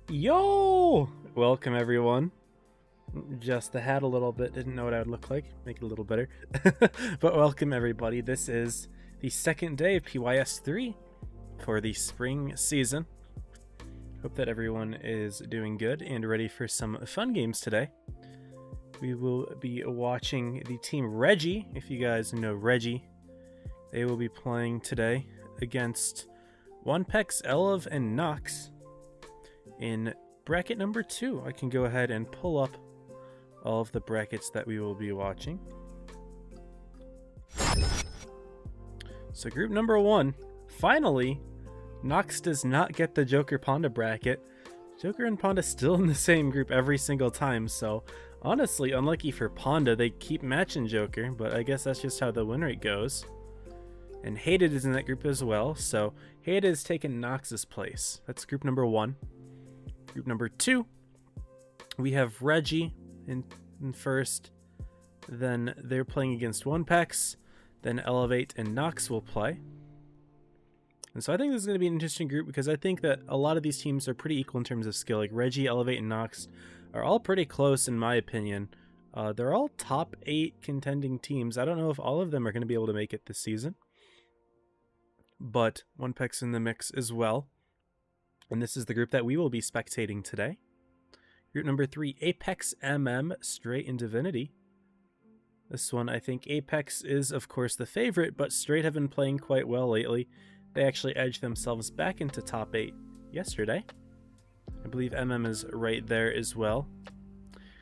Yo! Welcome everyone. Just the hat a little bit, didn't know what I would look like. Make it a little better. But welcome everybody. This is the second day of PYS 3 for the spring season. Hope that everyone is doing good and ready for some fun games today. We will be watching the team Reggie, if you guys know Reggie. They will be playing today against OnePEX, Elev, and Knox. In bracket number 2, I can go ahead and pull up all of the brackets that we will be watching. So group number 1, finally, Knox does not get the Joker Ponda bracket. Joker and Ponda still in the same group every single time, so honestly, unlucky for Ponda, they keep matching Joker, but I guess that's just how the win rate goes. And Hated is in that group as well, so Hated has taken Knox's place. That's group number 1. Group number 2, we have Reggie in first, then they're playing against OnePEX, then Elevate and Knox will play. And so I think this is going to be an interesting group because I think that a lot of these teams are pretty equal in terms of skill. Like Reggie, Elevate, and Knox are all pretty close in my opinion. They're all top 8 contending teams. I don't know if all of them are going to be able to make it this season, but OnePEX in the mix as well. And this is the group that we will be spectating today. Group number 3, Apex, Straight, and Divinity. This one, I think Apex is, of course, the favorite, but Straight have been playing quite well lately. They actually edged themselves back into top 8 yesterday. I believe is right there as well.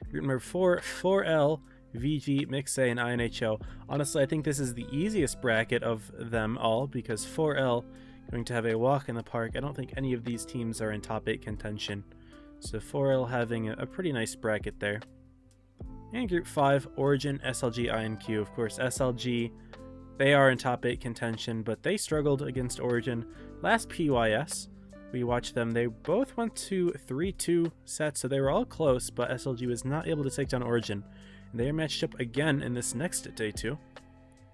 Group number 4, 4L, VG, Mixe, and INHO. Honestly, I think this is the easiest bracket of them all because 4L going to have a walk in the park. I don't think any of these teams are in top 8 contention. So 4L having a pretty nice bracket there. And group 5, Origin, SLG, INQ. Of course, SLG, they are in top 8 contention, but they struggled against Origin last PYS. We watched them. They both went to 3-2 sets, so they were all close, but SLG was not able to take down Origin. And they are matched up again in this next day 2.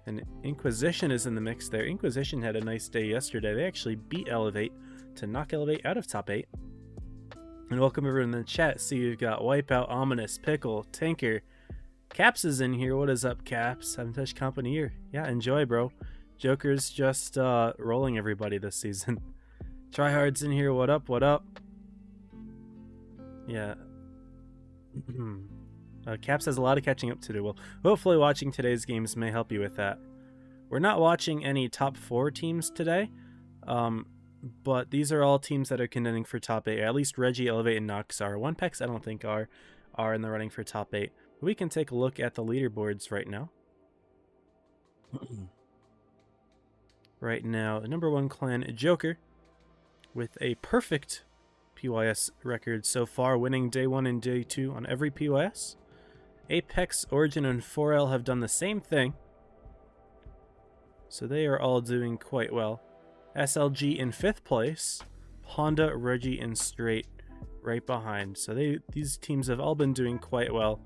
And Inquisition is in the mix there. Inquisition had a nice day yesterday. They actually beat Elevate to knock Elevate out of top 8. And welcome everyone in the chat. See, you've got Wipeout, Ominous, Pickle, Tinker. Caps is in here. What is up, Caps? Haven't touched company here. Yeah, enjoy, bro. Joker's just rolling everybody this season. Tryhard's in here. What up? What up? Yeah. Caps has a lot of catching up to do. Well, hopefully watching today's games may help you with that. We're not watching any top 4 teams today, but these are all teams that are contending for top 8. At least Reggie, Elevate, and Knox are. OnePEX I don't think are in the running for top 8. But we can take a look at the leaderboards right now. Right now, the number 1 clan, Joker, with a perfect PYS record so far, winning day 1 and day 2 on every PYS. Apex, Origin, and 4L have done the same thing. So they are all doing quite well. SLG in 5th place. Honda, Reggie, and Straight right behind. So these teams have all been doing quite well.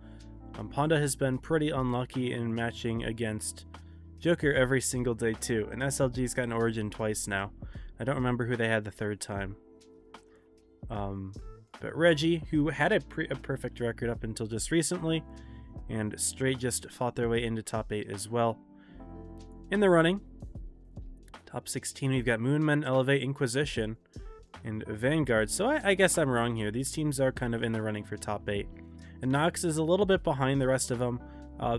Honda has been pretty unlucky in matching against Joker every single day too. And SLG's got an Origin twice now. I don't remember who they had the 3rd time. But Reggie, who had a perfect record up until just recently, and Straight just fought their way into top 8 as well. In the running, top 16, we've got Moonmen, Elevate, Inquisition, and Vanguard. So I guess I'm wrong here. These teams are kind of in the running for top 8. And Knox is a little bit behind the rest of them.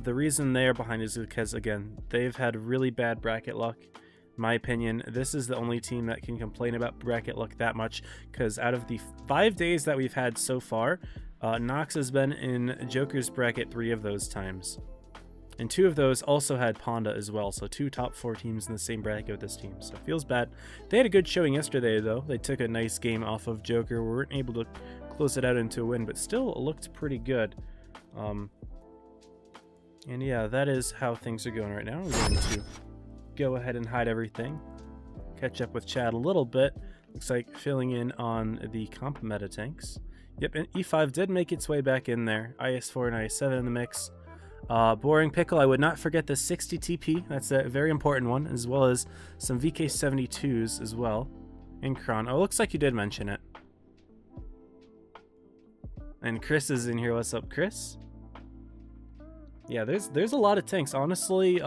The reason they are behind is because, again, they've had really bad bracket luck. In my opinion, this is the only team that can complain about bracket luck that much, because out of the 5 days that we've had so far, Knox has been in Joker's bracket 3 of those times. And 2 of those also had Ponda as well, so 2 top 4 teams in the same bracket with this team, so it feels bad. They had a good showing yesterday, though. They took a nice game off of Joker. We weren't able to close it out into a win, but still looked pretty good. And yeah, that is how things are going right now. We're going to go ahead and hide everything, catch up with Chad a little bit. Looks like filling in on the comp meta tanks. Yep, and E5 did make its way back in there. IS4 and IS7 in the mix. Boring Pickle, I would not forget the 60 TP. That's a very important one, as well as some VK72s as well. And Kron. Oh, looks like you did mention it. And Chris is in here. What's up, Chris? Yeah, there's a lot of tanks. Honestly,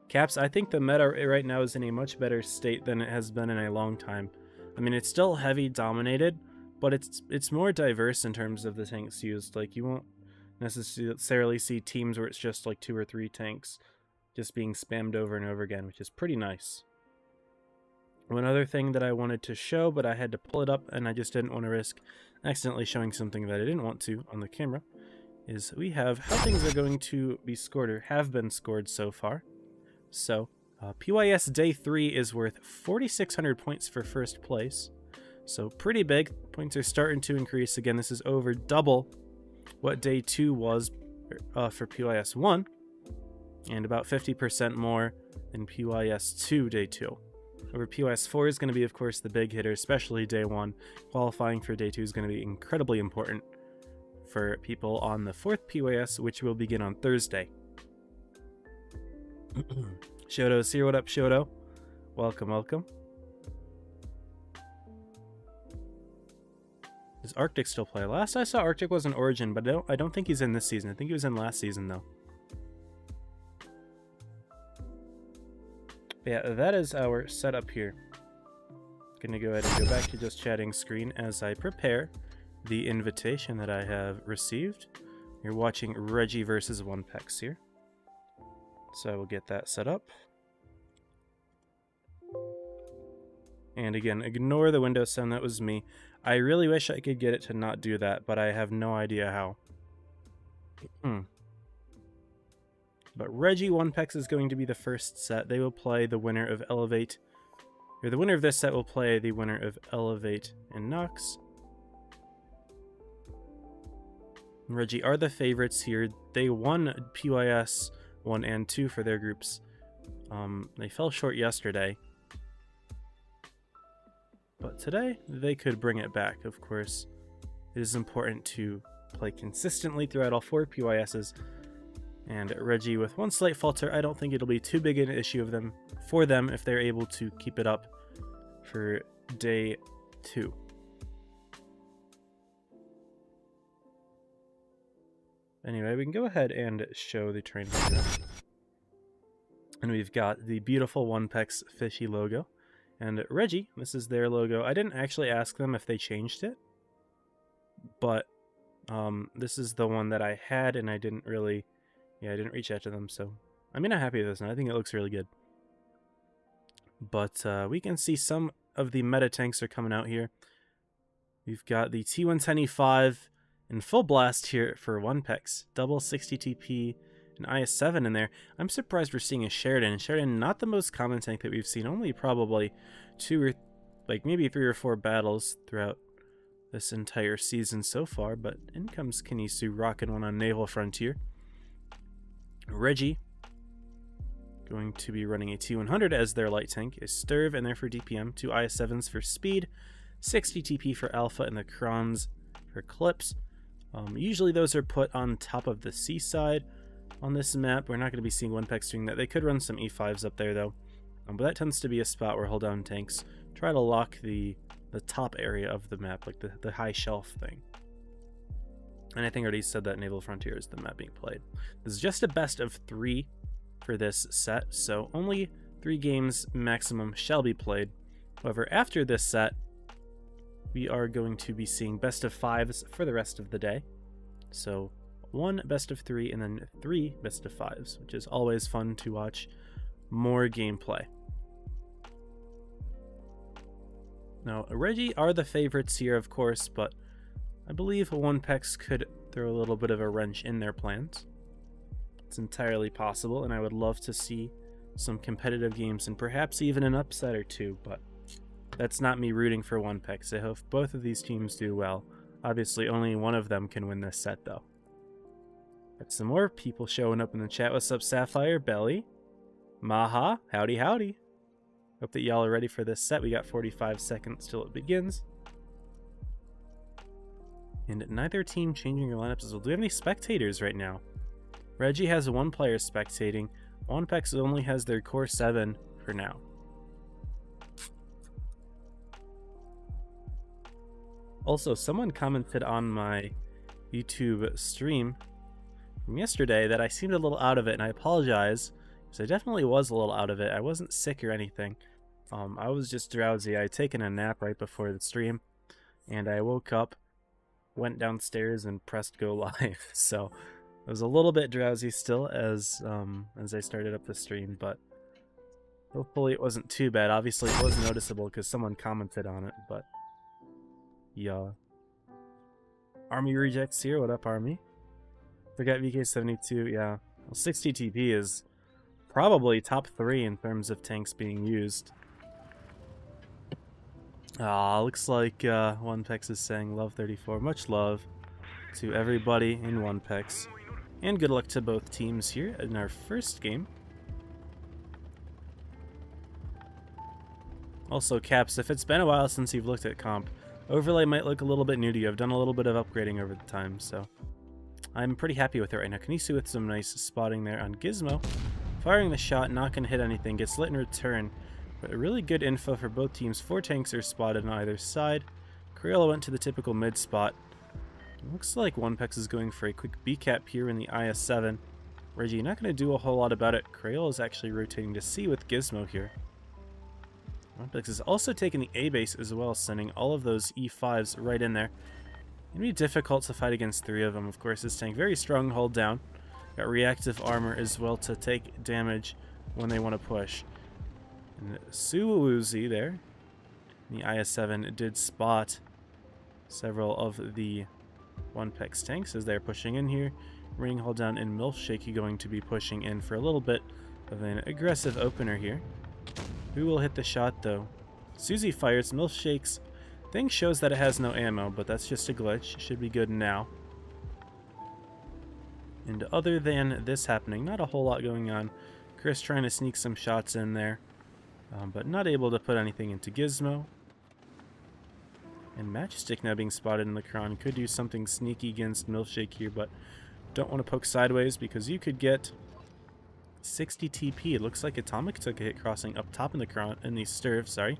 Caps, I think the meta right now is in a much better state than it has been in a long time. I mean, it's still heavy dominated, but it's more diverse in terms of the tanks used. Like, you won't necessarily see teams where it's just like 2 or 3 tanks just being spammed over and over again, which is pretty nice. One other thing that I wanted to show, but I had to pull it up and I just didn't want to risk accidentally showing something that I didn't want to on the camera, is we have how things are going to be scored or have been scored so far. So PYS Day 3 is worth 4,600 points for first place, so pretty big. Points are starting to increase. Again, this is over double what Day 2 was for PYS 1, and about 50% more than PYS 2 Day 2. Over PYS 4 is going to be, of course, the big hitter, especially Day 1. Qualifying for Day 2 is going to be incredibly important for people on the 4th PYS, which will begin on Thursday. Shoto's here. What up, Shoto? Welcome, welcome. Does Arctic still play? Last I saw, Arctic was in Origin, but I don't think he's in this season. I think he was in last season, though. But yeah, that is our setup here. Gonna go ahead and go back to just chatting screen as I prepare the invitation that I have received. You're watching Reggie versus OnePEX here. So I will get that set up. And again, ignore the Windows sound, that was me. I really wish I could get it to not do that, but I have no idea how. But Reggie OnePEX is going to be the first set. They will play the winner of Elevate. Or the winner of this set will play the winner of Elevate and Knox. Reggie are the favorites here. They won PYS 1 and 2 for their groups. They fell short yesterday. But today, they could bring it back, of course. It is important to play consistently throughout all 4 PYSs. And Reggie, with one slight falter, I don't think it'll be too big an issue for them if they're able to keep it up for Day 2. Anyway, we can go ahead and show the train. And we've got the beautiful OnePEX fishy logo. And Reggie, this is their logo. I didn't actually ask them if they changed it, but this is the one that I had, and I didn't reach out to them, so I'm not happy with this one. I think it looks really good. But we can see some of the meta tanks are coming out here. We've got the T110E5 in full blast here for OnePEX. Double 60 TP and IS7 in there. I'm surprised we're seeing a Sheridan. Sheridan, not the most common tank that we've seen. Only probably 2 or maybe 3 or 4 battles throughout this entire season so far. But in comes Kanisu rocking one on Naval Frontier. Reggie going to be running a T100 as their light tank. Is Sturv in there for DPM. 2 IS7s for speed. 60 TP for Alpha and the Krons for clips. Usually those are put on top of the seaside. On this map, we're not going to be seeing OnePEX doing that. They could run some E5s up there, though. But that tends to be a spot where hold down tanks try to lock the top area of the map, like the high shelf thing. And I think I already said that Naval Frontier is the map being played. This is just a best of 3 for this set, so only 3 games maximum shall be played. However, after this set, we are going to be seeing best of 5s for the rest of the day. So 1 best of 3 and then 3 best of 5s, which is always fun to watch more gameplay. Now, Reggie are the favorites here, of course, but I believe OnePEX could throw a little bit of a wrench in their plans. It's entirely possible, and I would love to see some competitive games and perhaps even an upset or two, but that's not me rooting for OnePEX. I hope both of these teams do well. Obviously, only one of them can win this set, though. Got some more people showing up in the chat. What's up, Sapphire, Belly, Maha, howdy, howdy. Hope that y'all are ready for this set. We got 45 seconds till it begins. And neither team changing your lineups as well. Do we have any spectators right now? Reggie has 1 player spectating. OnePEX only has their core 7 for now. Also, someone commented on my YouTube stream from yesterday that I seemed a little out of it, and I apologize, because I definitely was a little out of it. I wasn't sick or anything. I was just drowsy. I had taken a nap right before the stream, and I woke up, went downstairs, and pressed go live. So I was a little bit drowsy still as I started up the stream, but hopefully it wasn't too bad. Obviously it was noticeable because someone commented on it, but yeah. Army rejects here. What up, Army? Forgot VK72. Yeah, well, 60 TP is probably top 3 in terms of tanks being used. Looks like OnePEX is saying love 34. Much love to everybody in OnePEX. And good luck to both teams here in our first game. Also, Caps, if it's been a while since you've looked at comp, Overlay might look a little bit new to you. I've done a little bit of upgrading over the time, so I'm pretty happy with it right now. Kanisu with some nice spotting there on Gizmo. Firing the shot, not going to hit anything, gets lit in return. But a really good info for both teams. 4 tanks are spotted on either side. Crayola went to the typical mid spot. Looks like OnePEX is going for a quick B-cap here in the IS-7. Reggie not going to do a whole lot about it. Crayola is actually rotating to C with Gizmo here. OnePEX is also taking the A base as well, sending all of those E5s right in there. It'll be difficult to fight against 3 of them. Of course, this tank very strong, hold down. Got reactive armor as well to take damage when they want to push. And Suwoozy there, the IS-7 did spot several of the OnePEX tanks as they're pushing in here. Ring, hold down, and Milkshake going to be pushing in for a little bit of an aggressive opener here. Who will hit the shot though? Suzy fires. Milkshake's thing shows that it has no ammo, but that's just a glitch. Should be good now. And other than this happening, not a whole lot going on. Chris trying to sneak some shots in there, but not able to put anything into Gizmo. And Matchstick now being spotted in the Kron. Could do something sneaky against Milkshake here, but don't want to poke sideways because you could get 60 TP. It looks like Atomic took a hit crossing up top in the Kron, in the Sturv, sorry.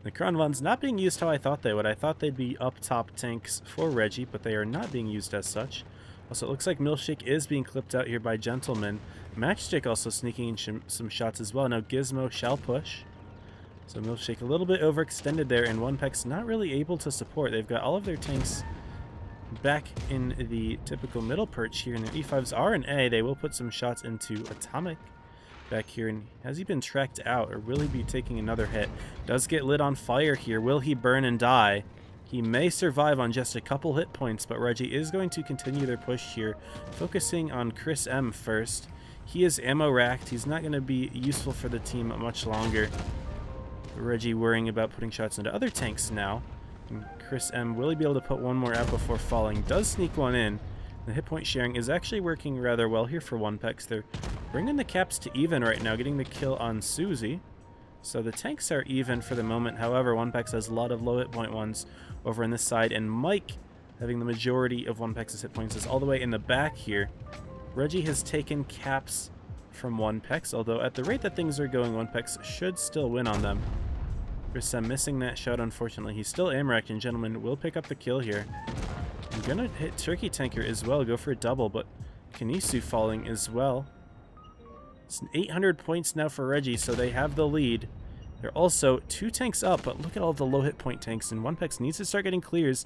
The Kron ones not being used how I thought they would. I thought they'd be up top tanks for Reggie, but they are not being used as such. Also, it looks like Milkshake is being clipped out here by Gentleman. Matchstick also sneaking in some shots as well. Now Gizmo shall push. So Milkshake a little bit overextended there, and OnePEX not really able to support. They've got all of their tanks back in the typical middle perch here, and their E5s are an A. They will put some shots into Atomic back here, and has he been tracked out, or will he be taking another hit? Does get lit on fire here. Will he burn and die? He may survive on just a couple hit points, but Reggie is going to continue their push here, focusing on Chris M first. He is ammo racked. He's not going to be useful for the team much longer. Reggie worrying about putting shots into other tanks now. And Chris M, will he be able to put one more out before falling? Does sneak one in. The hit point sharing is actually working rather well here for OnePEX. They're bringing the caps to even right now, getting the kill on Suzy. So the tanks are even for the moment. However, OnePEX has a lot of low hit point ones over on this side, and Mike, having the majority of OnePEX's hit points, is all the way in the back here. Reggie has taken caps from OnePEX, although at the rate that things are going, OnePEX should still win on them. Chris M missing that shot, unfortunately. He's still aim-racked, and Gentleman will pick up the kill here. I'm gonna hit Turkey Tanker as well, go for a double, but Kanisu falling as well. It's 800 points now for Reggie, so they have the lead. They're also 2 tanks up, but look at all the low hit point tanks, and OnePEX needs to start getting clears.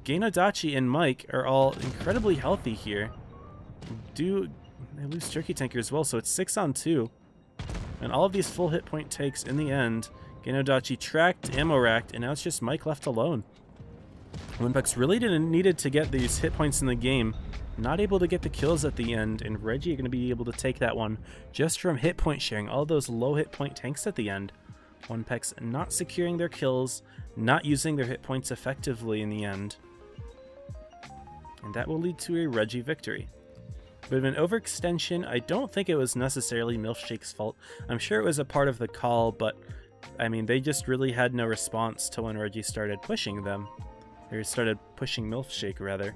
Gainodachi and Mike are all incredibly healthy here. They lose Turkey Tanker as well, so it's 6 on 2. And all of these full hit point takes in the end. Gainodachi tracked, ammo racked, and now it's just Mike left alone. OnePEX really needed to get these hit points in the game. Not able to get the kills at the end, and Reggie are going to be able to take that one just from hit point sharing. All those low hit point tanks at the end. OnePEX not securing their kills, not using their hit points effectively in the end. And that will lead to a Reggie victory. Bit of an overextension. I don't think it was necessarily Milkshake's fault. I'm sure it was a part of the call, but I mean, they just really had no response to when Reggie started pushing them. Or started pushing Milkshake, rather.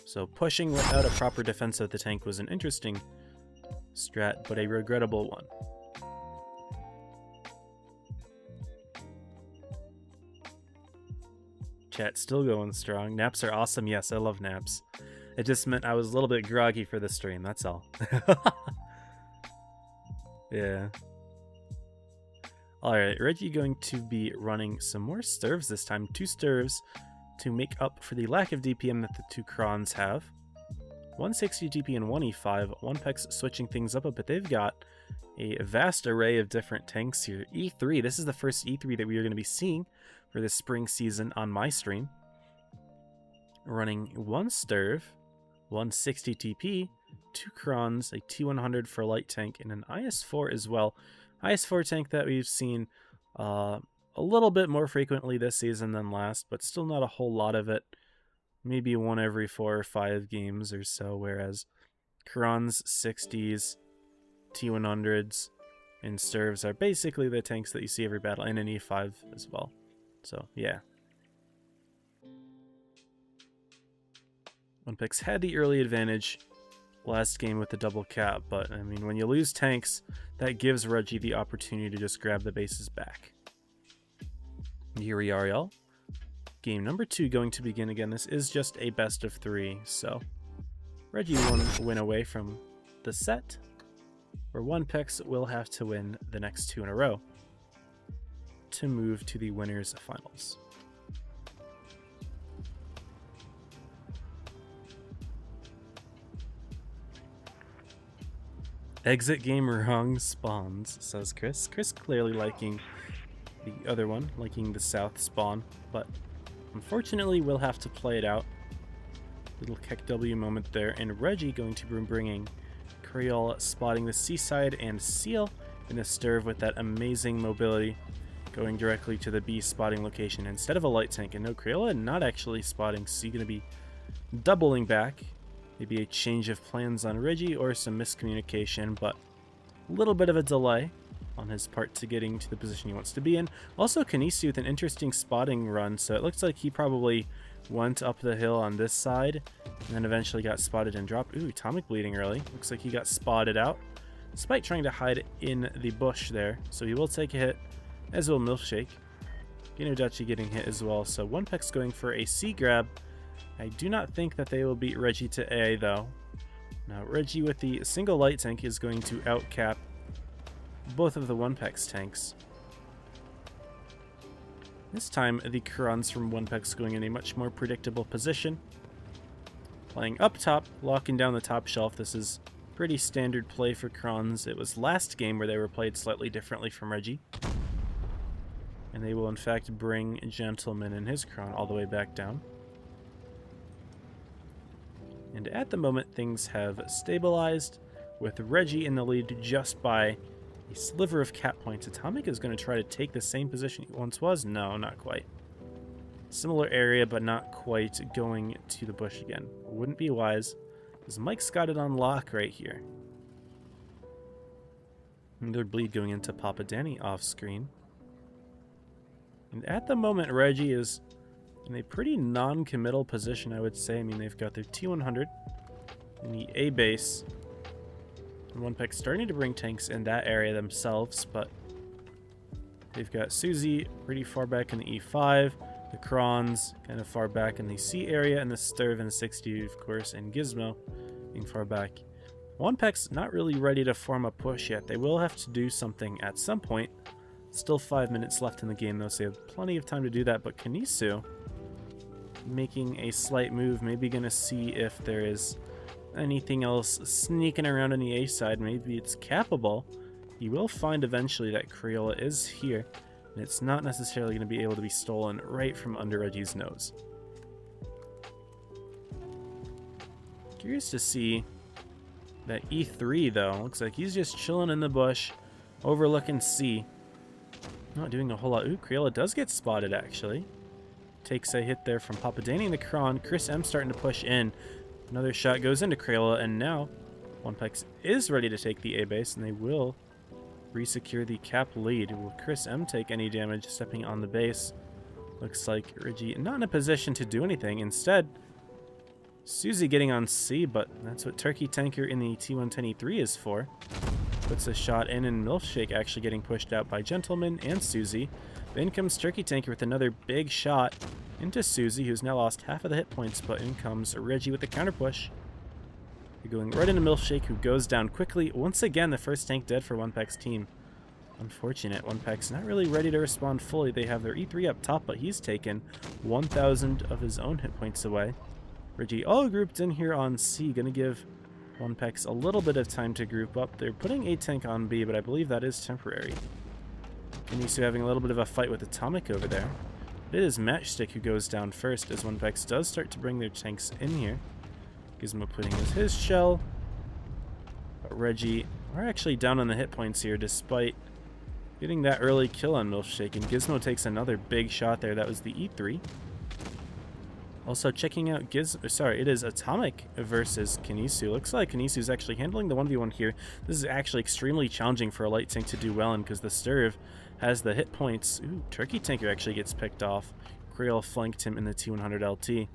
So pushing without a proper defense of the tank was an interesting strat, but a regrettable one. Chat still going strong. Naps are awesome. Yes, I love naps. It just meant I was a little bit groggy for the stream, that's all. Yeah. Alright, Reggie going to be running some more stirves this time. 2 stirves to make up for the lack of DPM that the 2 Krons have. 160 DP and 1 E5. OnePEX switching things up a bit. They've got a vast array of different tanks here. E3, this is the first E3 that we are going to be seeing for this spring season on my stream. Running 1 stirve, 160 TP, 2 Krons, a T100 for light tank, and an IS-4 as well. IS-4 tank that we've seen a little bit more frequently this season than last, but still not a whole lot of it. Maybe 1 every 4 or 5 games or so, whereas Krons, 60s, T100s, and stirves are basically the tanks that you see every battle, and an E5 as well. So, yeah. OnePEX had the early advantage last game with the double cap, but I mean, when you lose tanks, that gives Reggie the opportunity to just grab the bases back. Here we are, y'all. Game number 2 going to begin again. This is just a best of 3, so Reggie won win away from the set, where OnePEX will have to win the next 2 in a row to move to the winners finals. Exit game wrong spawns, says Chris. Chris clearly liking the other one, liking the south spawn, but unfortunately we'll have to play it out. Little Keck W moment there, and Reggie going to be bringing Creole spotting the seaside and Seal in a stirve with that amazing mobility, going directly to the B spotting location instead of a light tank. And no, Crayola not actually spotting C, going to be doubling back. Maybe a change of plans on Reggie or some miscommunication, but a little bit of a delay on his part to getting to the position he wants to be in. Also, Kanisi with an interesting spotting run, so it looks like he probably went up the hill on this side and then eventually got spotted and dropped. Ooh, Atomic bleeding early. Looks like he got spotted out, despite trying to hide in the bush there. So he will take a hit, as will Milkshake. Gainodachi getting hit as well, so OnePEX going for a C grab. I do not think that they will beat Reggie to A, though. Now, Reggie with the single light tank is going to outcap both of the OnePEX tanks. This time, the Krons from OnePEX going in a much more predictable position. Playing up top, locking down the top shelf. This is pretty standard play for Krons. It was last game where they were played slightly differently from Reggie. And they will, in fact, bring Gentleman and his Kron all the way back down. And at the moment, things have stabilized, with Reggie in the lead just by a sliver of cap points. Atomic is going to try to take the same position he once was. No, not quite. Similar area, but not quite going to the bush again. Wouldn't be wise, because Mike's got it on lock right here. Another bleed going into Papa Danny off screen. And at the moment, Reggie is in a pretty non-committal position, I would say. I mean, they've got their T100 in the A base. And OnePEX starting to bring tanks in that area themselves, but they've got Susie pretty far back in the E5, the Krons kind of far back in the C area, and the Sturv and 60, of course, and Gizmo being far back OnePEX not really ready to form a push yet. They will have to do something at some point. Still 5 minutes left in the game though, so they have plenty of time to do that. But Kanisu making a slight move, maybe gonna see if there is anything else sneaking around on the A side. Maybe it's capable. He will find eventually that Crayola is here, and it's not necessarily going to be able to be stolen right from under Reggie's nose. Curious to see that E3 though. Looks like he's just chilling in the bush, overlooking C. Not doing a whole lot. Ooh, Crayola does get spotted actually. Takes a hit there from Papadani in the Kron. Chris M starting to push in. Another shot goes into Crayola, and now OnePEX is ready to take the A base, and they will resecure the cap lead. Will Chris M take any damage stepping on the base? Looks like Reggie not in a position to do anything. Instead, Susie getting on C, but that's what Turkey Tanker in the T110E3 is for. Puts a shot in, and Milkshake actually getting pushed out by Gentleman and Susie. In comes Turkey Tanker with another big shot into Susie, who's now lost half of the hit points, but in comes Reggie with the counter push. They're going right into Milkshake, who goes down quickly. Once again, the first tank dead for OnePEX team. Unfortunate. OnePEX not really ready to respond fully. They have their E3 up top, but he's taken 1,000 of his own hit points away. Reggie all grouped in here on C, going to give OnePEX a little bit of time to group up. They're putting a tank on B, but I believe that is temporary. Kanisu having a little bit of a fight with Atomic over there. It is Matchstick who goes down first as OnePEX does start to bring their tanks in here. Gizmo putting his shell. But Reggie are actually down on the hit points here despite getting that early kill on Milkshake. And Gizmo takes another big shot there. That was the E3. Also checking out it is Atomic versus Kanisu. Looks like Kanisu's actually handling the 1v1 here. This is actually extremely challenging for a light tank to do well in because the Sturv has the hit points. Ooh, Turkey Tanker actually gets picked off. Crayola flanked him in the T100 LT.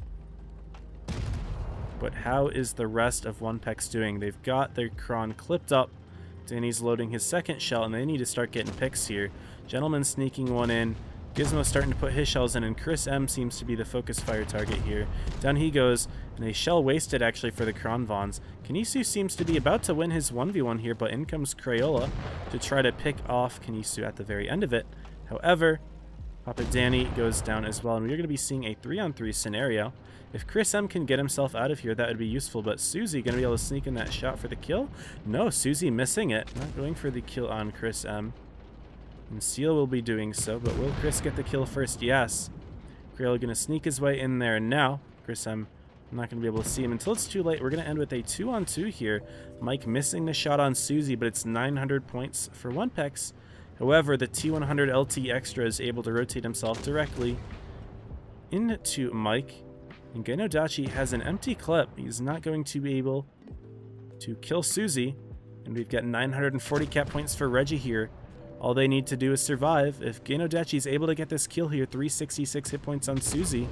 But how is the rest of OnePEX doing? They've got their Kron clipped up. Danny's loading his second shell, and they need to start getting picks here. Gentleman sneaking one in. Gizmo starting to put his shells in, and Chris M seems to be the focus fire target here. Down he goes, and a shell wasted actually for the Kronvons. Kanisu seems to be about to win his 1v1 here, but in comes Crayola to try to pick off Kanisu at the very end of it. However, Papa Danny goes down as well, and we're going to be seeing a 3-on-3 scenario. If Chris M can get himself out of here, that would be useful, but Susie going to be able to sneak in that shot for the kill? No, Susie missing it. Not going for the kill on Chris M. And Seal will be doing so, but will Chris get the kill first? Yes. Crayola going to sneak his way in there, and now Chris M, I'm not going to be able to see him until it's too late. We're going to end with a 2-on-2 here. Mike missing the shot on Susie, but it's 900 points for OnePEX. However, the T100 LT Extra is able to rotate himself directly into Mike. And Genodachi has an empty clip. He's not going to be able to kill Susie. And we've got 940 cap points for Reggie here. All they need to do is survive. If Genodachi is able to get this kill here, 366 hit points on Susie.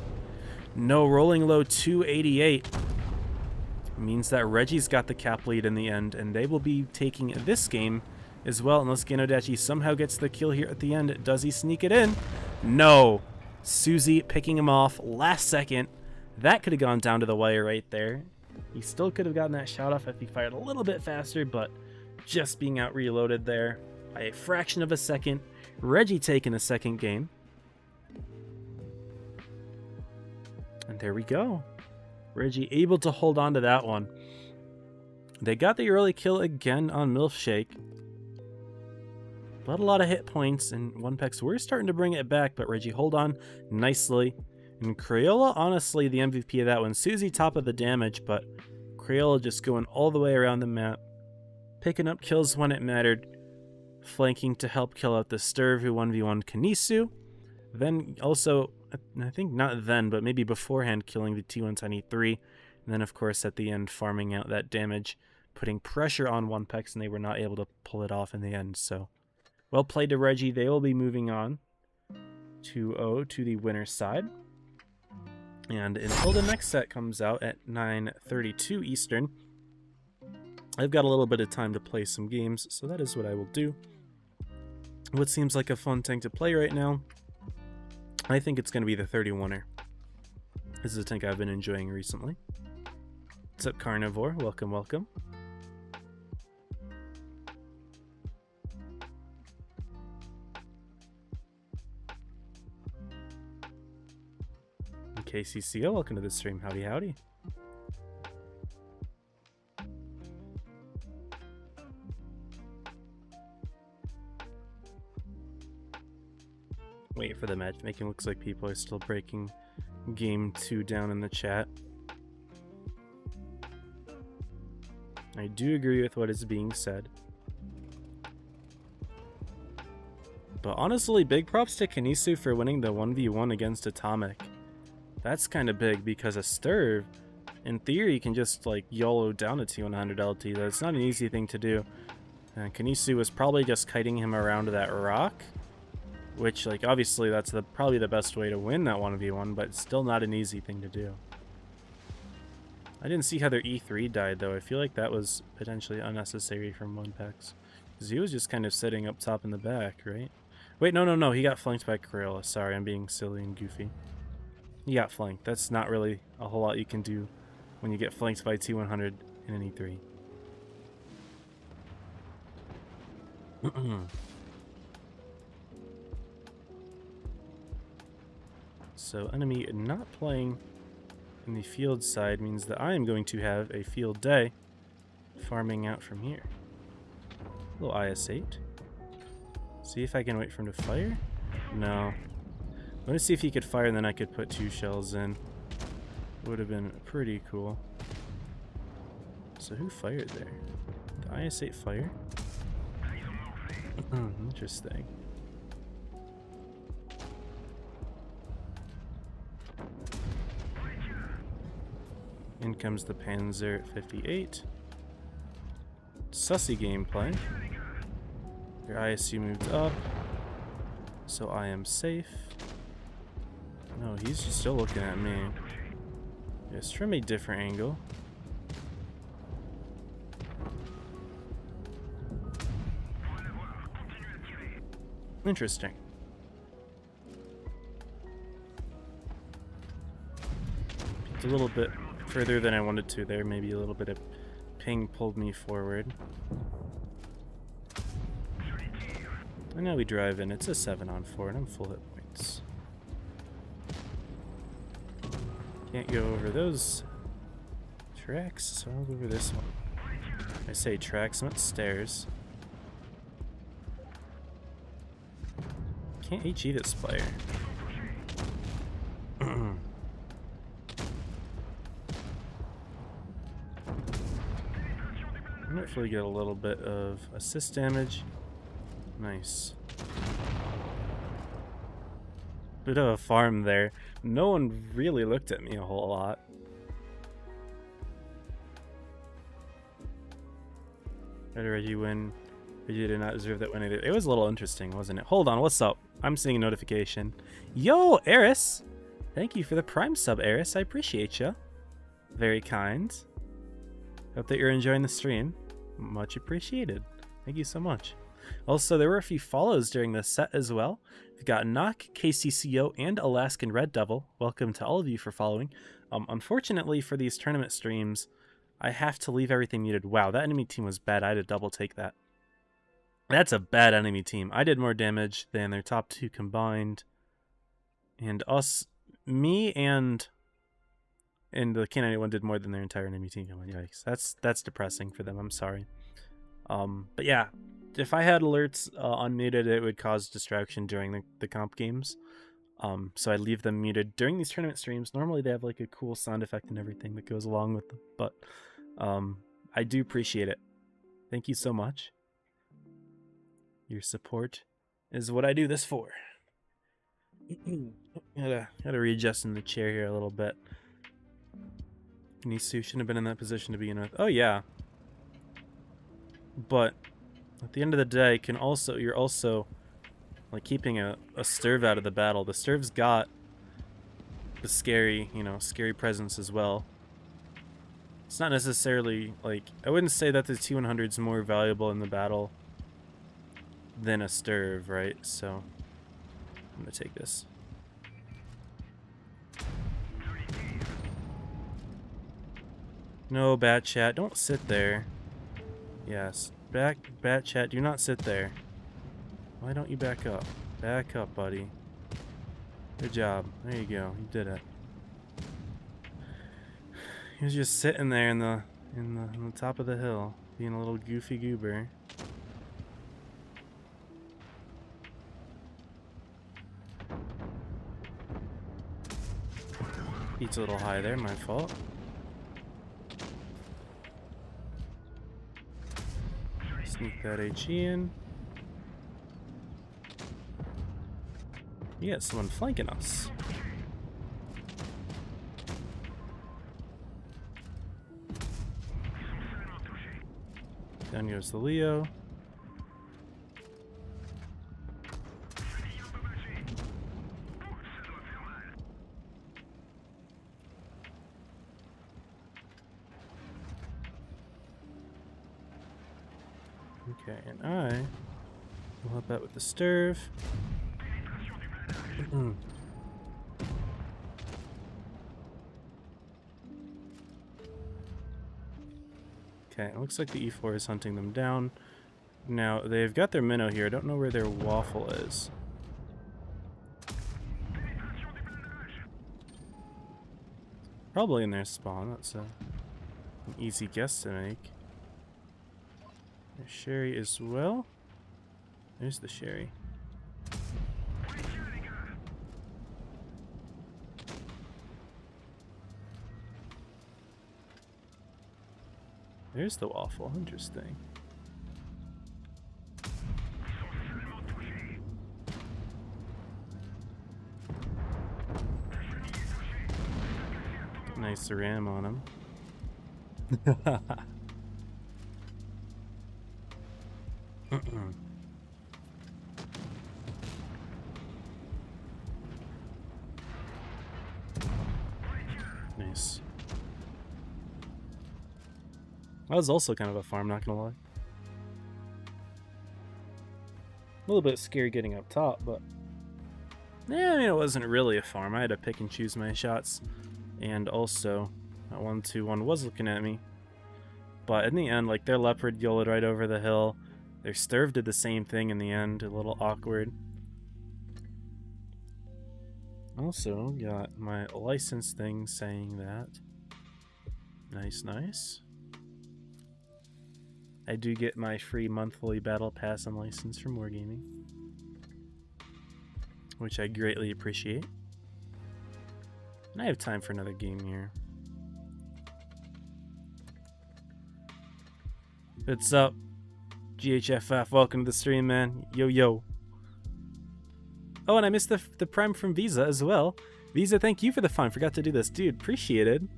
No, rolling low 288. Means that Reggie's got the cap lead in the end, and they will be taking this game as well, unless Genodachi somehow gets the kill here at the end. Does he sneak it in? No. Susie picking him off last second. That could have gone down to the wire right there. He still could have gotten that shot off if he fired a little bit faster, but just being out reloaded there by a fraction of a second. Reggie taking the second game. And there we go. Reggie able to hold on to that one. They got the early kill again on Milkshake. But a lot of hit points, and OnePEX were starting to bring it back, but Reggie hold on nicely. And Crayola, honestly, the MVP of that one. Susie top of the damage, but Crayola just going all the way around the map. Picking up kills when it mattered. Flanking to help kill out the Sturv who 1v1 Kanisu. Then also, I think not then, but maybe beforehand, killing the T110E3. And then, of course, at the end, farming out that damage, putting pressure on OnePEX, and they were not able to pull it off in the end. So, well played to Reggie. They will be moving on 2-0 to the winner's side. And until the next set comes out at 9:32 Eastern, I've got a little bit of time to play some games, so that is what I will do. What seems like a fun tank to play right now, I think it's going to be the 31er. This is a tank I've been enjoying recently. What's up, Carnivore? Welcome, welcome. KCCO, welcome to the stream. Howdy, howdy. Wait for the matchmaking. Looks like people are still breaking game 2 down in the chat. I do agree with what is being said. But honestly, big props to Kanisu for winning the 1v1 against Atomic. That's kind of big because a Sturv, in theory, can just like YOLO down a T100 LT. That's not an easy thing to do. And Kanisu was probably just kiting him around that rock. Which, like, obviously that's probably the best way to win that 1v1, but it's still not an easy thing to do. I didn't see how their E3 died, though. I feel like that was potentially unnecessary from OnePEX. Because he was just kind of sitting up top in the back, right? Wait, no. He got flanked by Corolla. Sorry, I'm being silly and goofy. He got flanked. That's not really a whole lot you can do when you get flanked by T100 in an E3. So enemy not playing in the field side means that I am going to have a field day farming out from here. A little IS-8. See if I can wait for him to fire? No. Let me see if he could fire and then I could put 2 shells in. Would have been pretty cool. So who fired there? The IS-8 fire? Interesting. In comes the Panzer at 58. Sussy gameplay. Your ISU moved up, so I am safe. No, he's just still looking at me. Yes, from a different angle. Interesting. It's a little bit further than I wanted to there. Maybe a little bit of ping pulled me forward. And now we drive in. It's a 7-on-4 and I'm full hit points. Can't go over those tracks, so I'll go over this one. I say tracks, not stairs. Can't HE this player. Hopefully get a little bit of assist damage. Nice. Bit of a farm there. No one really looked at me a whole lot. How did Reggie win? Reggie did not deserve that win. It was a little interesting, wasn't it? Hold on, what's up? I'm seeing a notification. Yo, Eris! Thank you for the Prime sub, Eris. I appreciate you. Very kind. Hope that you're enjoying the stream. Much appreciated. Thank you so much. Also, there were a few follows during this set as well. We've got Knox, KCCO, and Alaskan Red Devil. Welcome to all of you for following. Unfortunately, for these tournament streams, I have to leave everything muted. Wow, that enemy team was bad. I had to double take that. That's a bad enemy team. I did more damage than their top 2 combined. And me and the K91 did more than their entire enemy team combined. Yikes. That's depressing for them. I'm sorry. But yeah, if I had alerts unmuted, it would cause distraction during the comp games. So I leave them muted during these tournament streams. Normally they have like a cool sound effect and everything that goes along with them, but I do appreciate it. Thank you so much. Your support is what I do this for. Gotta readjust in the chair here a little bit. Nisu shouldn't have been in that position to begin with. Oh yeah. But at the end of the day, you're also like keeping a Sturv out of the battle. The Sturv's got the scary presence as well. It's not necessarily like, I wouldn't say that the T100 is more valuable in the battle than a Sturv, right? So I'm gonna take this. No, Bat Chat, don't sit there. Yes, Bat Chat, do not sit there. Why don't you back up? Back up, buddy. Good job. There you go. You did it. He was just sitting there in the top of the hill, being a little goofy goober. Beats a little high there, my fault. Sneak that HE in. We got someone flanking us. Down goes the Leo. Okay, and I will help out with the Sturv. Okay, it looks like the E4 is hunting them down. Now, they've got their minnow here. I don't know where their waffle is. Probably in their spawn. That's an easy guess to make. There's Sherry as well. There's the Sherry. There's the waffle. Interesting. Nice ram on him. Nice. That was also kind of a farm, not gonna lie. A little bit scary getting up top, but yeah, I mean, it wasn't really a farm. I had to pick and choose my shots, and also that 1-2-1 was looking at me. But in the end, like, their leopard yelled right over the hill. Their Sturv did the same thing in the end, a little awkward. Also got my license thing saying that. Nice, nice. I do get my free monthly battle pass and license from Wargaming, which I greatly appreciate. And I have time for another game here. What's up, GHFF? Welcome to the stream, man. Yo, yo. Oh, and I missed the Prime from Visa as well. Visa, thank you for the fun. Forgot to do this. Dude, appreciated.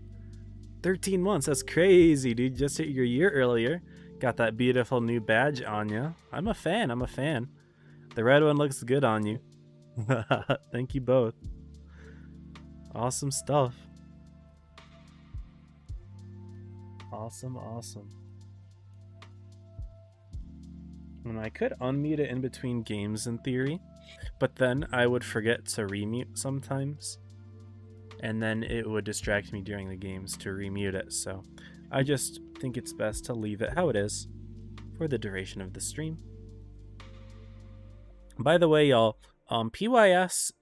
13 months. That's crazy, dude. Just hit your year earlier. Got that beautiful new badge on you. I'm a fan. I'm a fan. The red one looks good on you. Thank you both. Awesome stuff. Awesome, awesome. And I could unmute it in between games in theory, but then I would forget to remute sometimes, and then it would distract me during the games to remute it, so I just think it's best to leave it how it is for the duration of the stream. By the way, y'all, PYS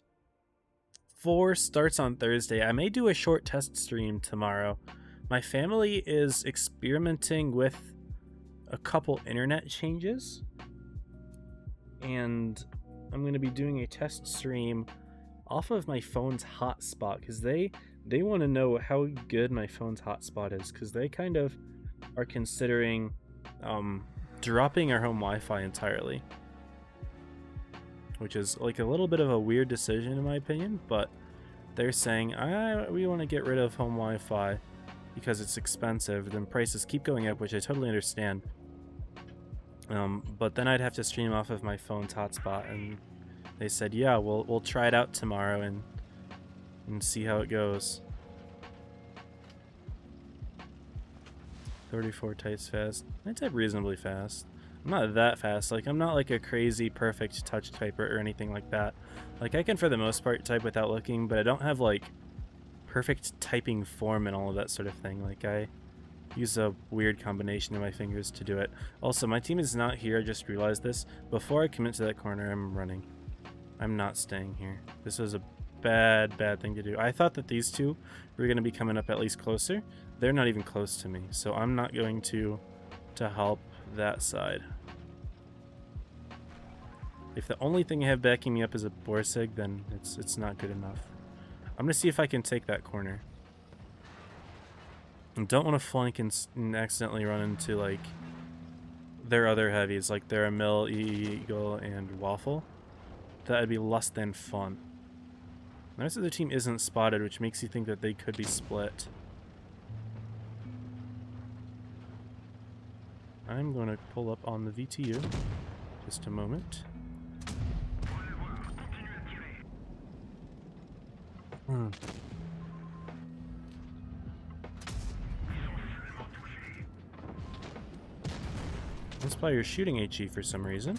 4 starts on Thursday. I may do a short test stream tomorrow. My family is experimenting with a couple internet changes, and I'm going to be doing a test stream off of my phone's hotspot, because they want to know how good my phone's hotspot is, because they kind of are considering dropping our home Wi-Fi entirely, which is like a little bit of a weird decision in my opinion, but they're saying we want to get rid of home Wi-Fi because it's expensive, then prices keep going up, which I totally understand. But then I'd have to stream off of my phone's hotspot, and they said, yeah, we'll try it out tomorrow and see how it goes. 34 types fast. I type reasonably fast. I'm not that fast. Like, I'm not like a crazy perfect touch typer or anything like that. Like, I can for the most part type without looking, but I don't have like perfect typing form and all of that sort of thing. Like, I use a weird combination of my fingers to do it. Also, my team is not here. I just realized this. Before I commit to that corner, I'm running. I'm not staying here. This was a bad thing to do. I thought that these two were going to be coming up at least closer. They're not even close to me, so I'm not going to help that side. If the only thing I have backing me up is a Borsig, then it's not good enough. I'm going to see if I can take that corner. I don't want to flank and accidentally run into, like, their other heavies, like their Mill, Eagle, and Waffle. That would be less than fun. The rest of the team isn't spotted, which makes you think that they could be split. I'm going to pull up on the VTU. Just a moment. This player's shooting HE for some reason.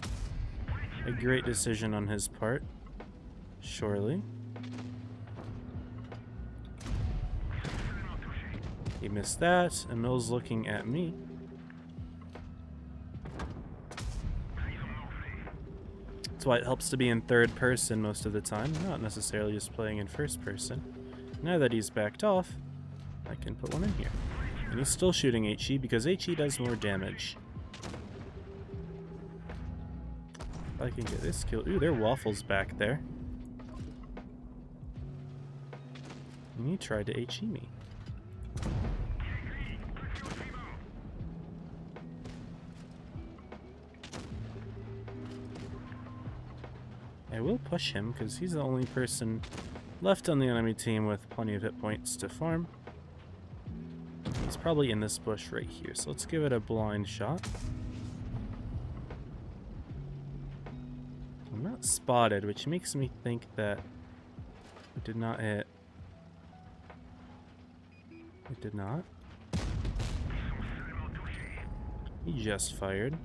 A great decision on his part. Surely. He missed that, and Mill's looking at me. That's why it helps to be in third person most of the time, not necessarily just playing in first person. Now that he's backed off, I can put one in here. And he's still shooting HE because HE does more damage. If I can get this kill. Ooh, there are Waffles back there. And he tried to HE me. I will push him because he's the only person left on the enemy team with plenty of hit points to farm. He's probably in this bush right here, so let's give it a blind shot. I'm not spotted, which makes me think that it did not hit. It did not. He just fired.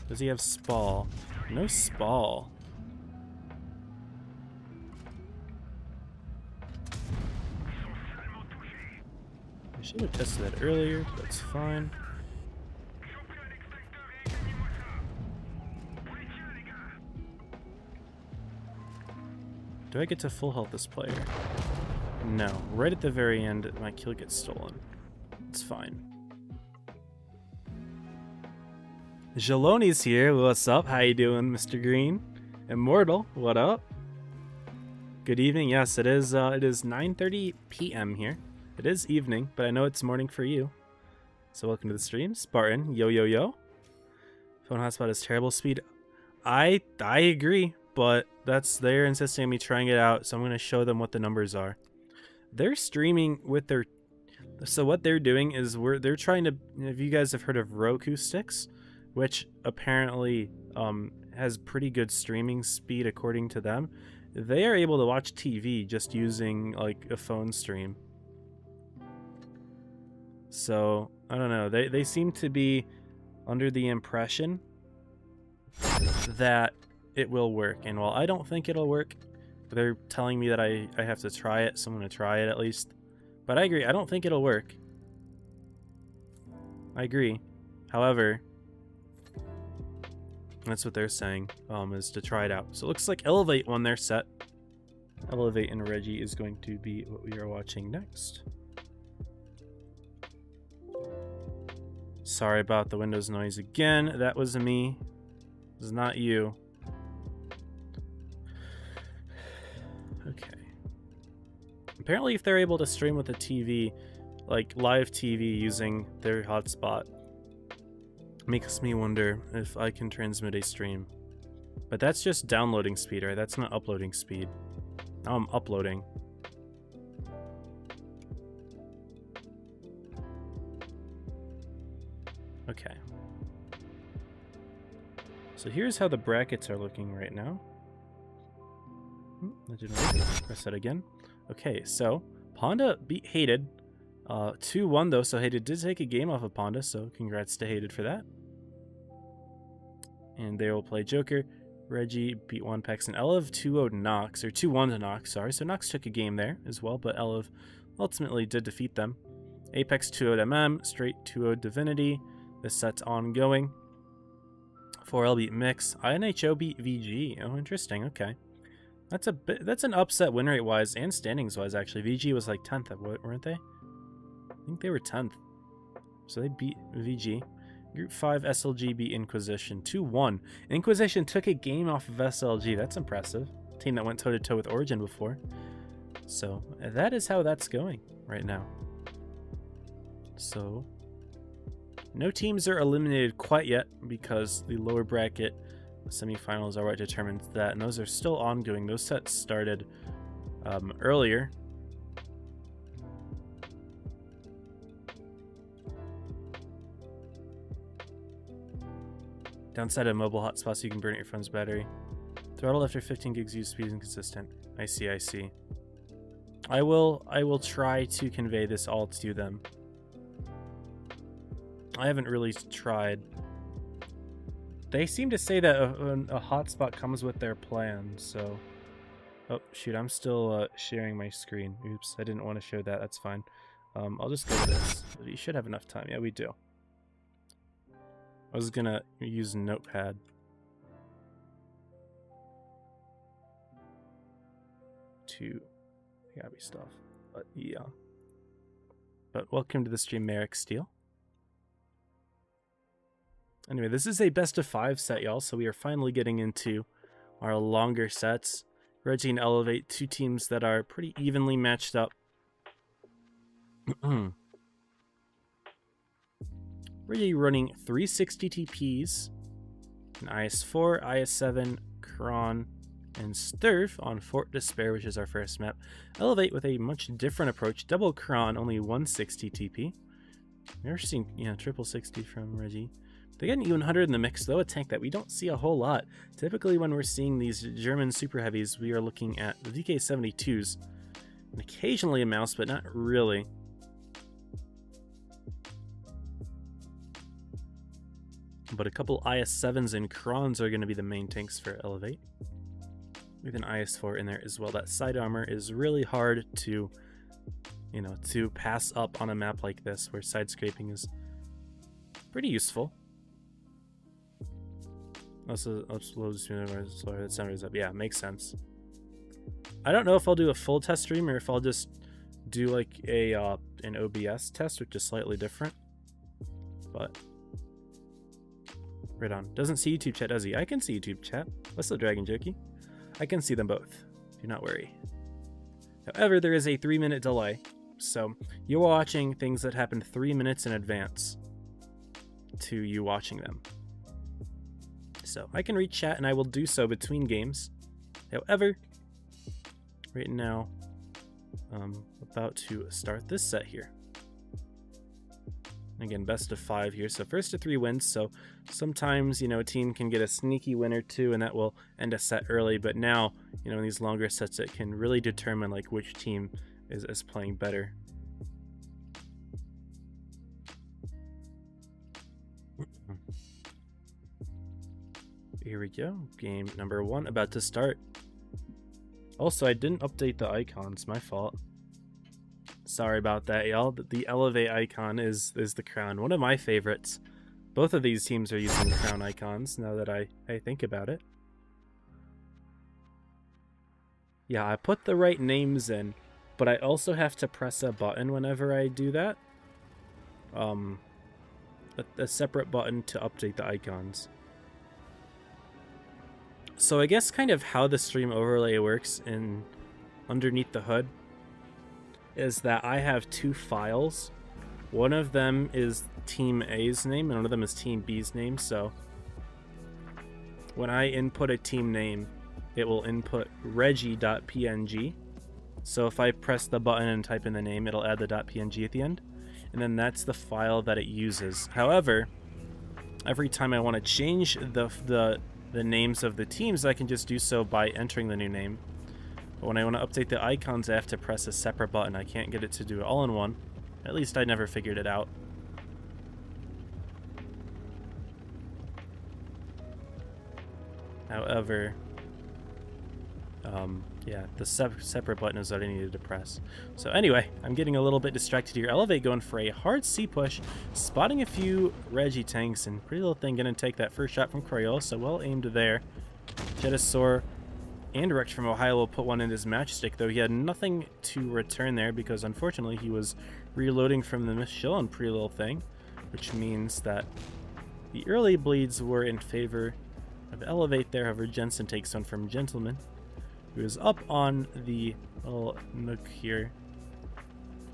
Does he have Spall? No Spall. I should have tested that earlier, but that's fine. Do I get to full health this player? No. Right at the very end, my kill gets stolen. It's fine. Jaloni's here. What's up? How you doing, Mr. Green? Immortal, what up? Good evening. Yes, it is 9:30 p.m. here. It is evening, but I know it's morning for you. So welcome to the stream. Spartan, yo yo yo. Phone hotspot is terrible speed. I agree, but they're insisting on me trying it out, so I'm going to show them what the numbers are. They're streaming with their... So what they're doing is they're trying to... If you guys have heard of Roku sticks, which apparently has pretty good streaming speed according to them, they are able to watch TV just using like a phone stream. So I don't know, they seem to be under the impression that it will work, and while I don't think it'll work, they're telling me that I have to try it, so I'm going to try it at least. But I agree, I don't think it'll work. I agree. However, that's what they're saying, is to try it out. So it looks like Elevate won their set. Elevate and Reggie is going to be what we are watching next. Sorry about the Windows noise again. That was me. It was not you. Okay. Apparently if they're able to stream with a TV, like live TV using their hotspot, makes me wonder if I can transmit a stream. But that's just downloading speed, right? That's not uploading speed. Now I'm uploading. Okay. So here's how the brackets are looking right now. That didn't work. Press that again. Okay, so Ponda beat Hated 2-1 though, so Hated did take a game off of Ponda, so congrats to Hated for that. And they will play Joker. Reggie beat OnePEX, and Elev 2-0'd Knox, or 2-1 to Knox, sorry. So Knox took a game there as well, but Elev ultimately did defeat them. Apex 2-0'd MM, Straight 2-0'd Divinity. This set's ongoing. 4L beat Mix. INHO beat VG. Oh, interesting, okay. That's an upset win rate wise and standings wise actually. VG was like 10th, weren't they? I think they were 10th. So they beat VG. Group 5 SLG beat Inquisition 2-1. Inquisition took a game off of SLG. That's impressive. Team that went toe to toe with Origin before. So that is how that's going right now. So no teams are eliminated quite yet because the lower bracket semifinals are what determines that, and those are still ongoing. Those sets started earlier. Downside of mobile hotspots, you can burn out your phone's battery. Throttle after 15 gigs use speed is inconsistent. I see. I will try to convey this all to them. I haven't really tried. They seem to say that a hotspot comes with their plan, so... Oh, shoot, I'm still sharing my screen. Oops, I didn't want to show that. That's fine. I'll just go with this. You should have enough time. Yeah, we do. I was gonna use Notepad. To copy stuff. But yeah. But welcome to the stream, Merrick Steele. Anyway, this is a best of 5 set, y'all, so we are finally getting into our longer sets. Reggie and Elevate, two teams that are pretty evenly matched up. Reggie running 360 TPs, an IS-4, IS-7, Kron, and Sturf on Fort Despair, which is our first map. Elevate with a much different approach, double Kron, only 160 TP. Never seen, triple 60 from Reggie. They got an even 100 in the mix, though, a tank that we don't see a whole lot. Typically, when we're seeing these German super heavies, we are looking at the DK-72s, and occasionally a mouse, but not really. But a couple IS-7s and Krons are going to be the main tanks for Elevate, with an IS-4 in there as well. That side armor is really hard to, to pass up on a map like this, where side scraping is pretty useful. Also, that sound is up. Yeah, makes sense. I don't know if I'll do a full test stream or if I'll just do like a an OBS test, which is slightly different. But right on. Doesn't see YouTube chat, does he? I can see YouTube chat. What's the Dragon Jokey? I can see them both. Do not worry. However, there is a 3-minute delay, so you're watching things that happened 3 minutes in advance to you watching them. So I can read chat and I will do so between games. However, right now, I'm about to start this set here. Again, best of 5 here. So first to 3 wins. So sometimes, a team can get a sneaky win or two and that will end a set early. But now, in these longer sets, it can really determine like which team is playing better. Here we go. Game number 1 about to start. Also, I didn't update the icons. My fault. Sorry about that, y'all. The Elevate icon is the crown. One of my favorites. Both of these teams are using crown icons now that I think about it. Yeah, I put the right names in, but I also have to press a button whenever I do that. A separate button to update the icons. So I guess kind of how the stream overlay works in underneath the hood is that I have 2 files. One of them is Team A's name and one of them is Team B's name. So when I input a team name, it will input Reggie.png. So if I press the button and type in the name, it'll add the .png at the end. And then that's the file that it uses. However, every time I want to change the names of the teams, I can just do so by entering the new name. But when I want to update the icons, I have to press a separate button. I can't get it to do it all in one. At least I never figured it out. However, yeah, the separate button is what I needed to press. So anyway, I'm getting a little bit distracted here. Elevate going for a hard C push, spotting a few Reggie tanks, and Pretty Little Thing gonna take that first shot from Crayola, so well aimed there. Jetasaur And Rex from Ohio will put one in his matchstick, though he had nothing to return there because unfortunately he was reloading from the missed shell on pretty little thing, which means that the early bleeds were in favor of Elevate there. However, Jensen takes one from Gentleman, who is up on the little nook here.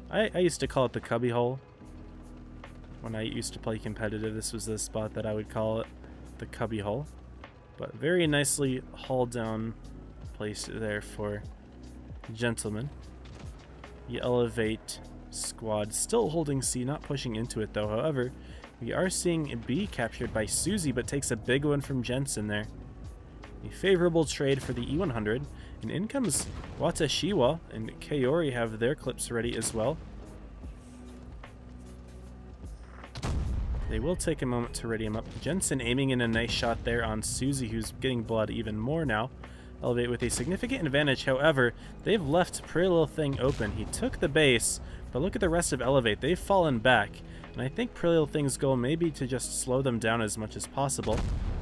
I used to call it the cubby hole. When I used to play competitive, this was the spot that I would call it the cubby hole. But very nicely hauled down place there for Gentleman. The Elevate squad still holding C, not pushing into it though. However, we are seeing B captured by Susie, but takes a big one from Jensen there. A favorable trade for the E100. And in comes Watashiwa and Kaori have their clips ready as well. They will take a moment to ready him up. Jensen aiming in a nice shot there on Susie, who's getting blood even more now. Elevate with a significant advantage. However, they've left Pretty Little Thing open. He took the base, but look at the rest of Elevate. They've fallen back. And I think Pretty Little Thing's goal may be to just slow them down as much as possible.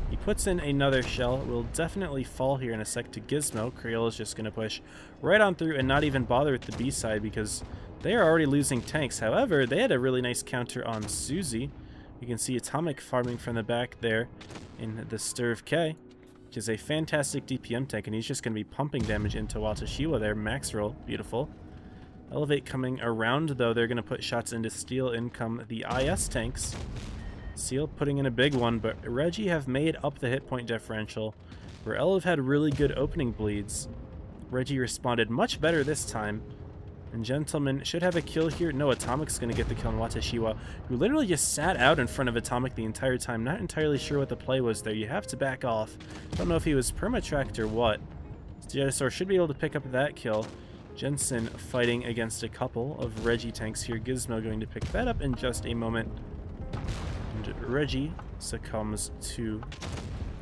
He puts in another shell. Will definitely fall here in a sec to Gizmo. Crayola's just going to push right on through and not even bother with the B side because they are already losing tanks. However, they had a really nice counter on Susie. You can see Atomic farming from the back there in the Sturv K, which is a fantastic DPM tank, and he's just going to be pumping damage into Watashiwa there. Max roll, beautiful. Elevate coming around, though. They're going to put shots into Steel. In come the IS tanks. Seal putting in a big one, but Reggie have made up the hit point differential, where Elev had really good opening bleeds. Reggie responded much better this time, and Gentleman should have a kill here. No, Atomic's going to get the kill on Watashiwa, who literally just sat out in front of Atomic the entire time. Not entirely sure what the play was there. You have to back off. Don't know if he was perma-tracked or what. Jetasaur should be able to pick up that kill. Jensen fighting against a couple of Reggie tanks here. Gizmo going to pick that up in just a moment. And Reggie succumbs to...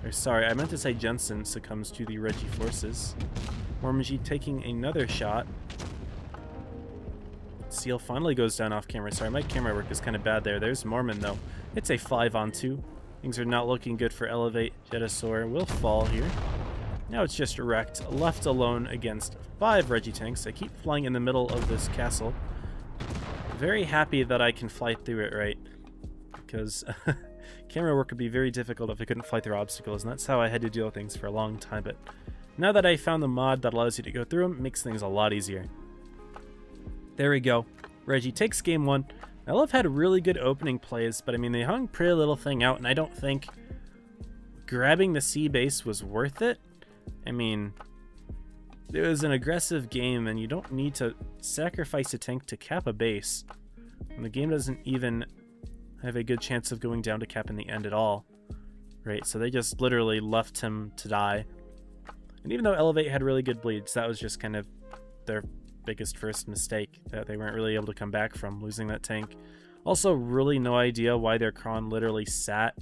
Or sorry, I meant to say Jensen succumbs to the Reggie forces. Mormiji taking another shot. Seal finally goes down off camera. Sorry, my camera work is kind of bad there. There's Mormon, though. It's a 5-on-2. Things are not looking good for Elevate. Jetasaur will fall here. Now it's just wrecked, left alone against 5 Reggie tanks. I keep flying in the middle of this castle. Very happy that I can fly through it, right? Because camera work would be very difficult if I couldn't fly through obstacles, and that's how I had to deal with things for a long time. But now that I found the mod that allows you to go through them, it makes things a lot easier. There we go. Reggie takes game 1. Elev had really good opening plays, but I mean, they hung Pretty Little Thing out, and I don't think grabbing the C base was worth it. I mean, it was an aggressive game, and you don't need to sacrifice a tank to cap a base. And the game doesn't even have a good chance of going down to cap in the end at all. Right, so they just literally left him to die. And even though Elevate had really good bleeds, that was just kind of their biggest first mistake that they weren't really able to come back from, losing that tank. Also, really no idea why their Kron literally sat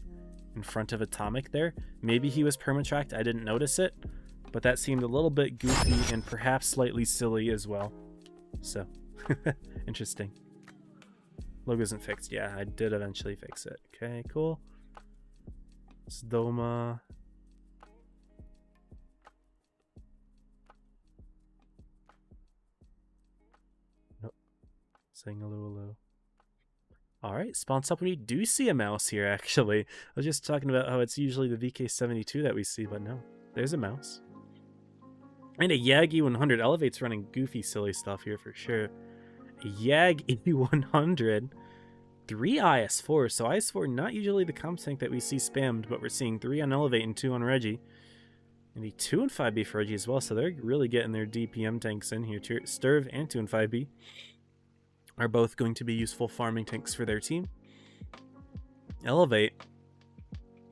in front of Atomic there. Maybe he was permatracked, I didn't notice it, but that seemed a little bit goofy and perhaps slightly silly as well. So, interesting. Logo isn't fixed. Yeah, I did eventually fix it. Okay, cool. Sdoma. Nope. Saying hello. Alright, spawn up when you do see a mouse here, actually. I was just talking about how it's usually the VK72 that we see, but no. There's a mouse. And a YAG E100. Elevate's running goofy, silly stuff here for sure. A YAG E100. 3 IS4. So IS4, not usually the comp tank that we see spammed, but we're seeing 3 on Elevate and 2 on Reggie. And a 2 and 5B for Reggie as well, so they're really getting their DPM tanks in here. Sturv and 2 and 5B are both going to be useful farming tanks for their team. Elevate.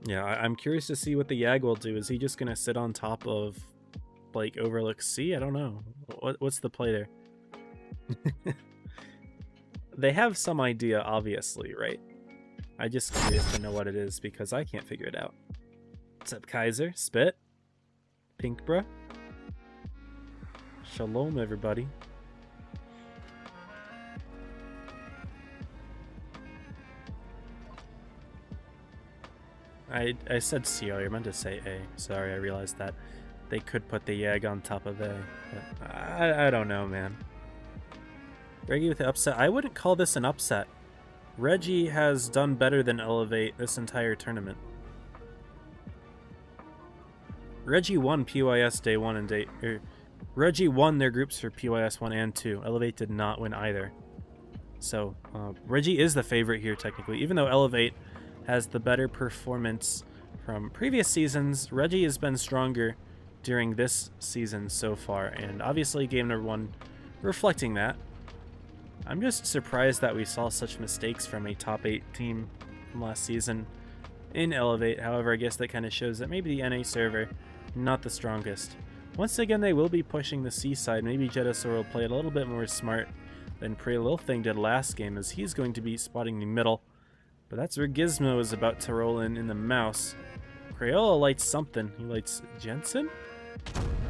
Yeah, I'm curious to see what the YAG will do. Is he just going to sit on top of, like, Overlook C? I don't know. What's the play there? They have some idea, obviously, right? I'm just curious to know what it is because I can't figure it out. What's up, Kaiser? Spit? Pink, bruh? Shalom, everybody. I said C earlier, I meant to say A. Sorry, I realized that. They could put the Yag on top of A, but I don't know, man. Reggie with the upset. I wouldn't call this an upset. Reggie has done better than Elevate this entire tournament. Reggie won PYS day 1 and day... Reggie won their groups for PYS 1 and 2. Elevate did not win either. So, Reggie is the favorite here, technically. Even though Elevate has the better performance from previous seasons, Reggie has been stronger during this season so far. And obviously, game number 1 reflecting that. I'm just surprised that we saw such mistakes from a top 8 team from last season in Elevate. However, I guess that kind of shows that maybe the NA server, not the strongest. Once again, they will be pushing the C side. Maybe Jetasaur will play it a little bit more smart than Pray Little Thing did last game, as he's going to be spotting the middle. But that's where Gizmo is about to roll in the mouse. Crayola lights something. He lights Jensen?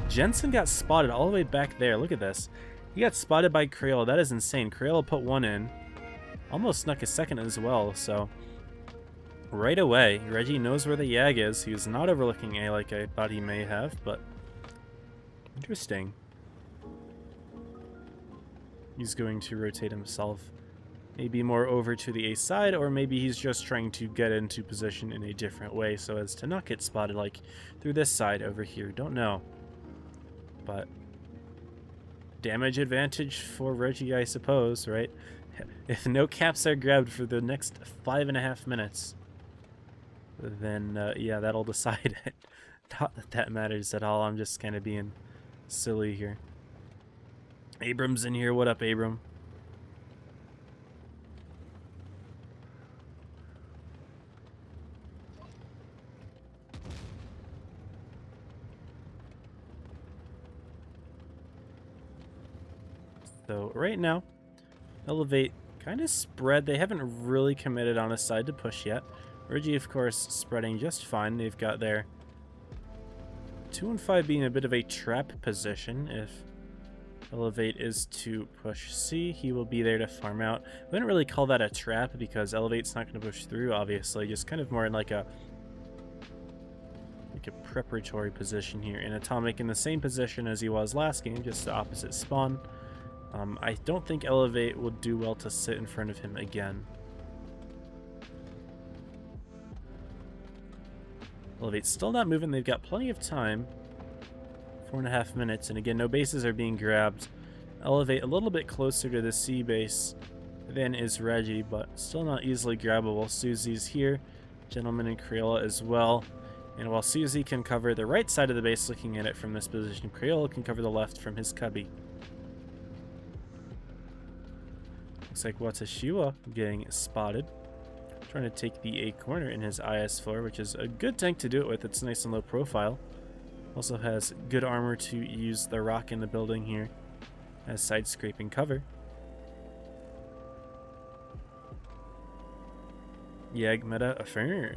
Jensen got spotted all the way back there. Look at this. He got spotted by Crayola. That is insane. Crayola put one in. Almost snuck a second as well, so... Right away, Reggie knows where the Yag is. He was not overlooking A like I thought he may have, but... Interesting. He's going to rotate himself maybe more over to the A side, or maybe he's just trying to get into position in a different way so as to not get spotted like through this side over here. Don't know. But... damage advantage for Reggie, I suppose, right? If no caps are grabbed for the next 5.5 minutes, then yeah, that'll decide it. Not that that matters at all. I'm just kind of being silly here. Abram's in here. What up, Abram? So right now, Elevate kind of spread. They haven't really committed on a side to push yet. Reggie, of course, spreading just fine. They've got their 2 and 5 being a bit of a trap position. If Elevate is to push C, he will be there to farm out. I wouldn't really call that a trap because Elevate's not going to push through, obviously. Just kind of more in like a preparatory position here. And Atomic in the same position as he was last game, just the opposite spawn. I don't think Elevate would do well to sit in front of him again. Elevate's still not moving. They've got plenty of time. 4.5 minutes. And again, no bases are being grabbed. Elevate a little bit closer to the C base than is Reggie, but still not easily grabbable. Susie's here. Gentleman and Crayola as well. And while Susie can cover the right side of the base looking at it from this position, Crayola can cover the left from his cubby. Looks like Watashiwa getting spotted. Trying to take the A corner in his IS-4, which is a good tank to do it with. It's nice and low profile. Also has good armor to use the rock in the building here as side scraping cover. Yag meta affirm.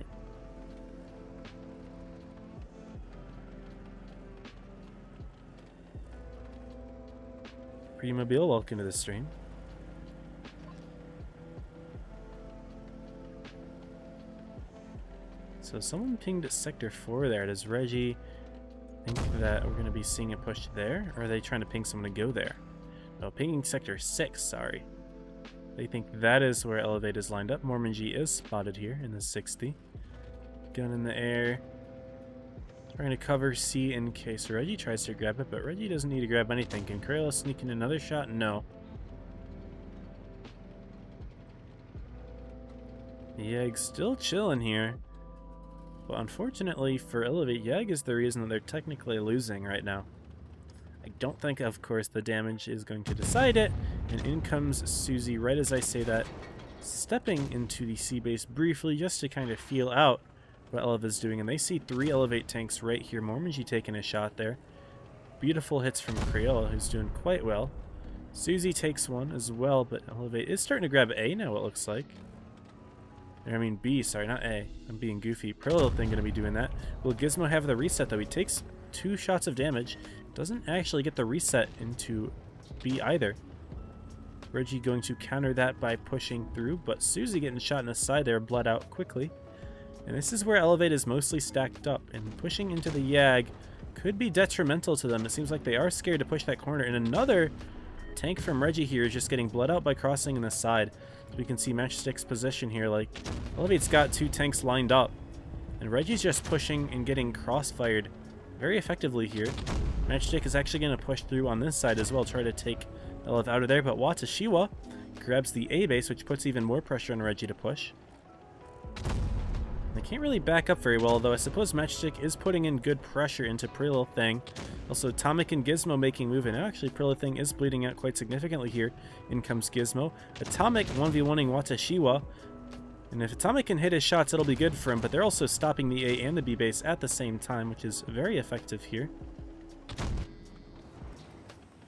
Premobile, welcome to the stream. So someone pinged at Sector 4 there. Does Reggie think that we're going to be seeing a push there? Or are they trying to ping someone to go there? No, pinging Sector 6, sorry. They think that is where Elevate is lined up. Mormon G is spotted here in the 60. Gun in the air. Trying to cover C in case Reggie tries to grab it, but Reggie doesn't need to grab anything. Can Crayola sneak in another shot? No. Yag's still chilling here. But unfortunately for Elevate, Yag is the reason that they're technically losing right now. I don't think, of course, the damage is going to decide it. And in comes Susie right as I say that, stepping into the C base briefly just to kind of feel out what Eleva's doing. And they see 3 Elevate tanks right here. Mormonji taking a shot there. Beautiful hits from Crayola, who's doing quite well. Susie takes one as well, but Elevate is starting to grab A now, it looks like. I mean B, sorry, not A. I'm being goofy. Pro Little Thing gonna be doing that. Will Gizmo have the reset though? He takes 2 shots of damage. Doesn't actually get the reset into B either. Reggie going to counter that by pushing through, but Susie getting shot in the side there, bled out quickly. And this is where Elevate is mostly stacked up, and pushing into the Yag could be detrimental to them. It seems like they are scared to push that corner. And another tank from Reggie here is just getting bled out by crossing in the side. So we can see Matchstick's position here. Like, Elevate's got 2 tanks lined up. And Reggie's just pushing and getting crossfired very effectively here. Matchstick is actually going to push through on this side as well, try to take Elev out of there. But Watashiwa grabs the A base, which puts even more pressure on Reggie to push. They can't really back up very well, though I suppose Matchstick is putting in good pressure into Pretty Little Thing. Also, Atomic and Gizmo making move, and actually Pretty Little Thing is bleeding out quite significantly here. In comes Gizmo. Atomic 1v1ing Watashiwa. And if Atomic can hit his shots, it'll be good for him, but they're also stopping the A and the B base at the same time, which is very effective here.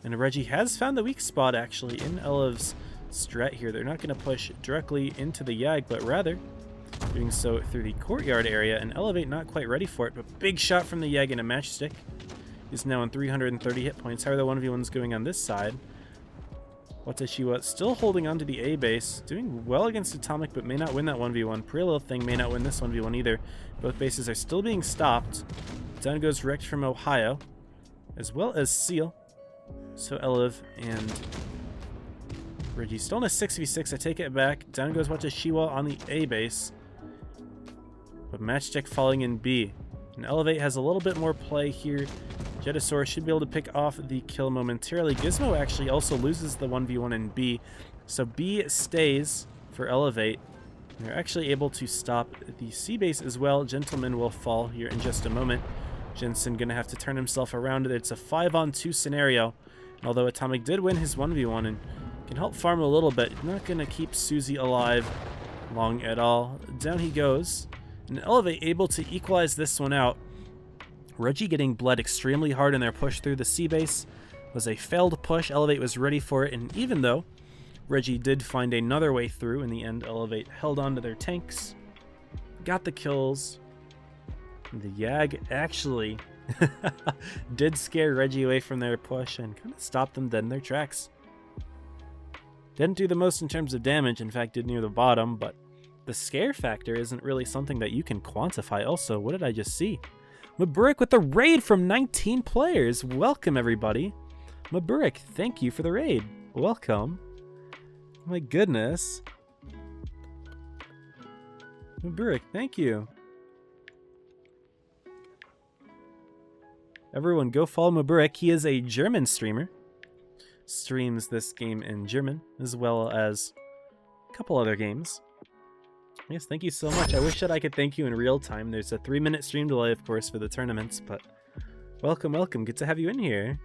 And Reggie has found the weak spot, actually, in Elev's strat here. They're not going to push directly into the Yag, but rather doing so through the courtyard area, and Elevate not quite ready for it, but big shot from the Yag and a Matchstick. He's now on 330 hit points. How are the 1v1s going on this side? Watashiwa still holding on to the A base, doing well against Atomic, but may not win that 1v1. Pretty Little Thing may not win this 1v1 either. Both bases are still being stopped. Down goes Rick from Ohio, as well as Seal. So Elev and Reggie still in a 6v6. I take it back. Down goes Watashiwa on the A base. But Matchstick falling in B. And Elevate has a little bit more play here. Jetasaur should be able to pick off the kill momentarily. Gizmo actually also loses the 1v1 in B. So B stays for Elevate. And they're actually able to stop the C base as well. Gentleman will fall here in just a moment. Jensen gonna have to turn himself around. It's a 5-on-2 scenario. And although Atomic did win his 1v1 and can help farm a little bit, not gonna keep Susie alive long at all. Down he goes. And Elevate able to equalize this one out. Reggie getting bled extremely hard in their push through the C base was a failed push. Elevate was ready for it, and even though Reggie did find another way through, in the end Elevate held on to their tanks, got the kills. And the Yag actually did scare Reggie away from their push and kind of stopped them dead in their tracks. Didn't do the most in terms of damage, in fact did near the bottom, but the scare factor isn't really something that you can quantify. Also, what did I just see? Maburik with the raid from 19 players. Welcome, everybody. Maburik, thank you for the raid. Welcome. Oh my goodness. Maburik, thank you. Everyone go follow Maburik. He is a German streamer. Streams this game in German, as well as a couple other games. Yes, thank you so much. I wish that I could thank you in real time. There's a 3-minute stream delay, of course, for the tournaments, but welcome, welcome. Good to have you in here.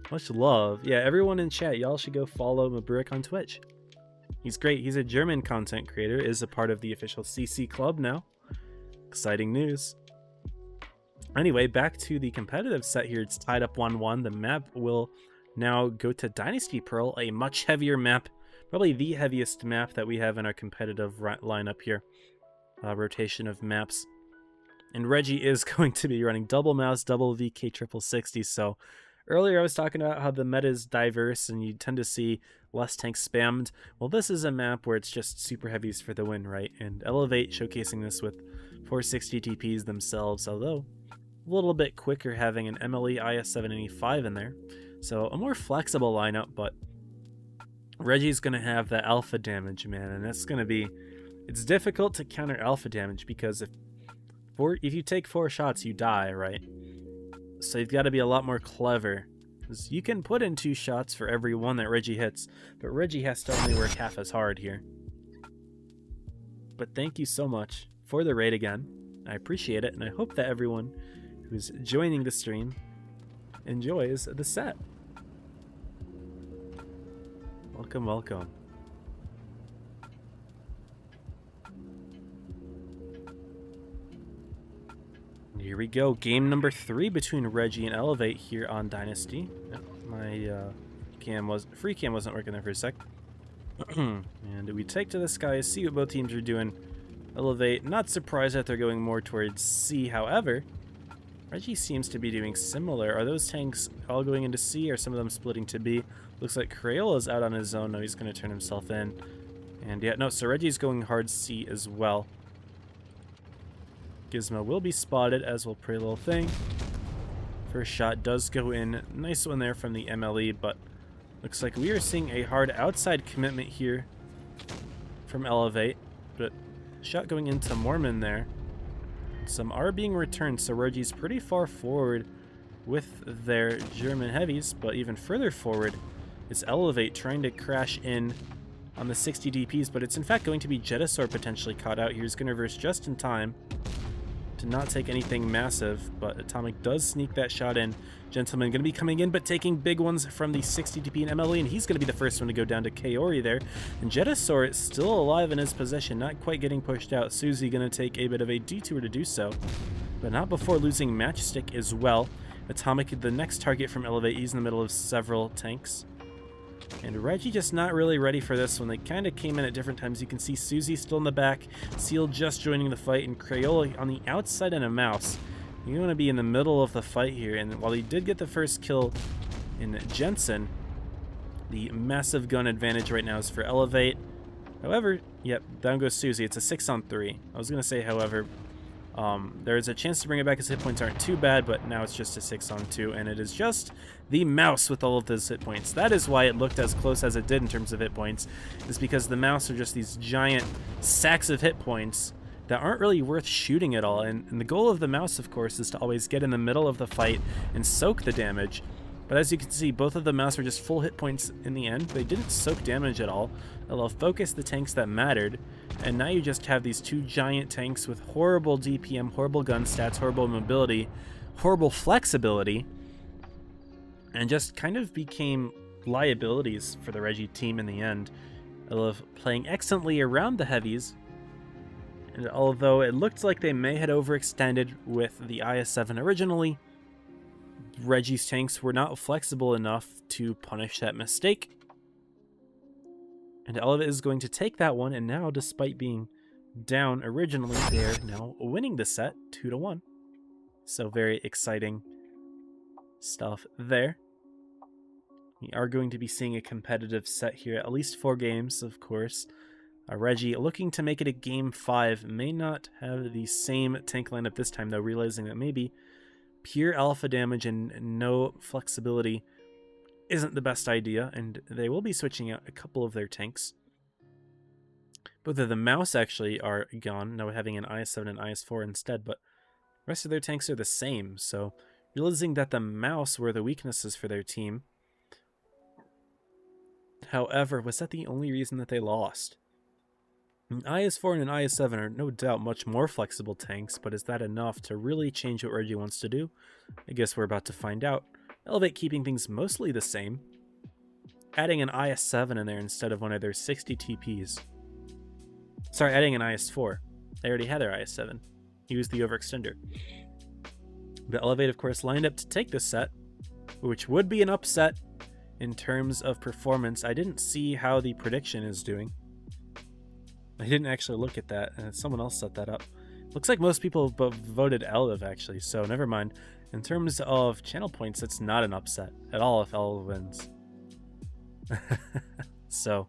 Much love. Yeah, everyone in chat, y'all should go follow Maburik on Twitch. He's great. He's a German content creator, is a part of the official CC club now. Exciting news. Anyway, back to the competitive set here. It's tied up 1-1. The map will now go to Dynasty Pearl, a much heavier map. Probably the heaviest map that we have in our competitive lineup here. Rotation of maps. And Reggie is going to be running double mouse, double VK, triple 60. So earlier I was talking about how the meta is diverse and you tend to see less tanks spammed. Well, this is a map where it's just super heavies for the win, right? And Elevate showcasing this with 460 TPs themselves, although a little bit quicker having an MLE IS-785 in there. So a more flexible lineup, but Reggie's going to have that alpha damage, man, and that's going to be... It's difficult to counter alpha damage because if you take 4 shots, you die, right? So you've got to be a lot more clever. Because you can put in 2 shots for every one that Reggie hits, but Reggie has to only work half as hard here. But thank you so much for the raid again. I appreciate it, and I hope that everyone who's joining the stream enjoys the set. Welcome, welcome. Here we go. Game number 3 between Reggie and Elevate here on Dynasty. My free cam wasn't working there for a sec. And we take to the sky, see what both teams are doing. Elevate, not surprised that they're going more towards C, however, Reggie seems to be doing similar. Are those tanks all going into C, or some of them splitting to B? Looks like Crayola's out on his own. No, he's going to turn himself in. And yeah, no, so Reggie's going hard C as well. Gizmo will be spotted, as will Pretty Little Thing. First shot does go in. Nice one there from the MLE, but looks like we are seeing a hard outside commitment here from Elevate. But shot going into Mormon there. Some are being returned, so Reggie's pretty far forward with their German heavies, but even further forward is Elevate trying to crash in on the 60 DPs, but it's in fact going to be Jetasaur potentially caught out here. He's going to reverse just in time to not take anything massive, but Atomic does sneak that shot in. Gentleman going to be coming in, but taking big ones from the 60 DP and MLE, and he's going to be the first one to go down to Kaori there. And Jetasaur is still alive in his possession, not quite getting pushed out. Susie going to take a bit of a detour to do so, but not before losing Matchstick as well. Atomic, the next target from Elevate, he's in the middle of several tanks. And Reggie just not really ready for this one. They kind of came in at different times. You can see Susie still in the back, Seal just joining the fight, and Crayola on the outside and a Mouse. You want to be in the middle of the fight here. And while he did get the first kill in Jensen, the massive gun advantage right now is for Elevate. However, yep, down goes Susie. It's a 6-on-3. I was going to say, however, there's a chance to bring it back as hit points aren't too bad, but now it's just a 6-on-2, and it is just the Mouse with all of those hit points. That is why it looked as close as it did in terms of hit points, is because the Mouse are just these giant sacks of hit points that aren't really worth shooting at all. And the goal of the Mouse, of course, is to always get in the middle of the fight and soak the damage. But as you can see, both of the Mouse were just full hit points in the end. They didn't soak damage at all. They'll focus the tanks that mattered. And now you just have these two giant tanks with horrible DPM, horrible gun stats, horrible mobility, horrible flexibility, and just kind of became liabilities for the Reggie team in the end. I love playing excellently around the heavies, and although it looked like they may had overextended with the IS-7 originally, Reggie's tanks were not flexible enough to punish that mistake. And Elevate is going to take that one, and now, despite being down originally, they're now winning the set 2-1. So very exciting stuff there. We are going to be seeing a competitive set here, at least 4 games, of course. Reggie looking to make it a game 5, may not have the same tank lineup this time, though, realizing that maybe pure alpha damage and no flexibility isn't the best idea, and they will be switching out a couple of their tanks. Both of the Mouse actually are gone, now having an IS-7 and IS-4 instead, but the rest of their tanks are the same, so realizing that the Mouse were the weaknesses for their team. However, was that the only reason that they lost? An IS-4 and an IS-7 are no doubt much more flexible tanks, but is that enough to really change what Reggie wants to do? I guess we're about to find out. Elevate keeping things mostly the same, adding an IS-7 in there instead of one of their 60 TPs. Sorry, adding an IS-4. They already had their IS-7. Used the overextender. But Elevate, of course, lined up to take this set, which would be an upset in terms of performance. I didn't see how the prediction is doing. I didn't actually look at that, and someone else set that up. Looks like most people voted Elev, actually, so never mind. In terms of channel points, it's not an upset at all if Elev wins. So,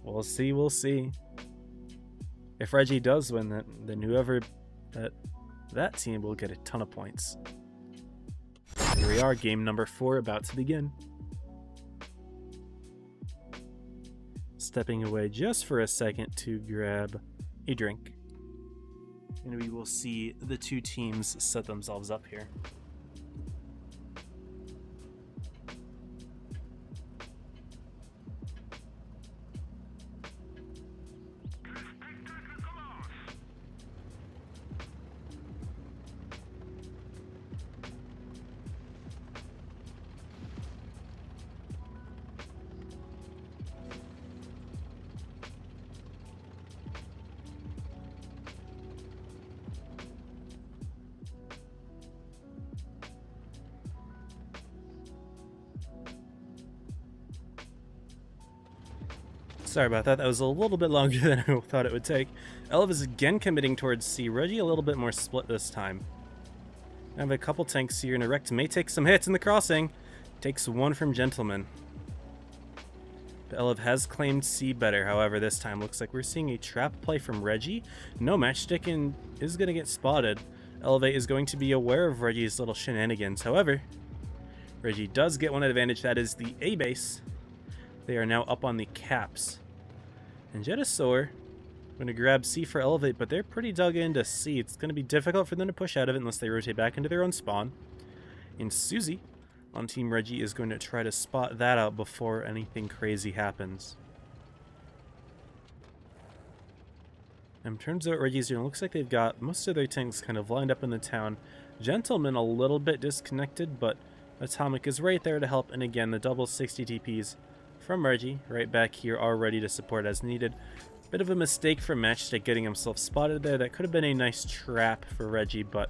we'll see. If Reggie does win, then whoever that team will get a ton of points. Here we are, game number 4 about to begin. Stepping away just for a second to grab a drink. And we will see the two teams set themselves up here. Sorry about that. That was a little bit longer than I thought it would take. Elev is again committing towards C. Reggie a little bit more split this time. I have a couple tanks here, and Erect may take some hits in the crossing. Takes one from Gentleman. The Elev has claimed C better, however, this time looks like we're seeing a trap play from Reggie. No matchstick and is going to get spotted. Elevate is going to be aware of Reggie's little shenanigans. However, Reggie does get one advantage, that is the A base. They are now up on the caps. And Jetasaur going to grab C for Elevate, but they're pretty dug into C. It's going to be difficult for them to push out of it unless they rotate back into their own spawn. And Susie on Team Reggie is going to try to spot that out before anything crazy happens. In terms of what Reggie's doing, it looks like they've got most of their tanks kind of lined up in the town. Gentleman a little bit disconnected, but Atomic is right there to help. And again, the double 60 TPs from Reggie right back here are ready to support as needed. Bit of a mistake from Matchstick getting himself spotted there. That could have been a nice trap for Reggie, but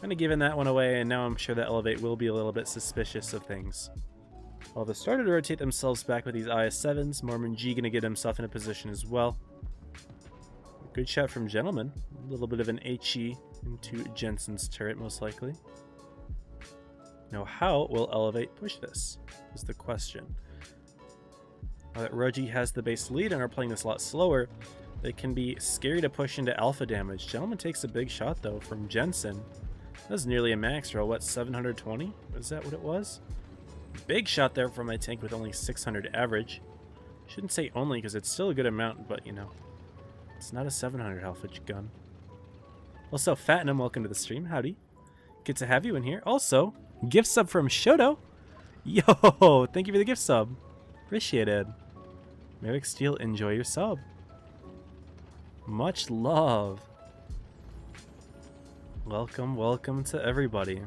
kind of giving that one away, and now I'm sure that Elevate will be a little bit suspicious of things. Well, they started to rotate themselves back with these IS-7s. Mormon G going to get himself in a position as well. Good shot from Gentleman. A little bit of an HE into Jensen's turret, most likely. Now, how will Elevate push this is the question. Now that Reggie has the base lead and are playing this a lot slower, they can be scary to push into alpha damage. Gentleman takes a big shot, though, from Jensen. That was nearly a max roll. What, 720? Is that what it was? Big shot there from my tank with only 600 average. Shouldn't say only because it's still a good amount, but you know, it's not a 700 health gun. Also, Fatnum, welcome to the stream. Howdy. Good to have you in here. Also, gift sub from Shoto. Yo, thank you for the gift sub. Appreciated. Merrick Steel, enjoy your sub. Much love. Welcome to everybody.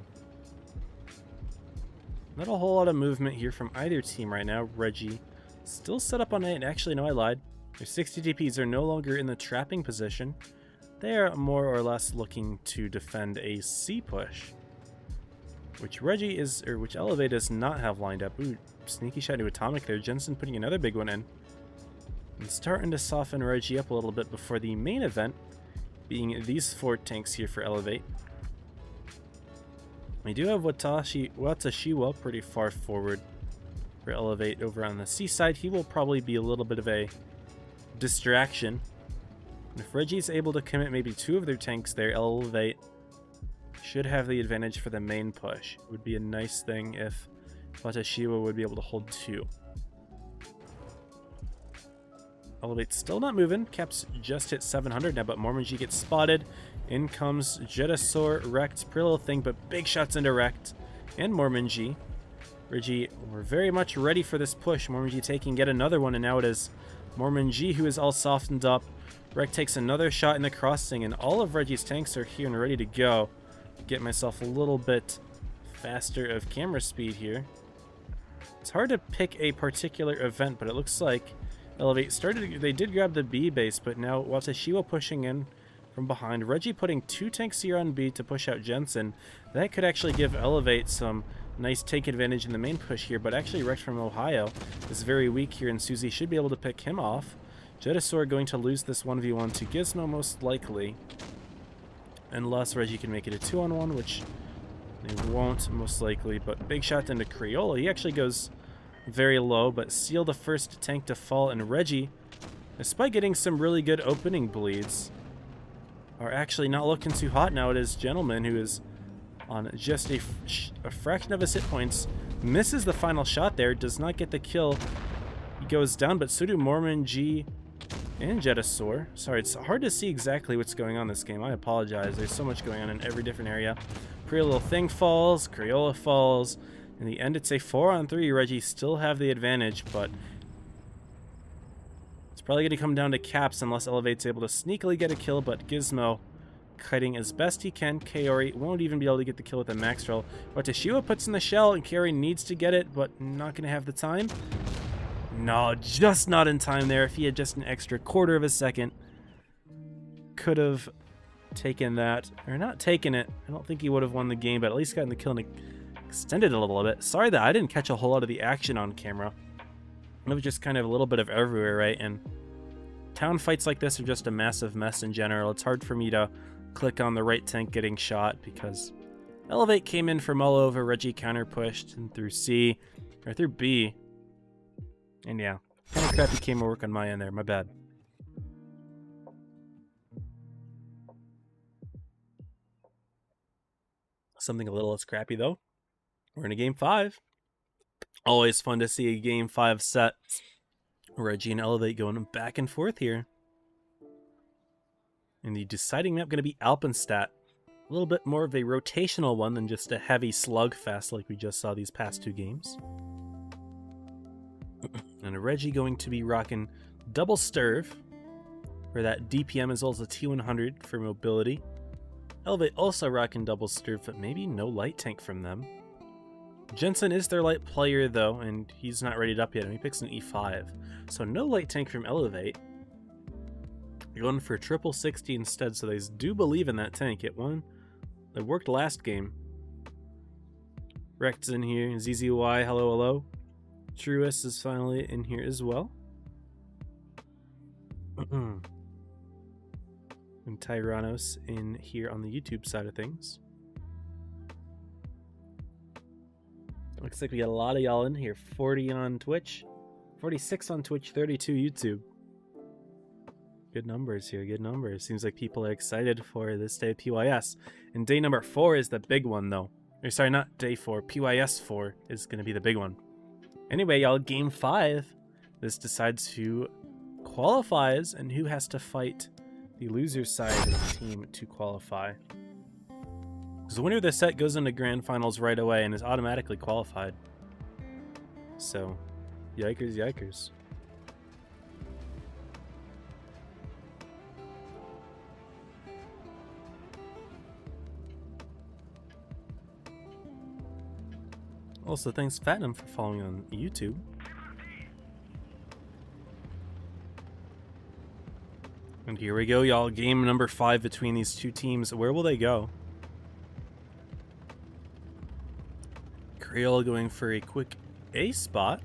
Not a whole lot of movement here from either team right now. Reggie still set up on A. Actually, no, I lied. Their 60 DPs are no longer in the trapping position. They are more or less looking to defend a C push, which which Elevate does not have lined up. Ooh, sneaky shot to Atomic there. Jensen putting another big one in. And starting to soften Reggie up a little bit before the main event, being these 4 tanks here for Elevate. We do have Watashiwa pretty far forward for Elevate over on the C side. He will probably be a little bit of a distraction. And if Reggie's able to commit maybe 2 of their tanks there, Elevate should have the advantage for the main push. It would be a nice thing if Watashiwa would be able to hold 2. Elevate still not moving. Caps just hit 700 now, but Mormonji gets spotted. In comes Jetasaur, wrecked, pretty little thing, but big shots into wrecked. And Mormonji. Reggie, we're very much ready for this push. Mormonji taking yet another one, and now it is Mormonji who is all softened up. Wreck takes another shot in the crossing, and all of Reggie's tanks are here and ready to go. Get myself a little bit faster of camera speed here. It's hard to pick a particular event, but it looks like Elevate started. They did grab the B base, but now Watashiwa pushing in from behind. Reggie putting 2 tanks here on B to push out Jensen. That could actually give Elevate some nice tank advantage in the main push here, but actually Rex from Ohio is very weak here, and Susie should be able to pick him off. Jetasaur going to lose this 1v1 to Gizmo most likely, unless Reggie can make it a 2-on-1, which they won't most likely. But big shot into Crayola. He actually goes very low, but Seal the first tank to fall, and Reggie, despite getting some really good opening bleeds, are actually not looking too hot now. It is Gentleman who is on just a fraction of his hit points, misses the final shot there, does not get the kill. He goes down, but so do Mormon, G, and Jetasaur. Sorry, it's hard to see exactly what's going on in this game. I apologize. There's so much going on in every different area. Pretty little thing falls, Crayola falls. In the end, it's a 4-on-3. Reggie still have the advantage, but it's probably going to come down to caps unless Elevate's able to sneakily get a kill, but Gizmo kiting as best he can. Kaori won't even be able to get the kill with a max roll. Watashiwa puts in the shell, and Kaori needs to get it, but not going to have the time. No, just not in time there. If he had just an extra quarter of a second, could have taken that. Or not taken it. I don't think he would have won the game, but at least gotten the kill and extended a little bit. Sorry that I didn't catch a whole lot of the action on camera. It was just kind of a little bit of everywhere, right? And town fights like this are just a massive mess in general. It's hard for me to click on the right tank getting shot because Elevate came in from all over. Reggie counter pushed and through C, or through B. And yeah, Kind of crappy camera work on my end there, my bad. Something a little less crappy though. We're in a game 5. Always fun to see a game 5 set. Reggie and Elevate going back and forth here. And the deciding map going to be Alpenstadt. A little bit more of a rotational one than just a heavy slugfest like we just saw these past 2 games. And Reggie going to be rocking double Sturv for that DPM as well as a T100 for mobility. Elevate also rocking double Sturv, but maybe no light tank from them. Jensen is their light player though, and he's not rated up yet, and he picks an E5. So no light tank from Elevate. They're going for triple 60 instead, so they do believe in that tank. It worked last game. Rect's in here, ZZY, hello, hello. Truist is finally in here as well. And Tyrannos in here on the YouTube side of things. Looks like we got a lot of y'all in here. 40 on Twitch, 46 on Twitch, 32 YouTube. Good numbers here, good numbers. Seems like people are excited for this day of PYS. And day number 4 is the big one though. Or sorry, not day 4, PYS 4 is going to be the big one. Anyway, y'all, game 5. This decides who qualifies and who has to fight the loser side of the team to qualify. So the winner of the set goes into grand finals right away and is automatically qualified. So, yikers, yikers. Also, thanks Fatnum for following on YouTube. And here we go, y'all. Game number 5 between these 2 teams. Where will they go? Creole going for a quick A spot.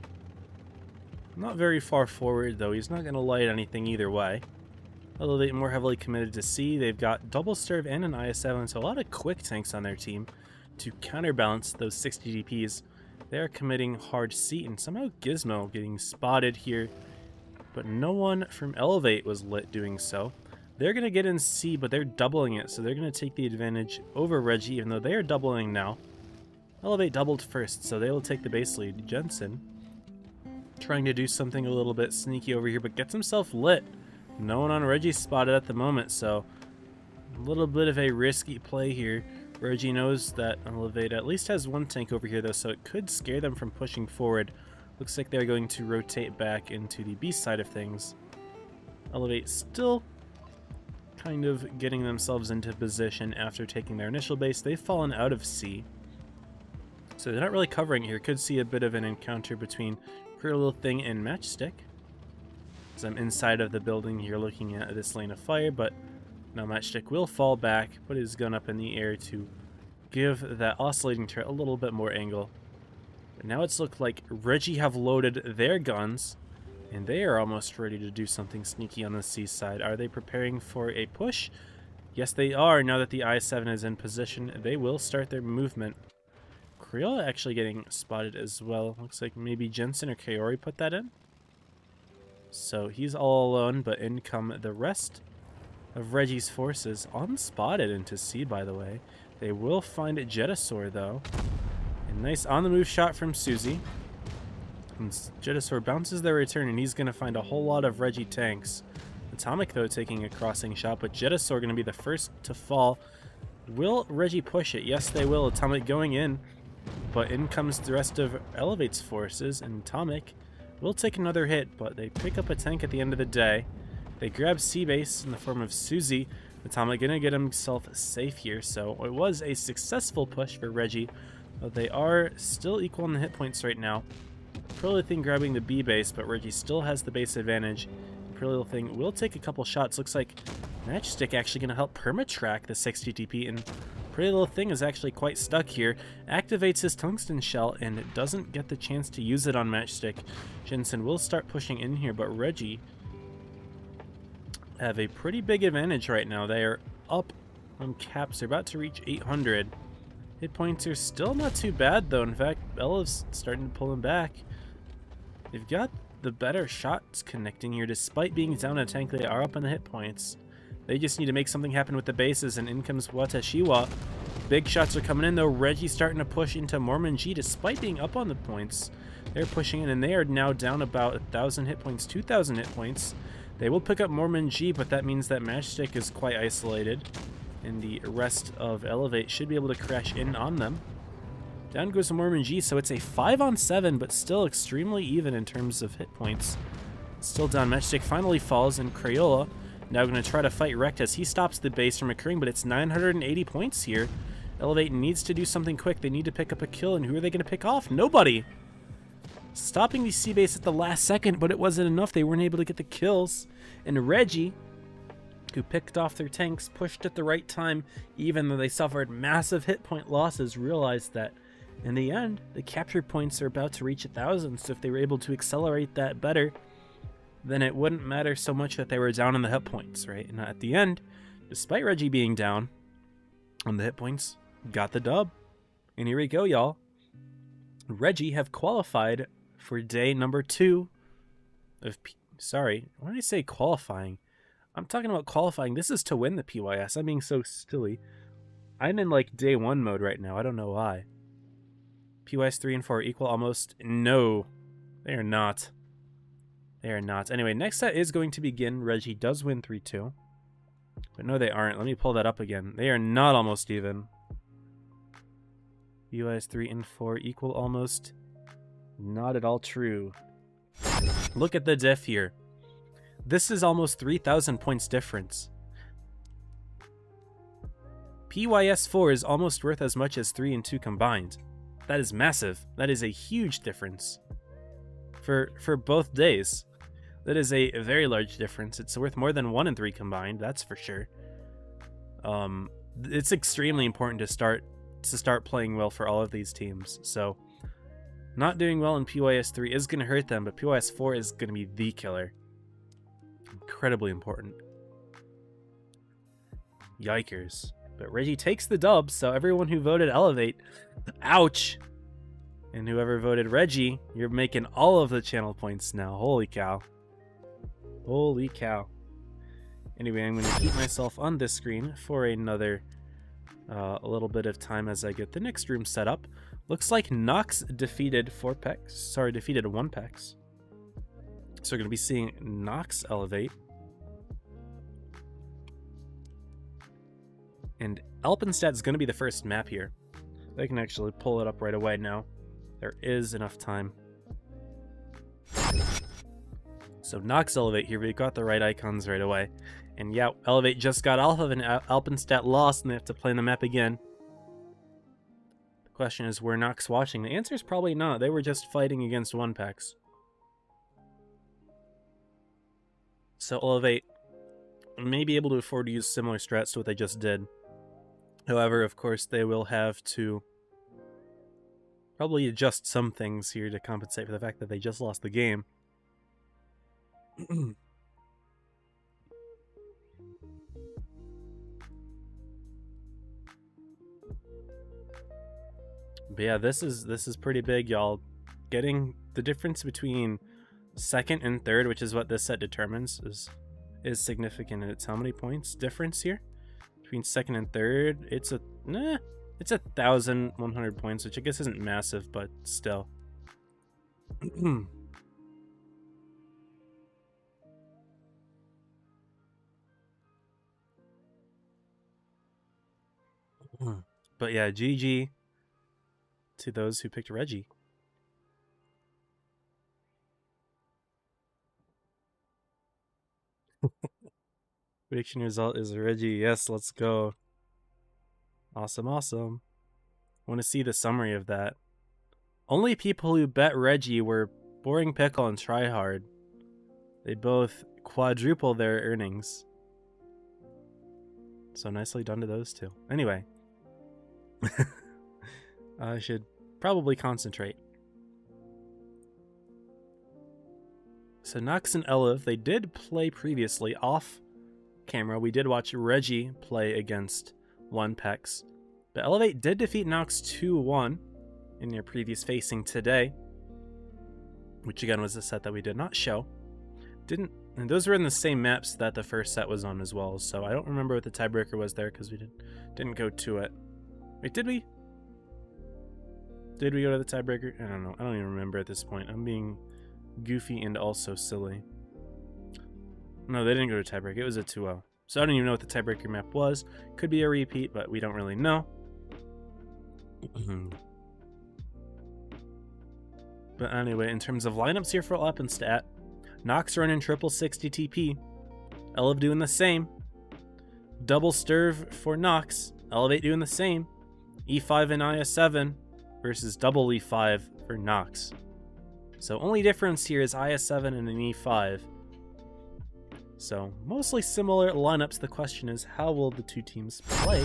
Not very far forward, though. He's not going to light anything either way. Although they're more heavily committed to C. They've got double Sturv and an IS-7, so a lot of quick tanks on their team to counterbalance those 60 DPs. They're committing hard C, and somehow Gizmo getting spotted here. But no one from Elevate was lit doing so. They're going to get in C, but they're doubling it, so they're going to take the advantage over Reggie, even though they are doubling now. Elevate doubled first, so they will take the base lead. Jensen trying to do something a little bit sneaky over here, but gets himself lit. No one on Reggie spotted at the moment, so a little bit of a risky play here. Reggie knows that Elevate at least has one tank over here, though, so it could scare them from pushing forward. Looks like they're going to rotate back into the B side of things. Elevate still kind of getting themselves into position after taking their initial base. They've fallen out of C, so they're not really covering here. Could see a bit of an encounter between Pretty Little Thing and Matchstick. As I'm inside of the building here looking at this lane of fire, but now Matchstick will fall back, put his gun up in the air to give that oscillating turret a little bit more angle. But now it's looked like Reggie have loaded their guns, and they are almost ready to do something sneaky on the C side. Are they preparing for a push? Yes, they are. Now that the I-7 is in position, they will start their movement. Creole actually getting spotted as well. Looks like maybe Jensen or Kaori put that in. So he's all alone, but in come the rest of Reggie's forces, unspotted into C, by the way. They will find Jetasaur, though. A nice on-the-move shot from Susie. And Jetasaur bounces their return, and he's going to find a whole lot of Reggie tanks. Atomic, though, taking a crossing shot, but Jetasaur going to be the first to fall. Will Reggie push it? Yes, they will. Atomic going in, but in comes the rest of Elevate's forces, and Atomic will take another hit, but they pick up a tank at the end of the day. They grab C-Base in the form of Susie. Atomic going to get himself safe here, so it was a successful push for Reggie, but they are still equal in the hit points right now. Pretty Little Thing grabbing the B-Base, but Reggie still has the base advantage. Pretty Little Thing will take a couple shots. Looks like Matchstick actually going to help permatrack the 60 TP, and Pretty Little Thing is actually quite stuck here. Activates his tungsten shell and doesn't get the chance to use it on Matchstick. Jensen will start pushing in here, but Reggie have a pretty big advantage right now. They are up on caps. They're about to reach 800. Hit points are still not too bad, though. In fact, Bella's starting to pull them back. They've got the better shots connecting here. Despite being down a tank, they are up in the hit points. They just need to make something happen with the bases, and in comes Watashiwa. Big shots are coming in, though. Reggie starting to push into Mormon G despite being up on the points. They're pushing in, and they are now down about 1,000 hit points, 2,000 hit points. They will pick up Mormon G, but that means that Matchstick is quite isolated, and the rest of Elevate should be able to crash in on them. Down goes Mormon G, so it's a 5-on-7, but still extremely even in terms of hit points. Still down. Matchstick finally falls, and Crayola now going to try to fight Rect as he stops the base from occurring, but it's 980 points here. Elevate needs to do something quick. They need to pick up a kill, and who are they going to pick off? Nobody! Stopping the C-base at the last second, but it wasn't enough. They weren't able to get the kills. And Reggie, who picked off their tanks, pushed at the right time, even though they suffered massive hit point losses, realized that in the end, the capture points are about to reach 1,000, so if they were able to accelerate that better, then it wouldn't matter so much that they were down on the hit points, right? And at the end, despite Reggie being down on the hit points, got the dub. And here we go, y'all. Reggie have qualified for day number 2 of sorry, why did I say qualifying? I'm talking about qualifying. This is to win the PYS. I'm being so silly. I'm in like day 1 mode right now. I don't know why. PYS 3 and 4 equal almost. No, they are not. They are not. Anyway, next set is going to begin. Reggie does win 3-2. But no, they aren't. Let me pull that up again. They are not almost even. PYS 3 and 4 equal almost. Not at all true. Look at the diff here. This is almost 3,000 points difference. PYS 4 is almost worth as much as 3 and 2 combined. That is massive. That is a huge difference. For both days. That is a very large difference. It's worth more than 1 and 3 combined, that's for sure. It's extremely important to start playing well for all of these teams. So, not doing well in PYS 3 is going to hurt them, but PYS 4 is going to be the killer. Incredibly important. Yikers. But Reggie takes the dub, so everyone who voted Elevate, ouch! And whoever voted Reggie, you're making all of the channel points now. Holy cow. Holy cow. Anyway, I'm going to keep myself on this screen for another a little bit of time as I get the next room set up. Looks like Knox defeated defeated OnePEX. So we're going to be seeing Knox elevate. And Alpenstadt's going to be the first map here. I can actually pull it up right away now. There is enough time. So Knox elevate here, we got the right icons right away. And yeah, elevate just got off of an Alpenstadt lost and they have to play on the map again. The question is, were Knox watching? The answer is probably not. They were just fighting against OnePEX. So elevate may be able to afford to use similar strats to what they just did. However, of course, they will have to probably adjust some things here to compensate for the fact that they just lost the game. But yeah, this is pretty big, y'all. Getting the difference between second and third, which is what this set determines, is significant. And it's how many points difference here between second and third? It's 1,100 points, which I guess isn't massive, but still. But yeah, GG to those who picked Reggie. Prediction result is Reggie. Yes, let's go. Awesome, awesome. I want to see the summary of that. Only people who bet Reggie were Boring Pickle and Tryhard. They both quadruple their earnings. So nicely done to those two. Anyway. I should probably concentrate. So Knox and Elev, they did play previously off camera. We did watch Reggie play against OnePEX. But Elevate did defeat Knox 2-1 in their previous facing today. which again was a set that we did not show. And those were in the same maps that the first set was on as well, so I don't remember what the tiebreaker was there because we didn't go to it. Wait, did we? Did we go to the tiebreaker? I don't know. I don't even remember at this point. I'm being goofy and also silly. No, they didn't go to tiebreaker. It was a 2-0. So I don't even know what the tiebreaker map was. Could be a repeat, but we don't really know. But anyway, in terms of lineups here for Up and Stat, Knox running triple 60 TP. Elev doing the same. Double Sturv for Knox. Elevate doing the same. E5 and IS7 versus double E5 for Knox. So only difference here is IS7 and an E5. So mostly similar lineups. The question is, how will the two teams play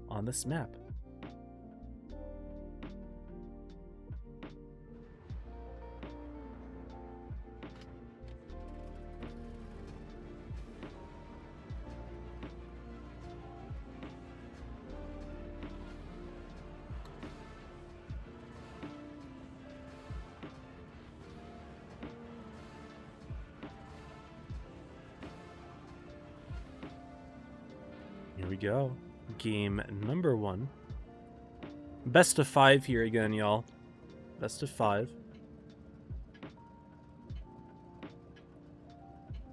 on this map? Here we go. Game number 1. Best of 5 here again, y'all. Best of 5.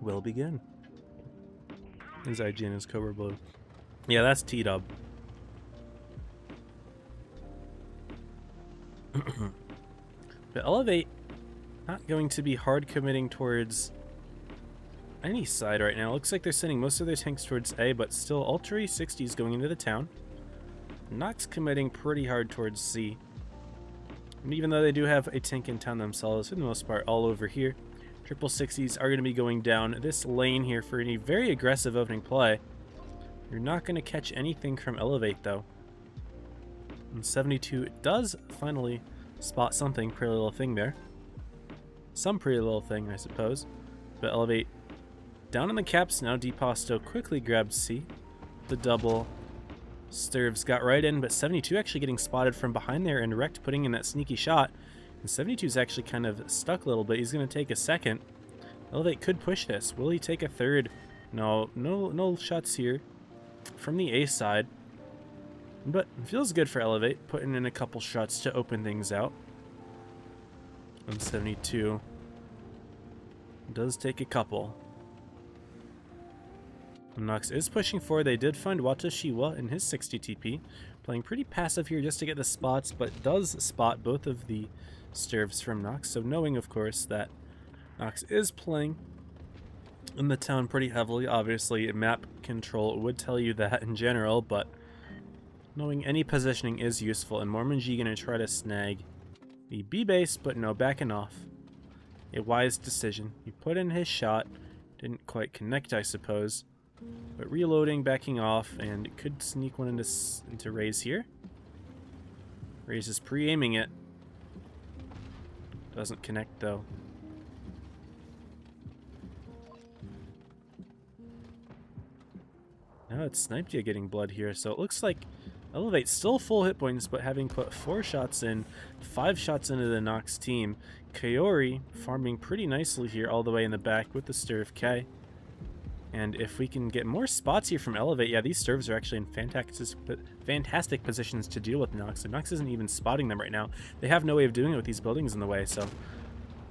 Will begin. Is IG and his Cobra Blue. Yeah, that's T-Dub. But Elevate, not going to be hard committing towards any side right now. Looks like they're sending most of their tanks towards A, but still Ultra E60 is going into the town. Knox committing pretty hard towards C. And even though they do have a tank in town themselves, for the most part, all over here, triple 60s are going to be going down this lane here for a very aggressive opening play. You're not going to catch anything from Elevate, though. And 72 does finally spot something, pretty little thing there. Some pretty little thing, I suppose. But Elevate down in the caps now. Deposto quickly grabs C. The double. Sturvs got right in, but 72 actually getting spotted from behind there, and Rect putting in that sneaky shot. And 72 is actually kind of stuck a little bit. He's going to take a second. Elevate could push this. Will he take a third? No shots here from the A side. But it feels good for Elevate, putting in a couple shots to open things out. And 72 does take a couple. Knox is pushing forward. They did find Watashiwa in his 60 TP. Playing pretty passive here just to get the spots, but does spot both of the Sturvs from Knox. So knowing, of course, that Knox is playing in the town pretty heavily. Obviously, map control would tell you that in general, but knowing any positioning is useful. And Mormonji going to try to snag the B base, but no, backing off. A wise decision. He put in his shot. Didn't quite connect, I suppose. But reloading, backing off, and could sneak one into Raze here. Raze is pre-aiming it. Doesn't connect, though. Now it's Sniped Ya getting blood here, so it looks like Elevate still full hit points, but having put 4 shots in, 5 shots into the Knox team. Kaori farming pretty nicely here all the way in the back with the Sturv K. And if we can get more spots here from Elevate, yeah, these Sturvs are actually in fantastic positions to deal with Knox. And Knox isn't even spotting them right now. They have no way of doing it with these buildings in the way. So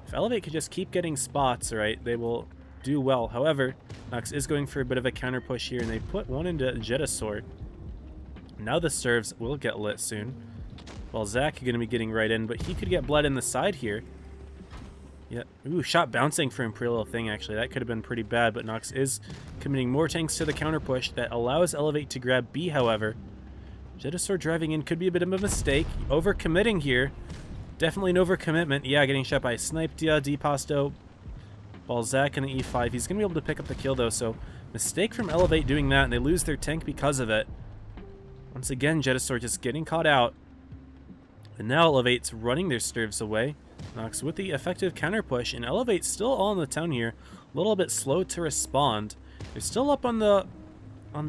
if Elevate could just keep getting spots, right, they will do well. However, Knox is going for a bit of a counter push here, and they put one into Jetasaur. Now the Sturvs will get lit soon. Well, Zach is going to be getting right in, but he could get blood in the side here. Yeah, ooh, shot bouncing for him, pretty little thing actually. That could have been pretty bad, but Knox is committing more tanks to the counter push that allows Elevate to grab B, however. Jetasaur driving in could be a bit of a mistake. Overcommitting here. Definitely an overcommitment. Yeah, getting shot by Sniped Ya, Deposto, Balzac, and the E5. He's going to be able to pick up the kill though, so mistake from Elevate doing that, and they lose their tank because of it. Once again, Jetasaur just getting caught out. And now Elevate's running their Sturvs away. Knox with the effective counter push, and Elevate still all in the town here. A little bit slow to respond. They're still up on the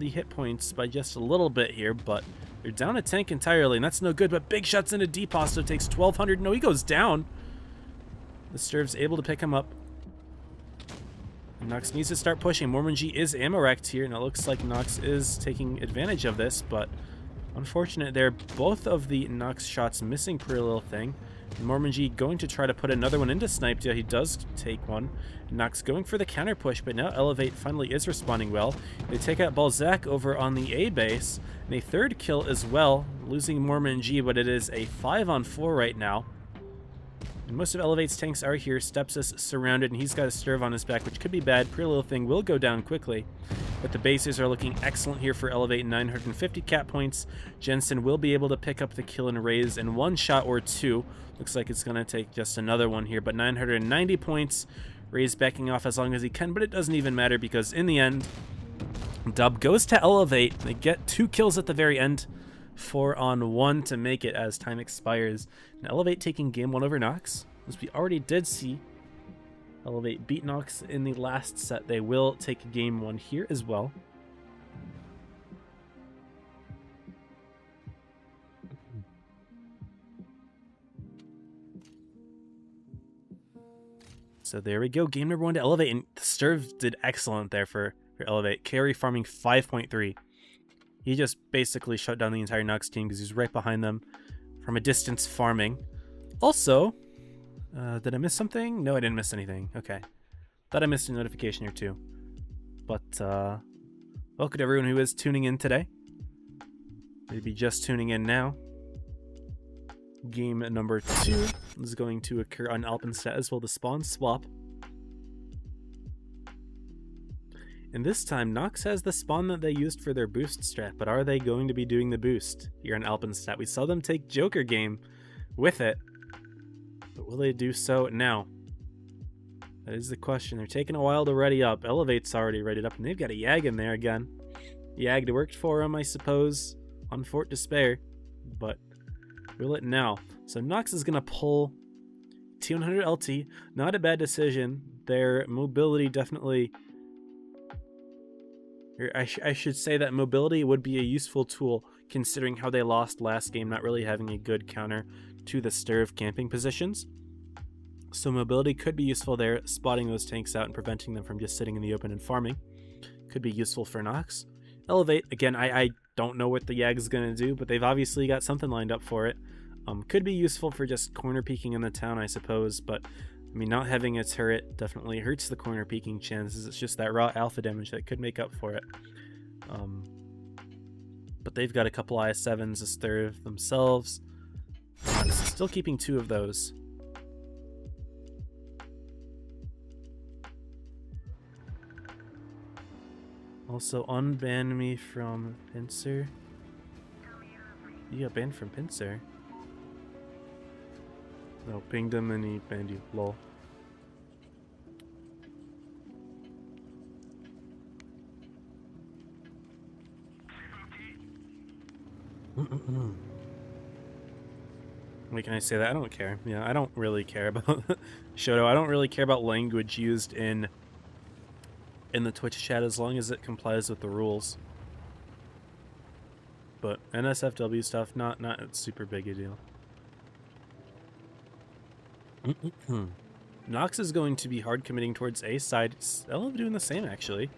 hit points by just a little bit here, but they're down a tank entirely, and that's no good. But big shots into Deposto, takes 1,200. No, he goes down. The Sturv's able to pick him up. Knox needs to start pushing. Mormon G is ammo wrecked here, and it looks like Knox is taking advantage of this, but unfortunate there. Both of the Knox shots missing per little thing. And Mormon G going to try to put another one into Snipe. Yeah, he does take one. Knox going for the counter push, but now Elevate finally is responding well. They take out Balzac over on the A base, and a third kill as well, losing Mormon G, but it is a 5-on-4 right now. And most of Elevate's tanks are here. Steps is surrounded, and he's got a Sturv on his back, which could be bad. Pretty little thing will go down quickly. But the bases are looking excellent here for Elevate. 950 cap points. Jensen will be able to pick up the kill and raise in one shot or two. Looks like it's going to take just another one here, but 990 points. Raise backing off as long as he can, but it doesn't even matter because in the end, dub goes to Elevate. They get 2 kills at the very end. 4-on-1 to make it as time expires. And Elevate taking game 1 over Knox. As we already did see Elevate beat Knox in the last set, they will take game 1 here as well. So there we go, game number 1 to Elevate, and the Sturv did excellent there for Elevate. Carry farming 5.3. He just basically shut down the entire Knox team because he's right behind them from a distance farming. Also, did I miss something? No, I didn't miss anything. Okay. Thought I missed a notification or two. But, welcome to everyone who is tuning in today. Maybe just tuning in now. Game number 2 is going to occur on Alpenstedt as well, the spawn swap. And this time, Knox has the spawn that they used for their boost strat, but are they going to be doing the boost here on Alpenstedt? We saw them take Joker game with it, but will they do so now? That is the question. They're taking a while to ready up. Elevate's already readied up, and they've got a Yag in there again. Yag worked for him, I suppose, on Fort Despair, but will it now? So Knox is going to pull T100 LT. Not a bad decision. Their mobility definitely... I should say that mobility would be a useful tool considering how they lost last game, not really having a good counter to the Sturv camping positions. So mobility could be useful there, spotting those tanks out and preventing them from just sitting in the open and farming. Could be useful for Knox. Elevate, again, I don't know what the Yag is going to do, but they've obviously got something lined up for it. Could be useful for just corner peeking in the town, I suppose, but I mean, not having a turret definitely hurts the corner peeking chances. It's just that raw alpha damage that could make up for it. But they've got a couple IS-7s to Sturv themselves. Still keeping 2 of those. Also, unban me from Pincer. You got banned from Pincer. No, pinged him and he banned you. Lol. Wait, can I say that? I don't care. Yeah, I don't really care about Shoto. I don't really care about language used in the Twitch chat as long as it complies with the rules. But NSFW stuff, not super big a deal. Knox is going to be hard committing towards A side. Ella doing the same actually.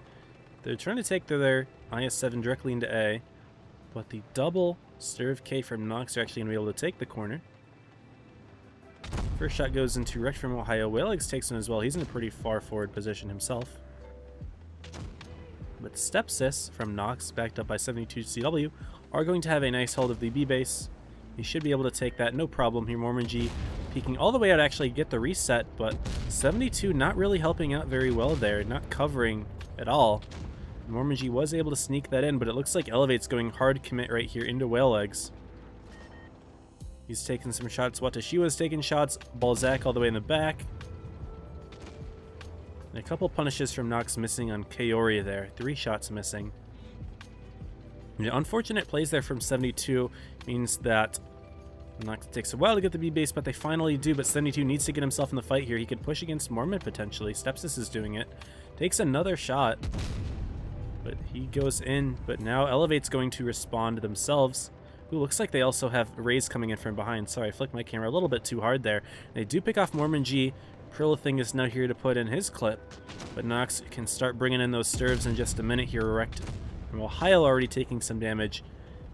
They're trying to take their IS-7 directly into A, but the double Sturv K from Knox are actually going to be able to take the corner. First shot goes into Rex from Ohio. Whalelegs takes one as well. He's in a pretty far forward position himself. But Stepsis from Knox, backed up by 72 CW, are going to have a nice hold of the B base. He should be able to take that, no problem here. Mormon G peeking all the way out to actually get the reset, but 72 not really helping out very well there, not covering at all. Mormon G was able to sneak that in, but it looks like Elevate's going hard commit right here into Whalelegs. He's taking some shots. Watashiwa's taking shots. Balzac all the way in the back. And a couple punishes from Knox missing on Kaori there. 3 shots missing. The unfortunate plays there from 72 means that Knox takes a while to get the B base, but they finally do. But 72 needs to get himself in the fight here. He could push against Mormon potentially. Stepsis is doing it. Takes another shot, but he goes in. But now Elevate's going to respond themselves. Ooh, looks like they also have Rays coming in from behind. Sorry, I flicked my camera a little bit too hard there. They do pick off Mormon G Prilithing is now here to put in his clip, but Knox can start bringing in those stirves in just a minute here. Erect from Ohio already taking some damage.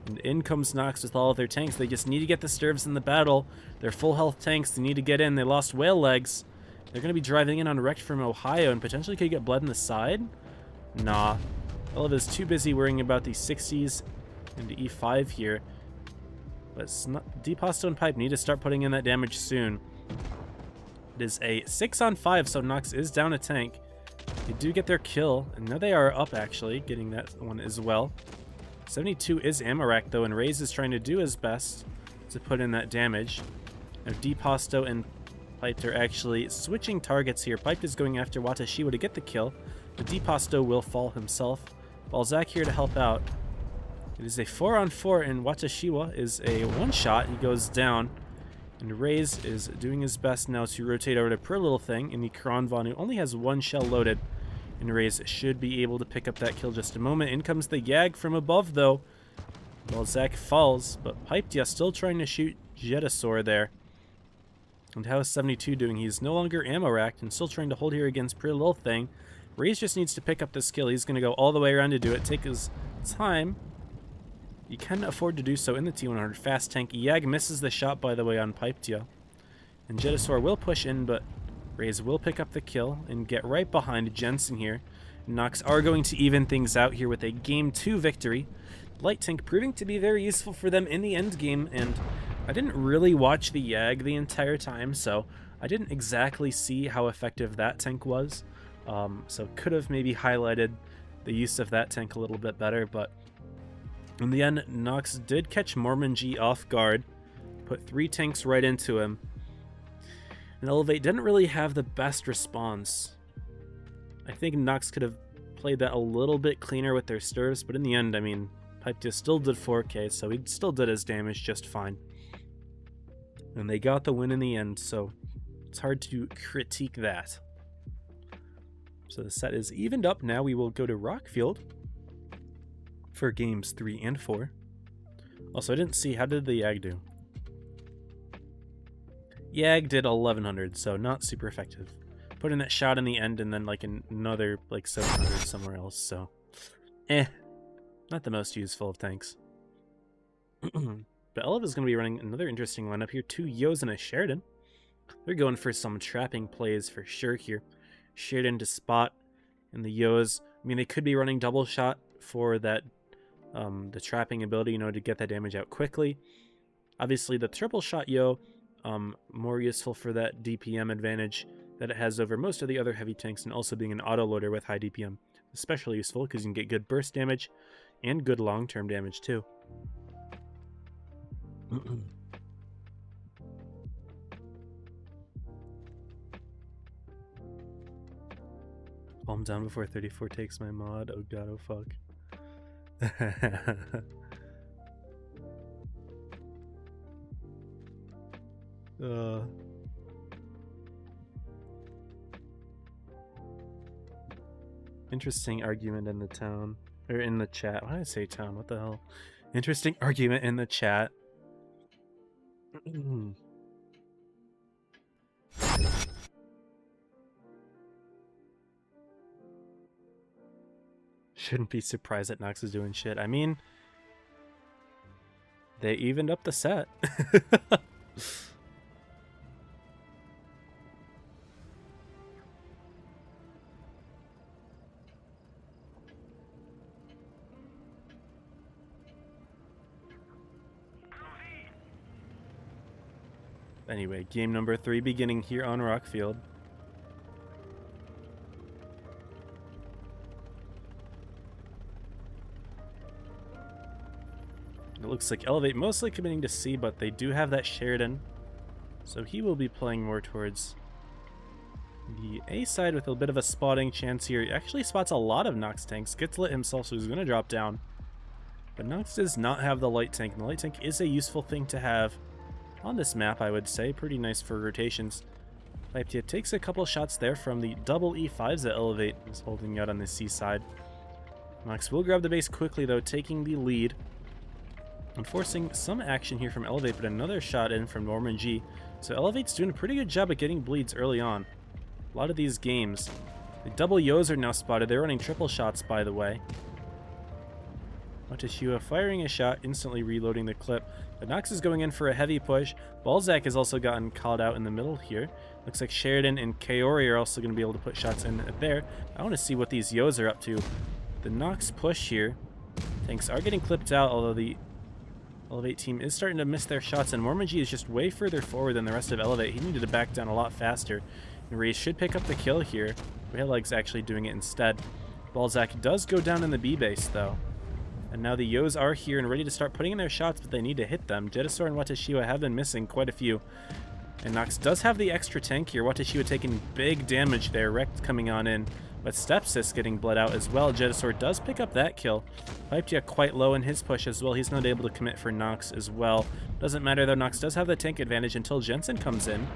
And in comes Knox with all of their tanks. They just need to get the stirves in the battle. They're full health tanks. They need to get in. They lost whale legs. They're going to be driving in on Wrecked from Ohio and potentially could get bled in the side. Nah. Olive is too busy worrying about the 60s into E5 here. But it's not, Deposto and Pipe need to start putting in that damage soon. It is a 6-on-5, so Knox is down a tank. They do get their kill, and now they are up actually, getting that one as well. 72 is Amarak though, and Raze is trying to do his best to put in that damage. Now Deposto and Pipe are actually switching targets here. Pipe is going after Watashiwa to get the kill, but Deposto will fall himself. Balzac here to help out. It is a 4-on-4, and Watashiwa is a one-shot. He goes down. And Raze is doing his best now to rotate over to Per Little Thing in the Kranvan, who only has one shell loaded. And Raze should be able to pick up that kill just a moment. In comes the Yag from above, though. Balzac falls, but Pipedya still trying to shoot Jetasaur there. And how is 72 doing? He's no longer ammo-racked and still trying to hold here against Per Little Thing. Raze just needs to pick up this kill. He's going to go all the way around to do it. Take his time. You can afford to do so in the T100. Fast tank. Yag misses the shot, by the way, on Pipedya. And Jetasaur will push in, but Raze will pick up the kill and get right behind Jensen here. Knox are going to even things out here with a Game 2 victory. Light tank proving to be very useful for them in the end game, and I didn't really watch the Yag the entire time, so I didn't exactly see how effective that tank was. So could have maybe highlighted the use of that tank a little bit better, but in the end, Knox did catch Mormon G off guard, put 3 tanks right into him, and Elevate didn't really have the best response. I think Knox could have played that a little bit cleaner with their stirves, but in the end, I mean, Pipedya still did 4k, so he still did his damage just fine. And they got the win in the end, so it's hard to critique that. So the set is evened up. Now we will go to Rockfield for games 3 and 4. Also, I didn't see, how did the Yag do? Yag did 1100, so not super effective. Put in that shot in the end and then like another like 700 somewhere else, so not the most useful of tanks. But Olive is going to be running another interesting lineup here. 2 Yos and a Sheridan. They're going for some trapping plays for sure here. Sheridan to spot, and the Yos, I mean, they could be running double shot for that the trapping ability, you know, to get that damage out quickly. Obviously, the triple shot Yo, more useful for that DPM advantage that it has over most of the other heavy tanks, and also being an autoloader with high DPM. Especially useful because you can get good burst damage and good long-term damage too. Calm down before 34 takes my mod. Oh god, oh fuck. Interesting argument in the town, or in the chat. Why did I say town? What the hell? Interesting argument in the chat. Shouldn't be surprised that Knox is doing shit. I mean, they evened up the set. Anyway, game number 3 beginning here on Rockfield. It looks like Elevate mostly committing to C, but they do have that Sheridan, so he will be playing more towards the A side with a bit of a spotting chance here. He actually spots a lot of Knox tanks, gets lit himself, so he's going to drop down. But Knox does not have the light tank, and the light tank is a useful thing to have on this map, I would say. Pretty nice for rotations. Pipedya takes a couple shots there from the double E5s that Elevate is holding out on the C side. Knox will grab the base quickly, though, taking the lead and forcing some action here from Elevate, but another shot in from Norman G. So Elevate's doing a pretty good job at getting bleeds early on. A lot of these games. The double Yos are now spotted. They're running triple shots, by the way. Watashua firing a shot, instantly reloading the clip. But Knox is going in for a heavy push. Balzac has also gotten called out in the middle here. Looks like Sheridan and Kaori are also going to be able to put shots in there. I want to see what these Yos are up to. The Knox push here. Tanks are getting clipped out, although the Elevate team is starting to miss their shots, and Mormaji is just way further forward than the rest of Elevate. He needed to back down a lot faster. And Ray should pick up the kill here. Redleg's actually doing it instead. Balzac does go down in the B base, though. And now the Yos are here and ready to start putting in their shots, but they need to hit them. Jetasaur and Watashiwa have been missing quite a few. And Knox does have the extra tank here. Watashiwa taking big damage there. Rekt coming on in, but Stepsis getting bled out as well. Jetasaur does pick up that kill. Pyptia quite low in his push as well. He's not able to commit for Knox as well. Doesn't matter though, Knox does have the tank advantage until Jensen comes in.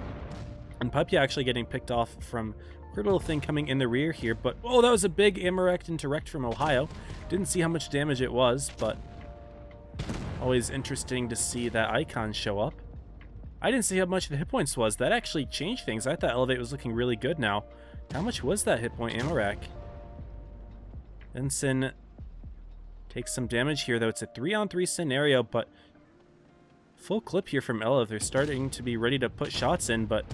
And Pyptia actually getting picked off from Weird Little Thing coming in the rear here, but oh, that was a big Amarect into Rekt from Ohio. Didn't see how much damage it was, but always interesting to see that icon show up. I didn't see how much the hit points was. That actually changed things. I thought Elevate was looking really good now. How much was that hit point, Amarek? Benson takes some damage here, though. It's a 3-on-3 scenario, but full clip here from Ella. They're starting to be ready to put shots in, but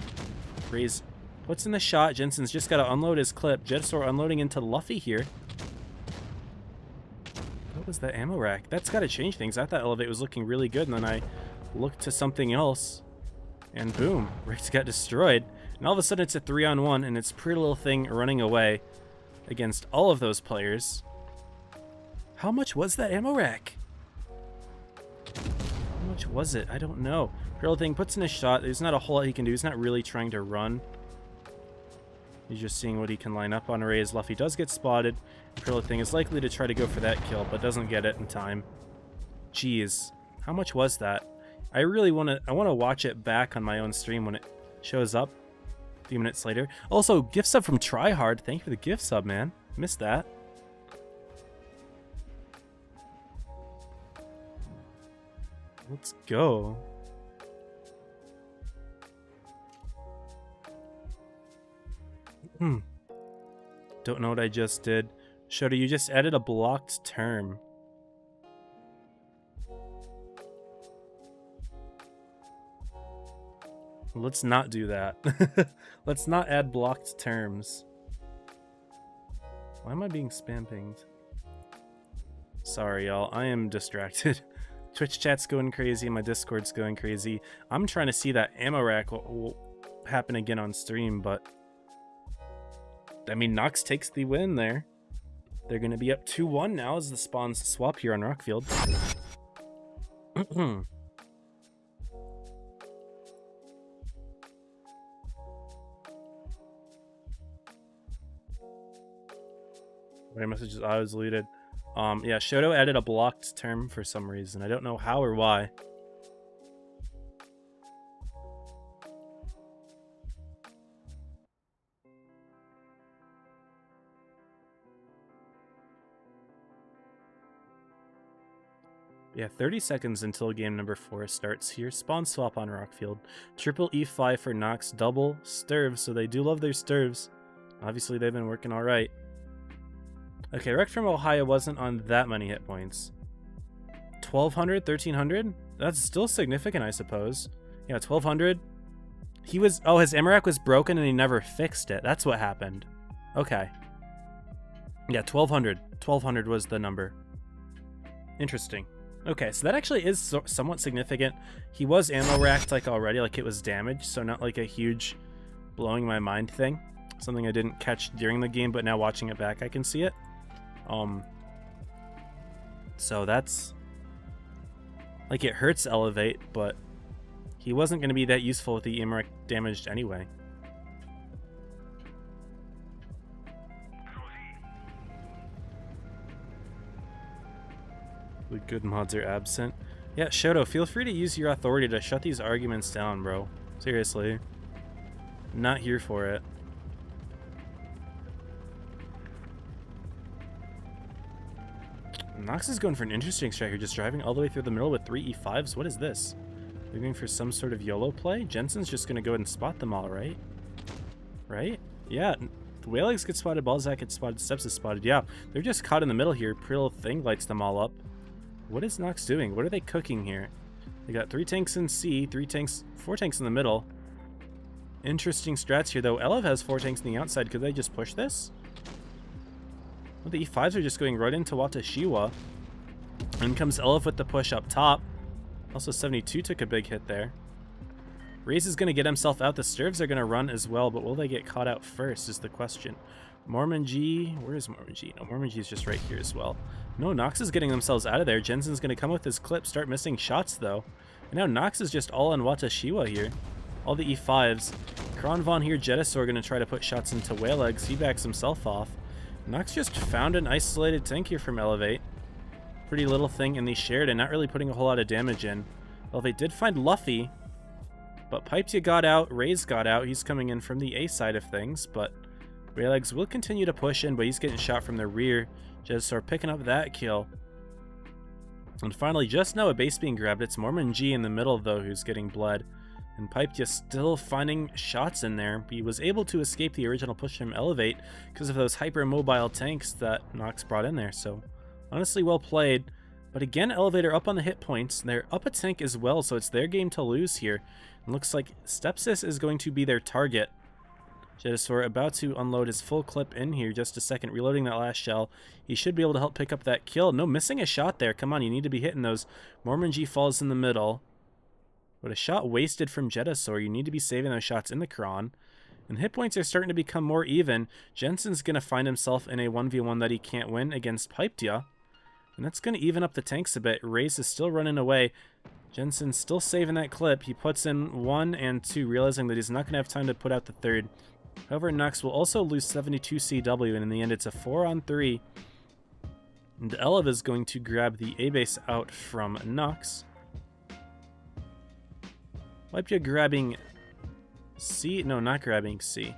Ray's puts in the shot. Jensen's just got to unload his clip. Jetasaur unloading into Luffy here. What was that ammo rack? That's got to change things. I thought Elevate was looking really good, and then I looked to something else, and boom, Rick's got destroyed. And all of a sudden it's a 3-on-1, and it's Pretty Little Thing running away against all of those players. How much was that ammo rack? How much was it? I don't know. Pretty Little Thing puts in a shot. There's not a whole lot he can do. He's not really trying to run. He's just seeing what he can line up on Ray as Luffy does get spotted. Pretty Little Thing is likely to try to go for that kill, but doesn't get it in time. Jeez. How much was that? I really want to watch it back on my own stream when it shows up a few minutes later. Also, gift sub from Tryhard. Thank you for the gift sub, man. Missed that. Let's go. Don't know what I just did. Shoda, you just added a blocked term. Let's not do that. Let's not add blocked terms. Why am I being spam pinged? Sorry, y'all. I am distracted. Twitch chat's going crazy. My Discord's going crazy. I'm trying to see that ammo rack will happen again on stream, but I mean, Knox takes the win there. They're going to be up 2-1 now as the spawns swap here on Rockfield. My message is always deleted. Yeah, Shoto added a blocked term for some reason. I don't know how or why. Yeah, 30 seconds until game number 4 starts here. Spawn swap on Rockfield. Triple E5 for Knox. Double Sturves, so they do love their Sturves. Obviously, they've been working all right. Okay, Rekt from Ohio wasn't on that many hit points. 1,200? 1,300? That's still significant, I suppose. Yeah, 1,200. He was... Oh, his Amarak was broken and he never fixed it. That's what happened. Okay. Yeah, 1,200. 1,200 was the number. Interesting. Okay, so that actually is somewhat significant. He was ammo racked like already, like it was damaged, so not like a huge blowing my mind thing. Something I didn't catch during the game, but now watching it back I can see it. So that's like, it hurts Elevate, but he wasn't going to be that useful with the Amrak damaged anyway. The good mods are absent. Yeah, Shoto, feel free to use your authority to shut these arguments down, bro. Seriously. I'm not here for it. Knox is going for an interesting striker, just driving all the way through the middle with 3 E5s. What is this? They're going for some sort of YOLO play? Jensen's just going to go ahead and spot them all, right? Right? Yeah, the Whalix gets spotted, Balzac gets spotted, Steps is spotted. Yeah, they're just caught in the middle here. Pretty little thing lights them all up. What is Knox doing? What are they cooking here? They got 3 tanks in C, 4 tanks in the middle. Interesting strats here, though. Elev has 4 tanks on the outside. Could they just push this? Well, the E5s are just going right into Watashiwa. In comes Elev with the push up top. Also, 72 took a big hit there. Raze is going to get himself out. The Sturves are going to run as well, but will they get caught out first is the question. Mormon G, where is Mormon G? No, Mormon G is just right here as well. No, Knox is getting themselves out of there. Jensen's going to come with his clip, start missing shots though. And now Knox is just all on Watashiwa here. All the E5s. Kronvon here, Jetasaur going to try to put shots into Whaleeggs. He backs himself off. Knox just found an isolated tank here from Elevate. Pretty little thing in the shared and not really putting a whole lot of damage in. Elevate did find Luffy, but Pyptia got out, Raze got out. He's coming in from the A side of things, but Whaleeggs will continue to push in, but he's getting shot from the rear. Jetasaur picking up that kill. And finally, just now a base being grabbed. It's Mormon G in the middle, though, who's getting bled. And Pyptia still finding shots in there. He was able to escape the original push from Elevate because of those hyper-mobile tanks that Knox brought in there. So, honestly, well played. But again, Elevator up on the hit points. They're up a tank as well, so it's their game to lose here. It looks like Stepsis is going to be their target. Jetasaur about to unload his full clip in here. Just a second, reloading that last shell. He should be able to help pick up that kill. No, missing a shot there. Come on, you need to be hitting those. Mormon G falls in the middle. But a shot wasted from Jetasaur. You need to be saving those shots in the Kron. And hit points are starting to become more even. Jensen's going to find himself in a 1v1 that he can't win against Pyptia. And that's going to even up the tanks a bit. Race is still running away. Jensen's still saving that clip. He puts in 1 and 2, realizing that he's not going to have time to put out the third. However, Knox will also lose 72 CW, and in the end it's a 4-on-3. And Elev is going to grab the A-base out from Knox. Pyptia grabbing C? No, not grabbing C.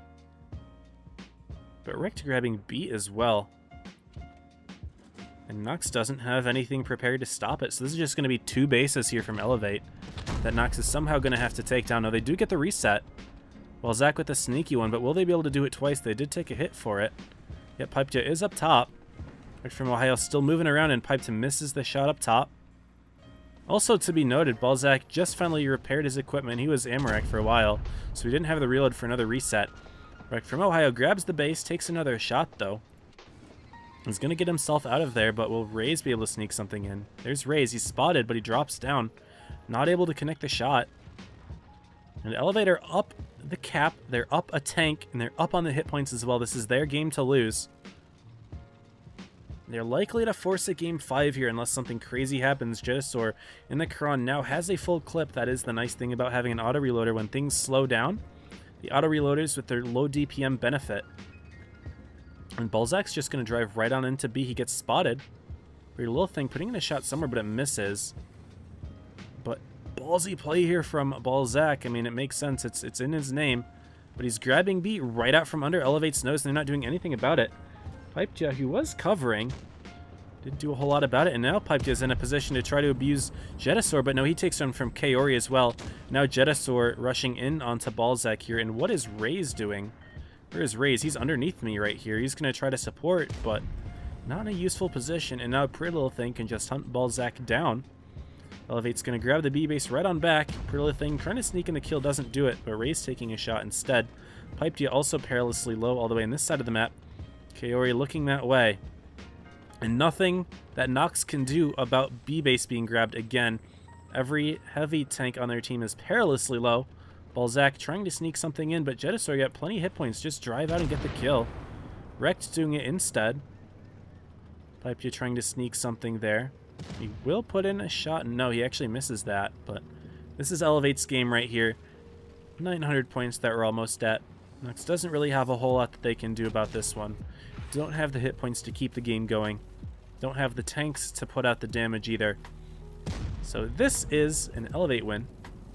But Rect grabbing B as well. And Knox doesn't have anything prepared to stop it, so this is just going to be 2 bases here from Elevate that Knox is somehow going to have to take down. Now, they do get the reset. Well, Zach with a sneaky one, but will they be able to do it twice? They did take a hit for it. Yep, Pyptia is up top. Rect from Ohio still moving around, and Pyptia misses the shot up top. Also to be noted, Balzac just finally repaired his equipment. He was Amarek for a while, so he didn't have the reload for another reset. Rect from Ohio grabs the base, takes another shot though. He's going to get himself out of there, but will Raze be able to sneak something in? There's Raze. He's spotted, but he drops down. Not able to connect the shot. And Elevator up the cap. They're up a tank, and they're up on the hit points as well. This is their game to lose. They're likely to force a game 5 here unless something crazy happens. Jetasaur in the Kron now has a full clip. That is the nice thing about having an auto reloader. When things slow down, the auto reloaders with their low DPM benefit. And Balzac's just going to drive right on into B. He gets spotted. Weird little thing, putting in a shot somewhere, but it misses. But ballsy play here from Balzac. I mean, it makes sense. It's in his name. But he's grabbing B right out from under Elevate's nose, and they're not doing anything about it. Pyptia, who was covering, didn't do a whole lot about it. And now Pyptia's in a position to try to abuse Jetasaur, but no, he takes one from Kaori as well. Now Jetasaur rushing in onto Balzac here. And what is Raze doing? Where is Raze? He's underneath me right here. He's going to try to support, but not in a useful position. And now Pretty Little Thing can just hunt Balzac down. Elevate's going to grab the B-base right on back. Pretty Little Thing trying to sneak in the kill, doesn't do it, but Raze taking a shot instead. Pyptia also perilously low all the way on this side of the map. Kaori looking that way. And nothing that Knox can do about B-base being grabbed again. Every heavy tank on their team is perilously low. Balzac trying to sneak something in, but Jetasaur got plenty of hit points. Just drive out and get the kill. Rect doing it instead. Pyptia trying to sneak something there. He will put in a shot. No, he actually misses that, but this is Elevate's game right here. 900 points that we're almost at. Knox doesn't really have a whole lot that they can do about this one. Don't have the hit points to keep the game going. Don't have the tanks to put out the damage either. So this is an Elevate win.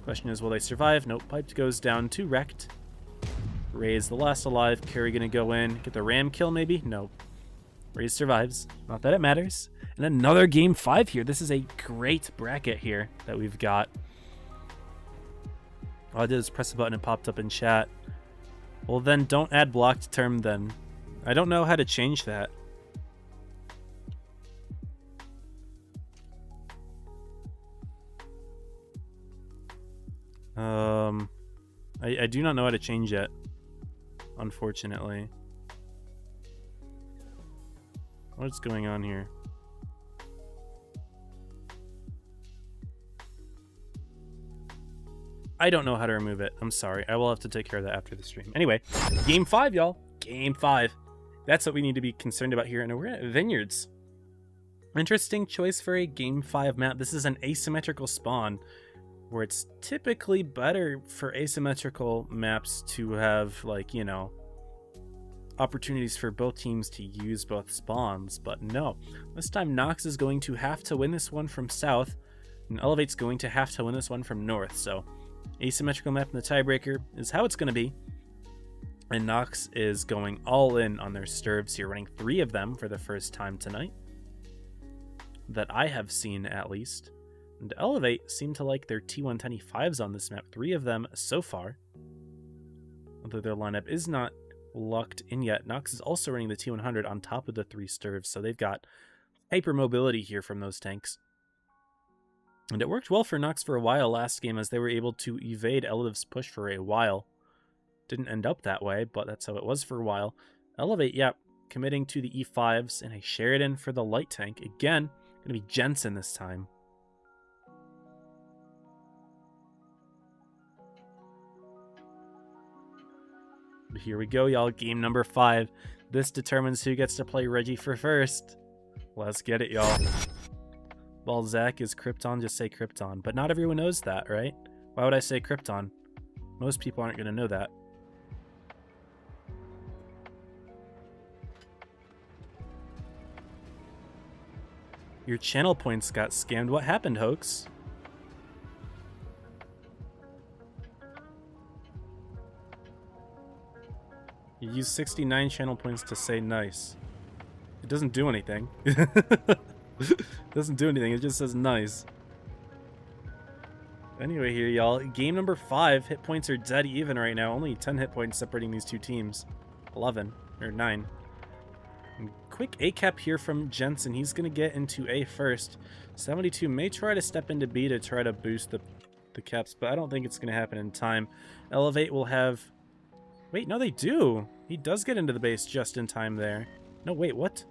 Question is, will they survive? Nope. Piped goes down to Rect. Raze the last alive. Carry gonna go in. Get the ram kill maybe? Nope. Raze survives. Not that it matters. And another game 5 here. This is a great bracket here that we've got. All I did is press a button and popped up in chat. Well, then don't add blocked term then. I don't know how to change that. I do not know how to change it, unfortunately. What's going on here? I don't know how to remove it. I'm sorry. I will have to take care of that after the stream. Anyway, game 5, y'all. Game 5. That's what we need to be concerned about here. And we're at Vineyards. Interesting choice for a game 5 map. This is an asymmetrical spawn, where it's typically better for asymmetrical maps to have, like, you know, opportunities for both teams to use both spawns. But no. This time Knox is going to have to win this one from south, and Elevate's going to have to win this one from north. So asymmetrical map in the tiebreaker is how it's going to be. And Knox is going all in on their stirves here, running 3 of them for the first time tonight, that I have seen at least. And Elevate seem to like their T110E5s on this map, 3 of them so far. Although their lineup is not locked in yet. Knox is also running the T100 on top of the 3 stirves, so they've got hyper mobility here from those tanks. And it worked well for Knox for a while last game, as they were able to evade Elev's push for a while. Didn't end up that way, but that's how it was for a while. Elevate, yep, committing to the E5s, and a Sheridan for the light tank. Again, going to be Jensen this time. But here we go, y'all. Game number 5. This determines who gets to play Reggie for first. Let's get it, y'all. Balzac is Krypton, just say Krypton. But not everyone knows that, right? Why would I say Krypton? Most people aren't going to know that. Your channel points got scammed. What happened, Hoax? You use 69 channel points to say nice. It doesn't do anything. It doesn't do anything, it just says nice. Anyway here, y'all. Game number 5. Hit points are dead even right now. Only 10 hit points separating these two teams. 11. Or 9. And quick A cap here from Jensen. He's going to get into A first. 72 may try to step into B to try to boost the caps, but I don't think it's going to happen in time. Elevate will have... Wait, no they do! He does get into the base just in time there. No, wait, what?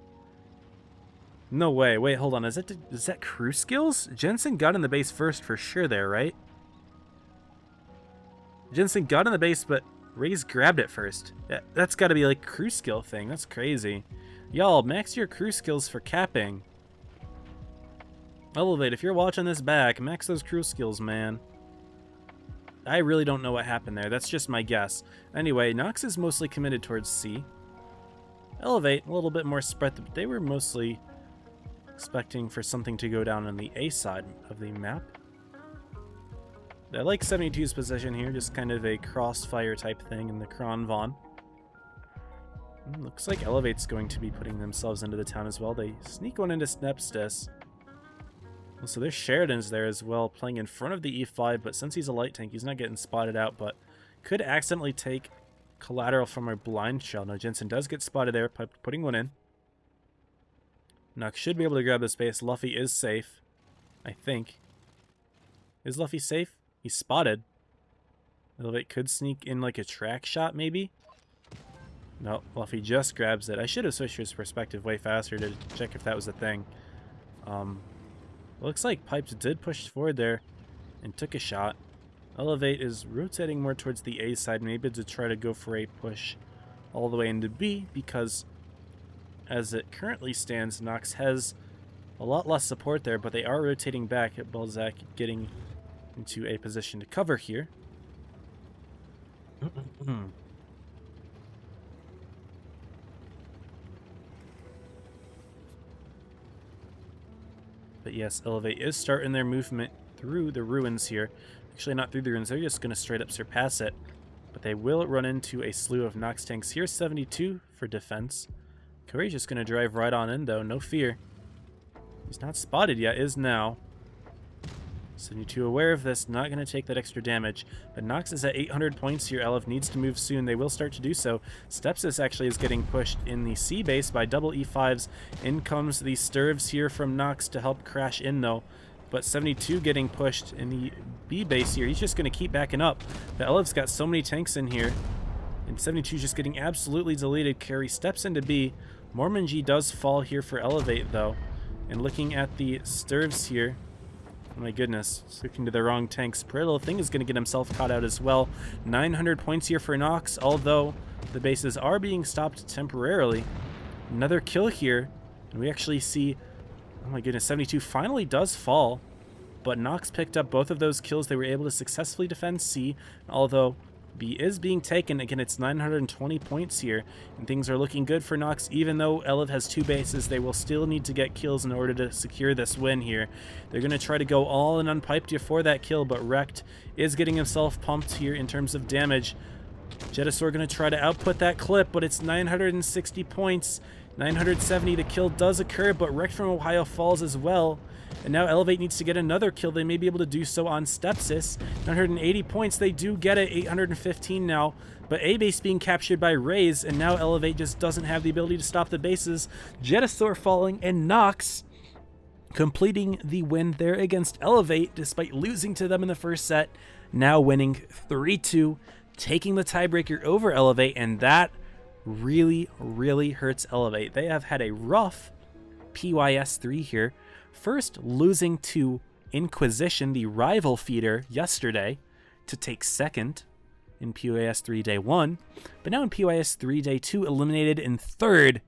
No way. Wait, hold on. Is that crew skills? Jensen got in the base first for sure there, right? Jensen got in the base, but Ray's grabbed it first. That's got to be like crew skill thing. That's crazy. Y'all, max your crew skills for capping. Elevate, if you're watching this back, max those crew skills, man. I really don't know what happened there. That's just my guess. Anyway, Knox is mostly committed towards C. Elevate, a little bit more spread, but they were mostly expecting for something to go down on the A side of the map. I like 72's position here, just kind of a crossfire type thing in the Kron Von. Looks like Elevate's going to be putting themselves into the town as well. They sneak one into Snepstis. So there's Sheridan's there as well, playing in front of the E5, but since he's a light tank, he's not getting spotted out, but could accidentally take collateral from our blind shell. Now Jensen does get spotted there, putting one in. Knox should be able to grab the space. Luffy is safe, I think. Is Luffy safe? He's spotted. Elevate could sneak in like a track shot, maybe? No, Luffy just grabs it. I should have switched his perspective way faster to check if that was a thing. Looks like Pipes did push forward there and took a shot. Elevate is rotating more towards the A side, maybe to try to go for a push all the way into B, because as it currently stands, Knox has a lot less support there, but they are rotating back at Balzac, getting into a position to cover here. But yes, Elevate is starting their movement through the ruins here. Actually, not through the ruins, they're just going to straight up surpass it. But they will run into a slew of Knox tanks. Here's 72 for defense. Corey's just going to drive right on in, though, no fear. He's not spotted yet, is now. 72 aware of this, not going to take that extra damage. But Knox is at 800 points here. Elev needs to move soon. They will start to do so. Stepsis actually is getting pushed in the C base by double E5s. In comes the Sturves here from Knox to help crash in, though. But 72 getting pushed in the B base here. He's just going to keep backing up. But Elev's got so many tanks in here. And 72 just getting absolutely deleted. Carry steps into B. Mormonji does fall here for Elevate, though. And looking at the Sturves here, oh my goodness, switching to the wrong tanks. Pretty little thing is going to get himself caught out as well. 900 points here for Knox, although the bases are being stopped temporarily. Another kill here, and we actually see, oh my goodness, 72 finally does fall, but Knox picked up both of those kills. They were able to successfully defend C, although B is being taken. Again, it's 920 points here, and things are looking good for Knox. Even though Elev has 2 bases, they will still need to get kills in order to secure this win here. They're going to try to go all in on Piped for that kill, but Wrecked is getting himself pumped here in terms of damage. Jetasaur going to try to output that clip, but it's 960 points. 970, the kill does occur, but Wrecked from Ohio falls as well. And now Elevate needs to get another kill. They may be able to do so on Stepsis. 980 points, they do get it. 815 now. But A base being captured by Raze, and now Elevate just doesn't have the ability to stop the bases. Jetasaur falling, and Knox completing the win there against Elevate, despite losing to them in the first set. Now winning 3-2, taking the tiebreaker over Elevate, and that really, really hurts Elevate. They have had a rough PYS 3 here. First, losing to Inquisition, the rival feeder, yesterday to take second in PYS 3 Day 1. But now in PYS 3 Day 2, eliminated in third,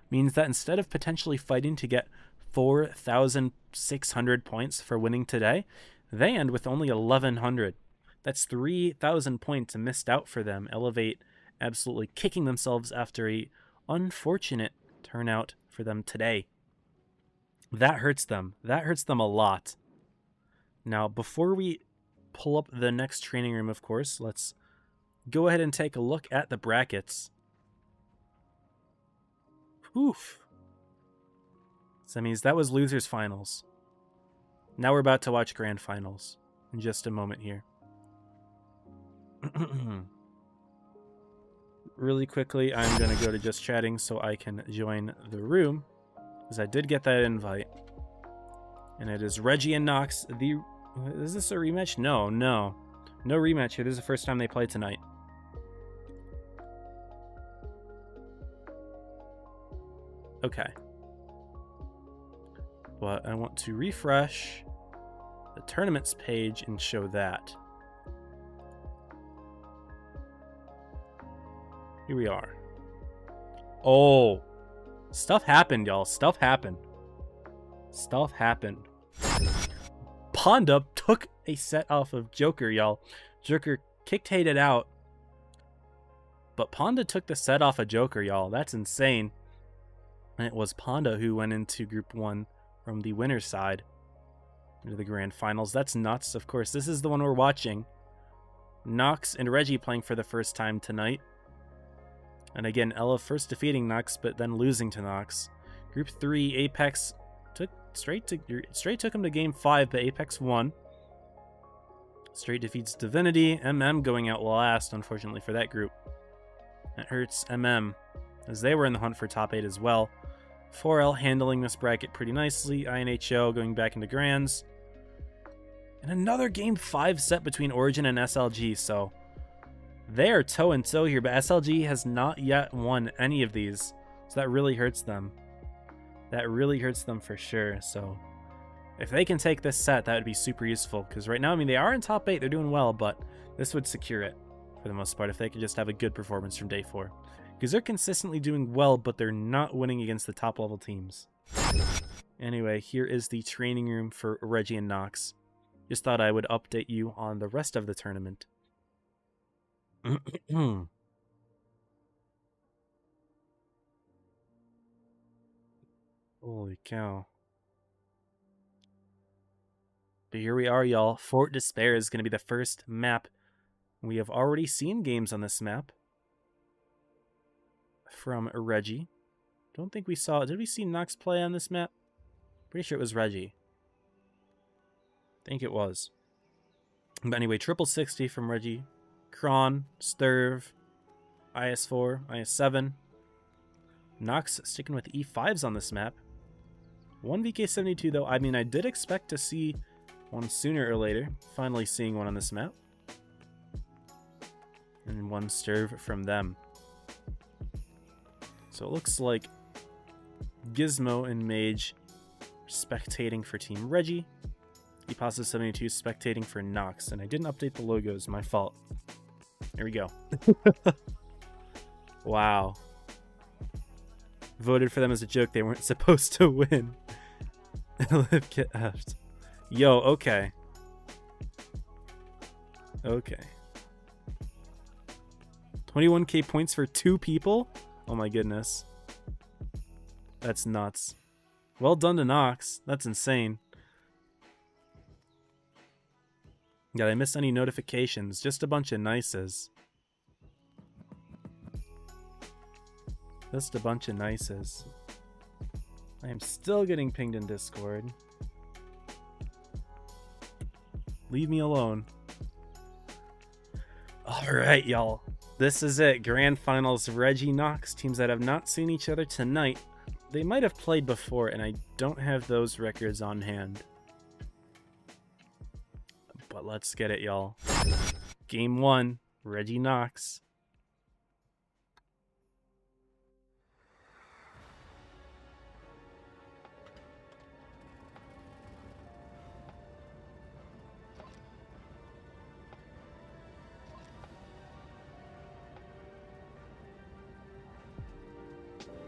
means that instead of potentially fighting to get 4,600 points for winning today, they end with only 1,100. That's 3,000 points missed out for them. Elevate absolutely kicking themselves after a unfortunate turnout for them today. That hurts them. That hurts them a lot. Now, before we pull up the next training room, of course, let's go ahead and take a look at the brackets. Oof. So that means that was losers finals. Now we're about to watch grand finals in just a moment here. Really quickly, I'm going to go to just chatting so I can join the room, because I did get that invite. And it is Reggie and Knox. Is this a rematch? No rematch here. This is the first time they play tonight. Okay. But I want to refresh the tournaments page and show that. Here we are. Oh, stuff happened, y'all. Stuff happened. Stuff happened. Ponda took a set off of Joker, y'all. Joker kicked Hated out, but Ponda took the set off of Joker, y'all. That's insane. And it was Ponda who went into Group 1 from the winner's side into the grand finals. That's nuts. Of course, this is the one we're watching. Knox and Reggie playing for the first time tonight. And again, Ella first defeating Knox, but then losing to Knox. Group 3, Apex took straight took him to Game 5, but Apex won. Straight defeats Divinity. MM going out last, unfortunately, for that group. That hurts MM, as they were in the hunt for top 8 as well. 4L handling this bracket pretty nicely. INHO going back into Grands. And another Game 5 set between Origin and SLG, so they are toe-and-toe here, but SLG has not yet won any of these, so that really hurts them. That really hurts them for sure, so if they can take this set, that would be super useful, because right now, I mean, they are in top 8, they're doing well, but this would secure it for the most part if they could just have a good performance from Day 4. Because they're consistently doing well, but they're not winning against the top-level teams. Anyway, here is the training room for Reggie and Knox. Just thought I would update you on the rest of the tournament. Holy cow. But here we are, y'all. Fort Despair is going to be the first map. We have already seen games on this map from Reggie. Don't think we saw... Did we see Knox play on this map? Pretty sure it was Reggie. think it was. But anyway, triple 60 from Reggie. Kron, Sturv, IS4, IS7. Knox sticking with E5s on this map. One VK72 though, I mean, I did expect to see one sooner or later. Finally seeing one on this map. And one Sturv from them. So it looks like Gizmo and Mage spectating for Team Reggie. ePositive 72 spectating for Knox. And I didn't update the logos, my fault. There we go. Wow. Voted for them as a joke. They weren't supposed to win. Live get effed. Yo, okay. Okay. 21k points for 2 people? Oh my goodness. That's nuts. Well done to Knox. That's insane. Did I miss any notifications? Just a bunch of nices. Just a bunch of nices. I am still getting pinged in Discord. Leave me alone. Alright, y'all. This is it. Grand Finals Reggie Knox. Teams that have not seen each other tonight. They might have played before, and I don't have those records on hand. But let's get it, y'all. Game 1. Reggie Knox.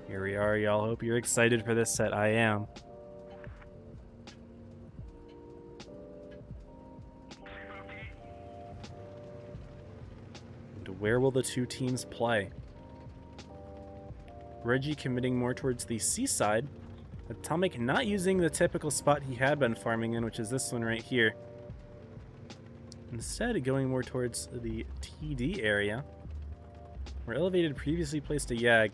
Here we are, y'all. Hope you're excited for this set. I am. And where will the two teams play? Reggie committing more towards the C side. Atomic not using the typical spot he had been farming in, which is this one right here. Instead, going more towards the TD area, where Elevated previously placed a Yag.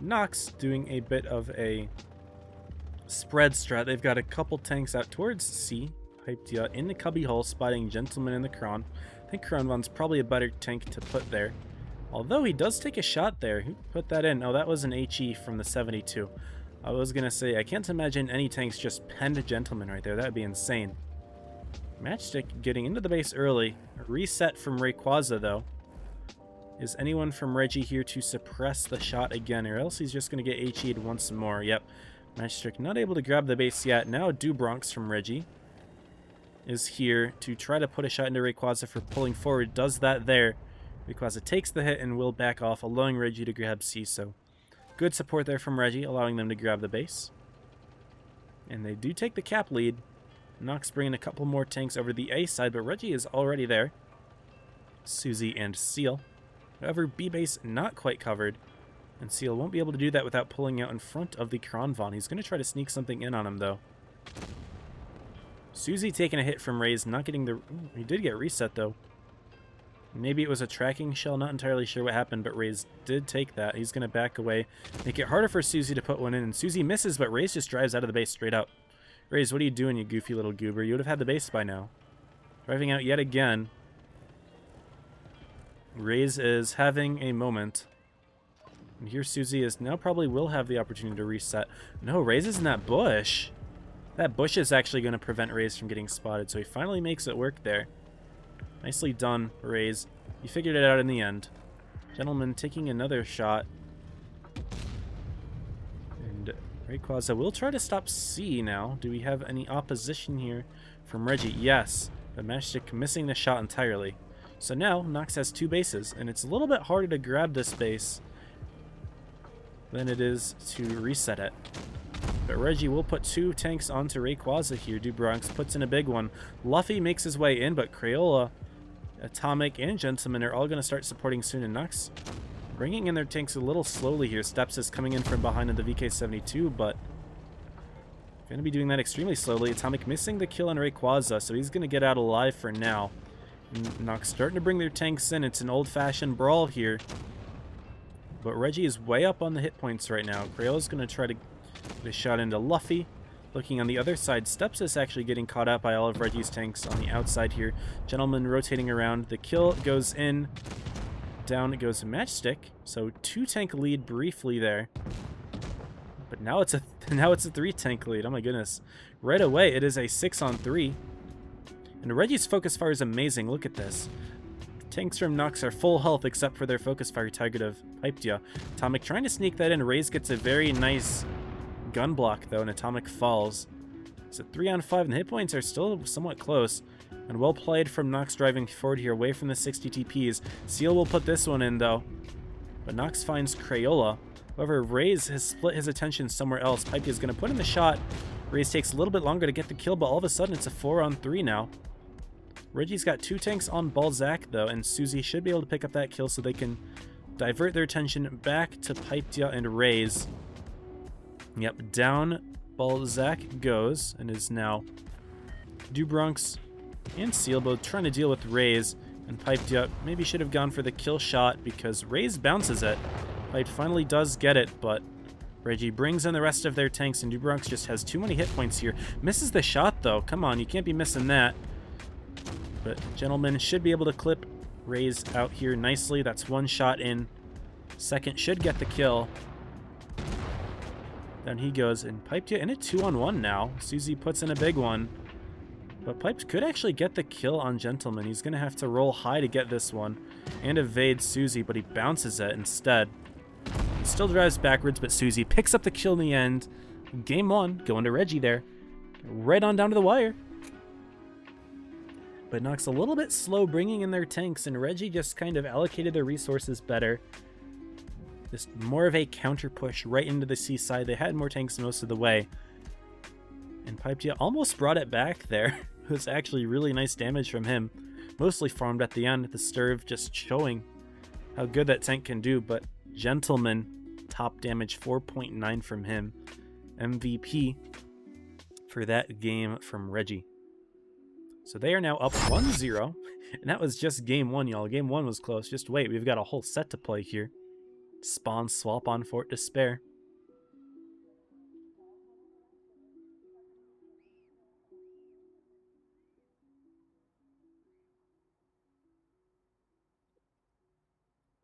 Knox doing a bit of a spread strat. They've got a couple tanks out towards C. Hyped in the cubby hole, spotting Gentleman in the Kron. I think Kronvan's probably a better tank to put there. Although he does take a shot there. Who put that in? Oh, that was an HE from the 72. I was going to say, I can't imagine any tanks just penned Gentleman right there. That would be insane. Matchstick getting into the base early. A reset from Rayquaza, though. Is anyone from Reggie here to suppress the shot again, or else he's just going to get HE'd once more? Yep. Matchstick not able to grab the base yet. Now Dubronx from Reggie is here to try to put a shot into Rayquaza for pulling forward. Does that there. Rayquaza takes the hit and will back off, allowing Reggie to grab C. So good support there from Reggie, allowing them to grab the base. And they do take the cap lead. Knox bringing a couple more tanks over the A side, but Reggie is already there. Susie and Seal. However, B-base not quite covered, and Seal won't be able to do that without pulling out in front of the Kronvan. He's going to try to sneak something in on him, though. Susie taking a hit from Raze, not getting the... Ooh, he did get reset, though. Maybe it was a tracking shell, not entirely sure what happened, but Raze did take that. He's going to back away, make it harder for Susie to put one in, and Susie misses, but Raze just drives out of the base straight up. Raze, what are you doing, you goofy little goober? You would have had the base by now. Driving out yet again. Raze is having a moment. And here Susie is now probably will have the opportunity to reset. No, Raze is in that bush. That bush is actually going to prevent Raze from getting spotted, so he finally makes it work there. Nicely done, Raze. You figured it out in the end. Gentleman taking another shot. And Rayquaza will try to stop C now. Do we have any opposition here from Reggie? Yes. But Matchstick missing the shot entirely. So now, Knox has 2 bases, and it's a little bit harder to grab this base than it is to reset it. But Reggie will put 2 tanks onto Rayquaza here. Dubronx puts in a big one. Luffy makes his way in, but Crayola, Atomic, and Gentleman are all going to start supporting soon, and Knox bringing in their tanks a little slowly here. Steps is coming in from behind in the VK72, but going to be doing that extremely slowly. Atomic missing the kill on Rayquaza, so he's going to get out alive for now. Knox starting to bring their tanks in. It's an old-fashioned brawl here. But Reggie is way up on the hit points right now. Crayola's going to try to get a shot into Luffy. Looking on the other side, Steps is actually getting caught out by all of Reggie's tanks on the outside here. Gentleman rotating around. The kill goes in. Down goes Matchstick. So 2-tank lead briefly there. But now it's a 3-tank lead. Oh my goodness. Right away, it is a 6-on-3. And Reggie's focus fire is amazing. Look at this. Tanks from Knox are full health except for their focus fire target of Pipedea. Atomic trying to sneak that in. Raze gets a very nice gun block though, and Atomic falls. It's a 3-on-5, and the hit points are still somewhat close. And well played from Knox driving forward here, away from the 60 TPs. Seal will put this one in though. But Knox finds Crayola. However, Raze has split his attention somewhere else. Pipedea is going to put in the shot. Raze takes a little bit longer to get the kill, but all of a sudden it's a 4-on-3 now. Reggie's got 2 tanks on Balzac though, and Susie should be able to pick up that kill so they can divert their attention back to Pipedea and Raze. Yep, down Balzac goes, and is now Dubronx and Seal both trying to deal with Raze, and Pipedea maybe should have gone for the kill shot because Raze bounces it. Pipe finally does get it, but Reggie brings in the rest of their tanks, and Dubronx just has too many hit points here. Misses the shot though, come on, you can't be missing that. But Gentleman should be able to clip Raze out here nicely. That's 1 shot in. Second should get the kill. Down he goes, and Pipedea in a 2-on-1 now. Susie puts in a big one. But Pipes could actually get the kill on Gentleman. He's going to have to roll high to get this one and evade Susie, but he bounces it instead. He still drives backwards, but Susie picks up the kill in the end. Game 1, going to Reggie there. Right on down to the wire. But Knox a little bit slow bringing in their tanks, and Reggie just kind of allocated their resources better. Just more of a counter push right into the seaside. They had more tanks most of the way. And Pipedea almost brought it back there. It was actually really nice damage from him. Mostly farmed at the end, the Sturv just showing how good that tank can do. But Gentleman, top damage 4.9 from him. MVP for that game from Reggie. So they are now up 1-0, and that was just game 1, y'all. Game 1 was close. Just wait, we've got a whole set to play here. Spawn swap on Fort Despair.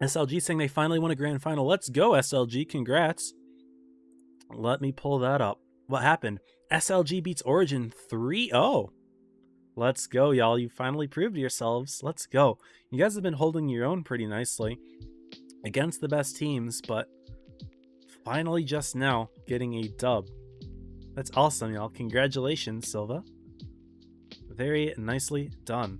SLG saying they finally won a grand final. Let's go, SLG. Congrats. Let me pull that up. What happened? SLG beats Origin 3-0. Let's go, y'all. You finally proved yourselves. Let's go. You guys have been holding your own pretty nicely against the best teams, but finally just now getting a dub. That's awesome, y'all. Congratulations, Silva. Very nicely done.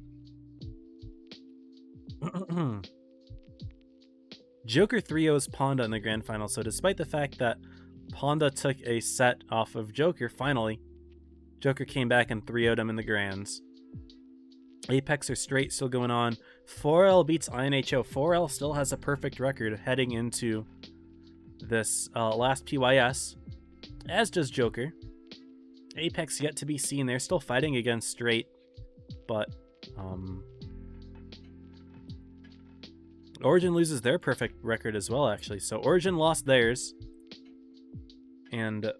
Joker 3-0's Ponda in the grand final, so despite the fact that Ponda took a set off of Joker, finally, Joker came back and 3-0'd him in the grands. Apex are straight still going on. 4L beats INHO. 4L still has a perfect record heading into this last PYS, as does Joker. Apex yet to be seen. They're still fighting against straight, but Origin loses their perfect record as well, actually. So Origin lost theirs, and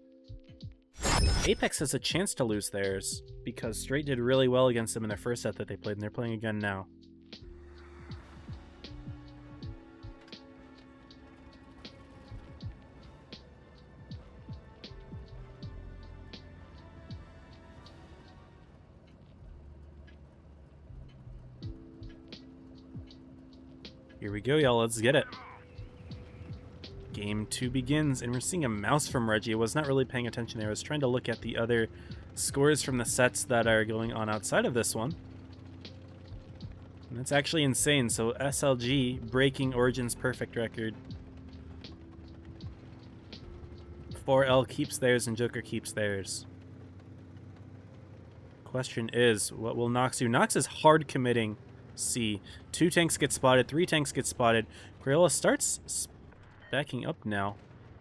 Apex has a chance to lose theirs because Straight did really well against them in their first set that they played, and they're playing again now. Here we go, y'all. Let's get it. Game 2 begins, and we're seeing a mouse from Reggie. I was not really paying attention there. I was trying to look at the other scores from the sets that are going on outside of this one. And that's actually insane. So SLG breaking Origin's perfect record. 4L keeps theirs and Joker keeps theirs. Question is, what will Knox do? Knox is hard committing C. 2 tanks get spotted, 3 tanks get spotted. Crayola starts backing up now.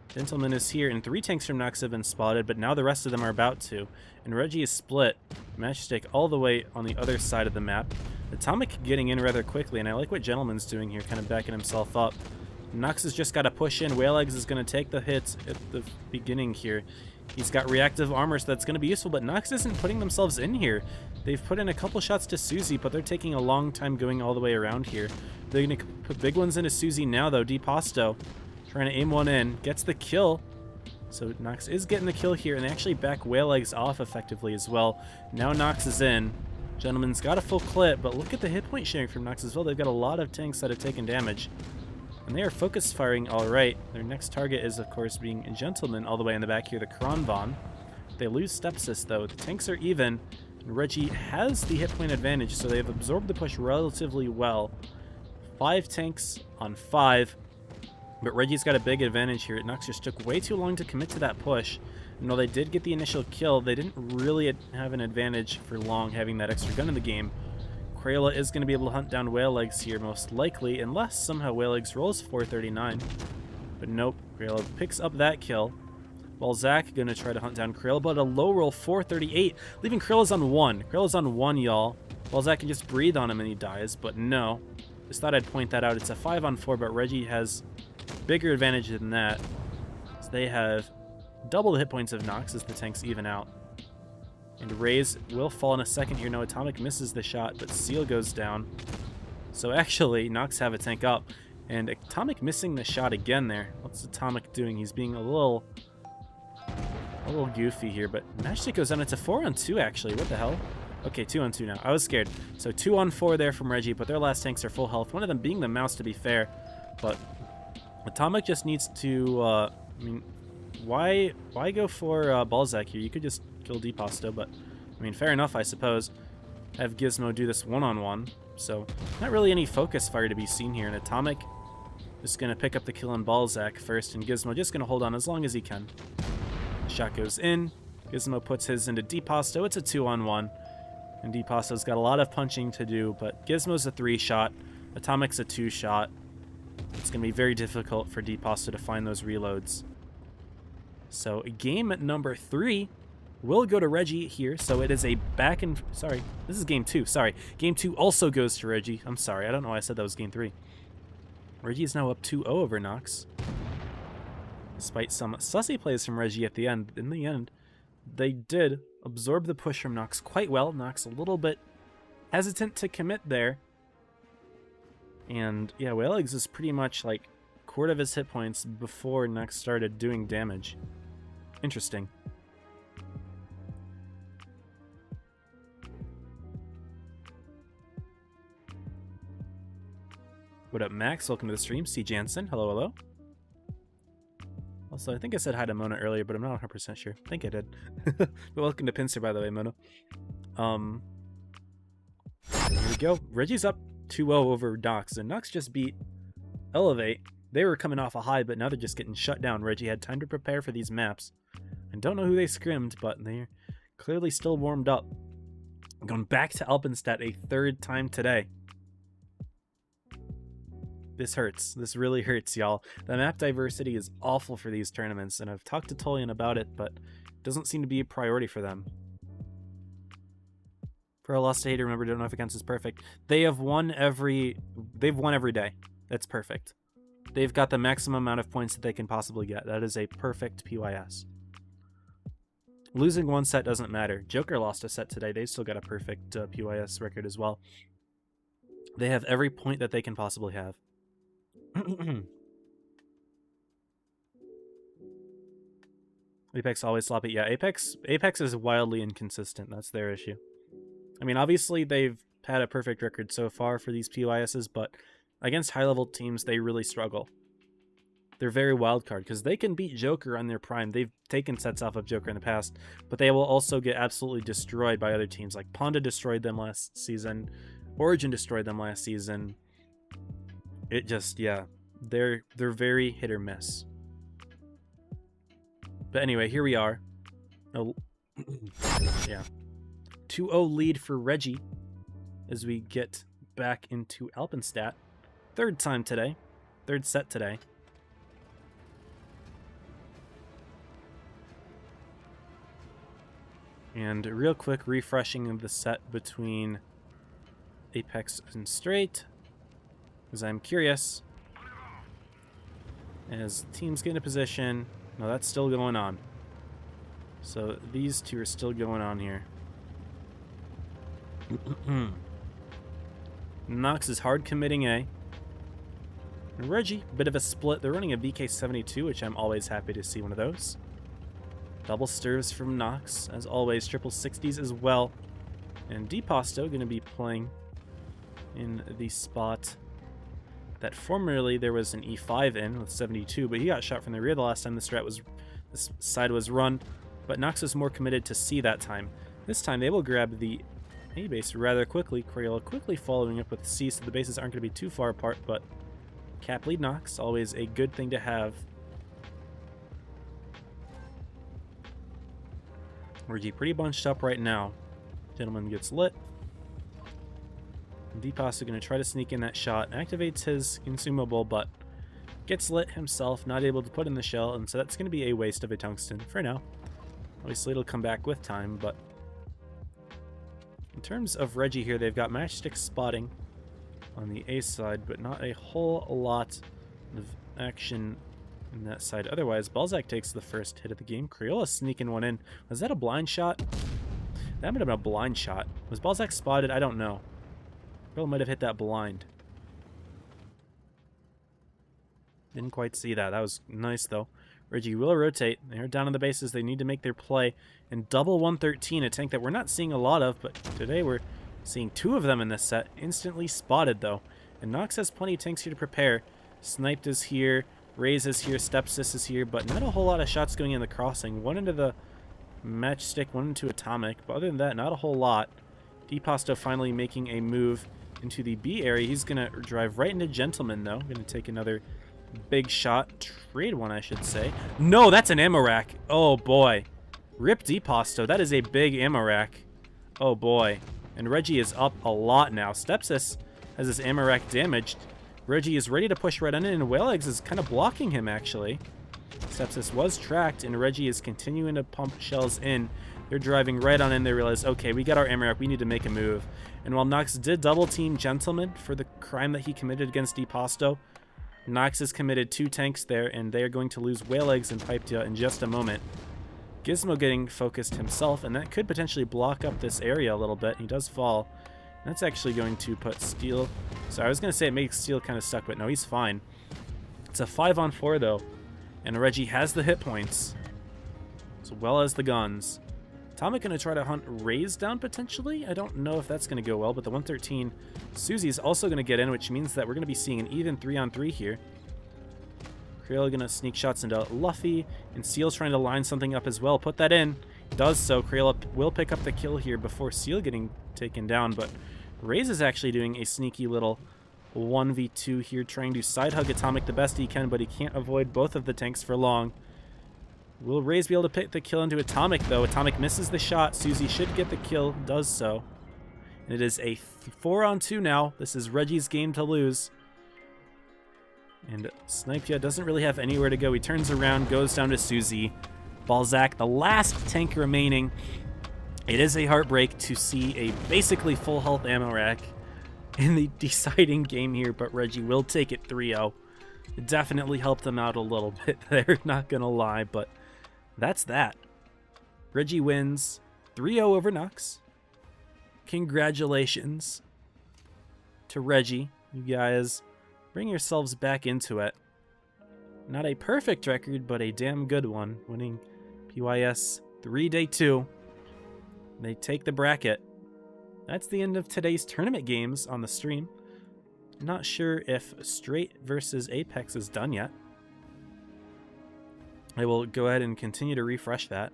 Gentleman is here, and 3 tanks from Knox have been spotted, but now the rest of them are about to. And Reggie is split. Matchstick all the way on the other side of the map. Atomic getting in rather quickly, and I like what Gentleman's doing here, kind of backing himself up. Knox has just got to push in. Whale Eggs is going to take the hits at the beginning here. He's got reactive armor, so that's going to be useful, but Knox isn't putting themselves in here. They've put in a couple shots to Susie, but they're taking a long time going all the way around here. They're going to put big ones into Susie now, though. DePasto trying to aim one in. Gets the kill. So Knox is getting the kill here, and they actually back Whale Legs off effectively as well. Now Knox is in. Gentleman's got a full clip, but look at the hit point sharing from Knox as well. They've got a lot of tanks that have taken damage. And they are focus firing all right. Their next target is, of course, being a Gentleman all the way in the back here, the Kronvon. They lose Stepsis, though. The tanks are even, and Reggie has the hit point advantage, so they've absorbed the push relatively well. 5 tanks on 5, but Reggie's got a big advantage here. Knox just took way too long to commit to that push. And while they did get the initial kill, they didn't really have an advantage for long having that extra gun in the game. Crayola is going to be able to hunt down Whale Legs here, most likely, unless somehow Whale Legs rolls 439. But nope, Crayola picks up that kill. While Zach going to try to hunt down Crayola, but a low roll 438, leaving Crayola's on 1. Crayola's on 1, y'all. While Zach can just breathe on him and he dies, but no. Just thought I'd point that out. It's a 5 on 4, but Reggie has bigger advantage than that. So they have double the hit points of Knox as the tanks even out. And Raze will fall in a second here. No, Atomic misses the shot, but Seal goes down. So actually, Knox have a tank up. And Atomic missing the shot again there. What's Atomic doing? He's being a little goofy here, but Matchstick goes down. It's a 4 on 2 actually. What the hell? Okay, 2 on 2 now. I was scared. So 2 on 4 there from Reggie, but their last tanks are full health. One of them being the Mouse, to be fair. But Atomic just needs to, I mean, why go for Balzac here? You could just kill DePasto, but I mean, fair enough, I suppose. Have Gizmo do this one-on-one, so not really any focus fire to be seen here. And Atomic just going to pick up the kill on Balzac first, and Gizmo just going to hold on as long as he can. The shot goes in. Gizmo puts his into DePasto. It's a 2-on-1, and DePasto's got a lot of punching to do, but Gizmo's a 3-shot. Atomic's a 2-shot. It's going to be very difficult for DePasto to find those reloads. So game number 3 will go to Reggie here. So it is a back and... Sorry, this is game 2. Sorry. Game 2 also goes to Reggie. I'm sorry. I don't know why I said that was game 3. Reggie is now up 2-0 over Knox. Despite some sussy plays from Reggie at the end, in the end, they did absorb the push from Knox quite well. Knox a little bit hesitant to commit there. And yeah, Whale Legs is pretty much like a quarter of his hit points before Knox started doing damage. Interesting. What up, Max? Welcome to the stream. C. Jansen. Hello, hello. Also, I think I said hi to Mona earlier, but I'm not 100% sure. I think I did. But welcome to Pincer, by the way, Mona. Here we go. Reggie's up 2-0 over Knox, and Knox just beat Elevate. They were coming off a high, but now they're just getting shut down. Reggie had time to prepare for these maps. I don't know who they scrimmed, but they're clearly still warmed up. Going back to Alpenstadt a 3rd time today. This hurts. This really hurts, y'all. The map diversity is awful for these tournaments, and I've talked to Tolian about it, but it doesn't seem to be a priority for them. For a loss to hate, remember, don't know if against is perfect. They've won every day. That's perfect. They've got the maximum amount of points that they can possibly get. That is a perfect PYS. Losing one set doesn't matter. Joker lost a set today. They still got a perfect PYS record as well. They have every point that they can possibly have. Apex always sloppy. Yeah, Apex is wildly inconsistent. That's their issue. I mean, obviously they've had a perfect record so far for these PYSs, but against high-level teams, they really struggle. They're very wildcard, because they can beat Joker on their prime. They've taken sets off of Joker in the past, but they will also get absolutely destroyed by other teams. Like Ponda destroyed them last season. Origin destroyed them last season. It just, yeah, they're very hit or miss. But anyway, here we are. Oh, yeah. 2-0 lead for Reggie as we get back into Alpenstadt. 3rd time today. 3rd set today. And real quick refreshing of the set between Apex and Straight, because I'm curious. As teams get into position. No, that's still going on. So these two are still going on here. Knox is hard committing A. And Reggie, bit of a split. They're running a VK72, which I'm always happy to see one of those. Double stirs from Knox, as always. Triple 60s as well. And DePasto going to be playing in the spot that formerly there was an E5 in with 72, but he got shot from the rear the last time this side was run. But Knox was more committed to C that time. This time they will grab the A base rather quickly. Crayola quickly following up with C, so the bases aren't going to be too far apart, but cap lead Knox, always a good thing to have. Reggie pretty bunched up right now. Gentleman gets lit. DePasto going to try to sneak in that shot. Activates his consumable, but gets lit himself, not able to put in the shell, and so that's going to be a waste of a tungsten for now. Obviously it'll come back with time, but in terms of Reggie here, they've got matchstick spotting on the A side, but not a whole lot of action in that side. Otherwise, Balzac takes the first hit of the game. Crayola sneaking one in. Was that a blind shot? That might have been a blind shot. Was Balzac spotted? I don't know. Crayola might have hit that blind. Didn't quite see that. That was nice, though. Reggie will rotate. They're down on the bases. They need to make their play. And double 113, a tank that we're not seeing a lot of, but today we're seeing two of them in this set. Instantly spotted, though. And Knox has plenty of tanks here to prepare. Sniped is here. Raze is here. Stepsis is here. But not a whole lot of shots going in the crossing. One into the matchstick, one into atomic. But other than that, not a whole lot. DePasto finally making a move into the B area. He's going to drive right into Gentleman, though. Going to take another big shot. Trade one, I should say. No, that's an ammo rack. Oh, boy. Rip DePasto. That is a big ammo rack. Oh, boy. And Reggie is up a lot now. Stepsis has his ammo rack damaged. Reggie is ready to push right on in, and Whale Eggs is kind of blocking him, actually. Stepsis was tracked, and Reggie is continuing to pump shells in. They're driving right on in. They realize, okay, we got our ammo rack. We need to make a move. And while Knox did double team Gentleman for the crime that he committed against DePasto, Knox has committed two tanks there, and they are going to lose Whale Eggs and Pipedale in just a moment. Gizmo getting focused himself, and that could potentially block up this area a little bit. He does fall. That's actually going to put Steel... So I was going to say it makes Steel kind of stuck, but no, he's fine. It's a 5-on-4, though, and Reggie has the hit points, as well as the guns. Atomic going to try to hunt Raze down, potentially? I don't know if that's going to go well, but the 113 Susie's also going to get in, which means that we're going to be seeing an even 3-on-3 here. Crayola going to sneak shots into Luffy, and Seal's trying to line something up as well. Put that in. Does so. Crayola will pick up the kill here before Seal getting taken down, but Raze is actually doing a sneaky little 1v2 here, trying to side hug Atomic the best he can, but he can't avoid both of the tanks for long. Will Raze be able to pick the kill into Atomic, though? Atomic misses the shot. Susie should get the kill, does so. And it is a 4-on-2 now. This is Reggie's game to lose. And Snipia doesn't really have anywhere to go. He turns around, goes down to Susie. Balzac, the last tank remaining. It is a heartbreak to see a basically full health ammo rack in the deciding game here, but Reggie will take it 3-0. It definitely helped them out a little bit there, not gonna lie, but that's that. Reggie wins 3-0 over Knox. Congratulations to Reggie. You guys bring yourselves back into it. Not a perfect record, but a damn good one. Winning PYS 3-day 2. They take the bracket. That's the end of today's tournament games on the stream. Not sure if Straight versus Apex is done yet. I will go ahead and continue to refresh that.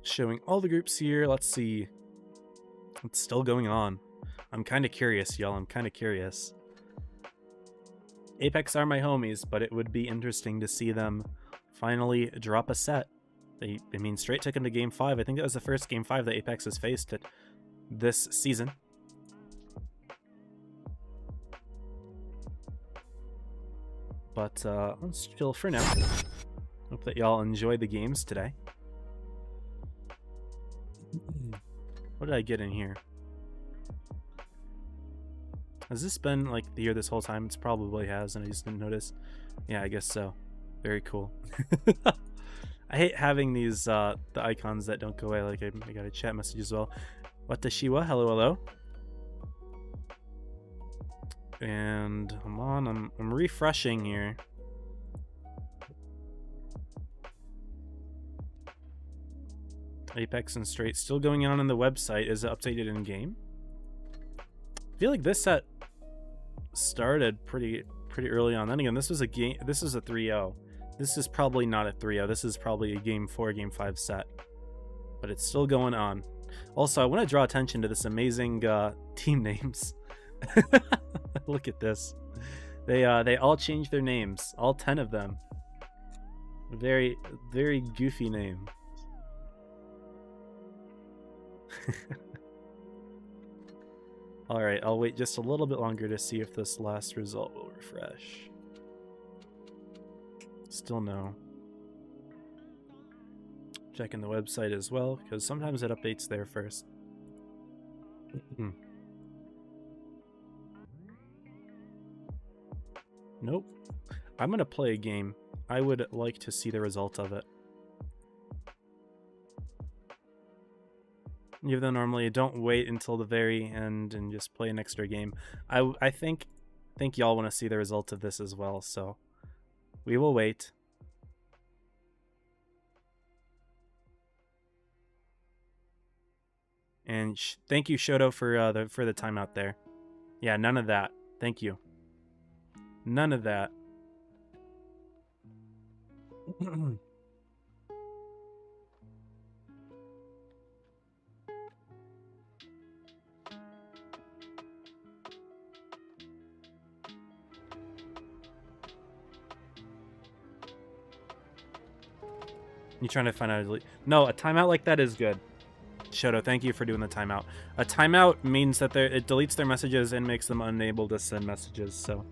Showing all the groups here. Let's see what's still going on. I'm kind of curious, y'all. I'm kind of curious. Apex are my homies, but it would be interesting to see them finally drop a set. I mean, Straight took him to Game 5. I think that was the first Game 5 that Apex has faced it this season. But let's chill for now. Hope that y'all enjoyed the games today. What did I get in here? Has this been like here this whole time? It's probably has, and I just didn't notice. Yeah, I guess so. Very cool. I hate having these the icons that don't go away. Like I got a chat message as well. Watashiwa, hello, hello. And come on, I'm refreshing here. Apex and Straight still going on the website. Is it updated in game? I feel like this set started pretty early on. Then again, this was a game. This is a 3-0. This is probably not a 3-0. This is probably a game 4, game 5 set. But it's still going on. Also, I want to draw attention to this amazing team names. Look at this. They all changed their names. All 10 of them. Very goofy name. Alright, I'll wait just a little bit longer to see if this last result will refresh. Still no. Checking the website as well, because sometimes it updates there first. Nope. I'm gonna play a game. I would like to see the result of it. Even though normally don't wait until the very end and just play an extra game. I think y'all want to see the result of this as well, so we will wait. And thank you, Shoto, for the timeout there. Yeah, none of that. Thank you. None of that. You trying to find out? No, a timeout like that is good. Shoto, thank you for doing the timeout. A timeout means that it deletes their messages and makes them unable to send messages. So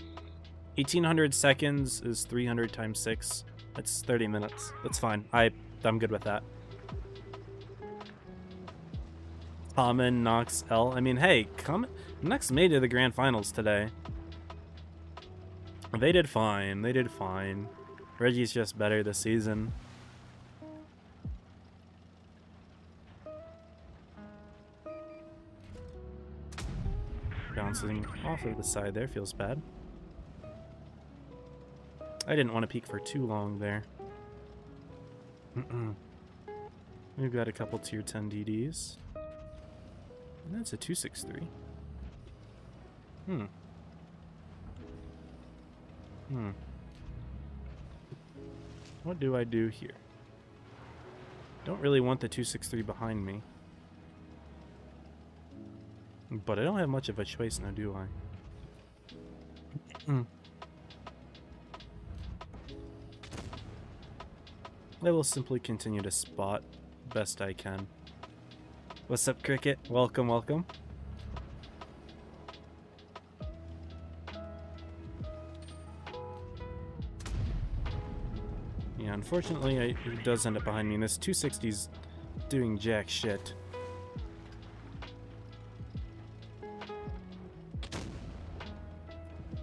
1800 seconds is 300 times 6. That's 30 minutes. That's fine. I'm good with that. Common, Knox, L. I mean, hey, Knox made it to the grand finals today. They did fine. They did fine. Reggie's just better this season. Bouncing off of the side there feels bad. I didn't want to peek for too long there. We've got a couple tier 10 DDs. And that's a 263. What do I do here? Don't really want the 263 behind me. But I don't have much of a choice now, do I? I will simply continue to spot best I can. What's up, Cricket? Welcome, welcome. Yeah, unfortunately, it does end up behind me, and this 260's doing jack shit.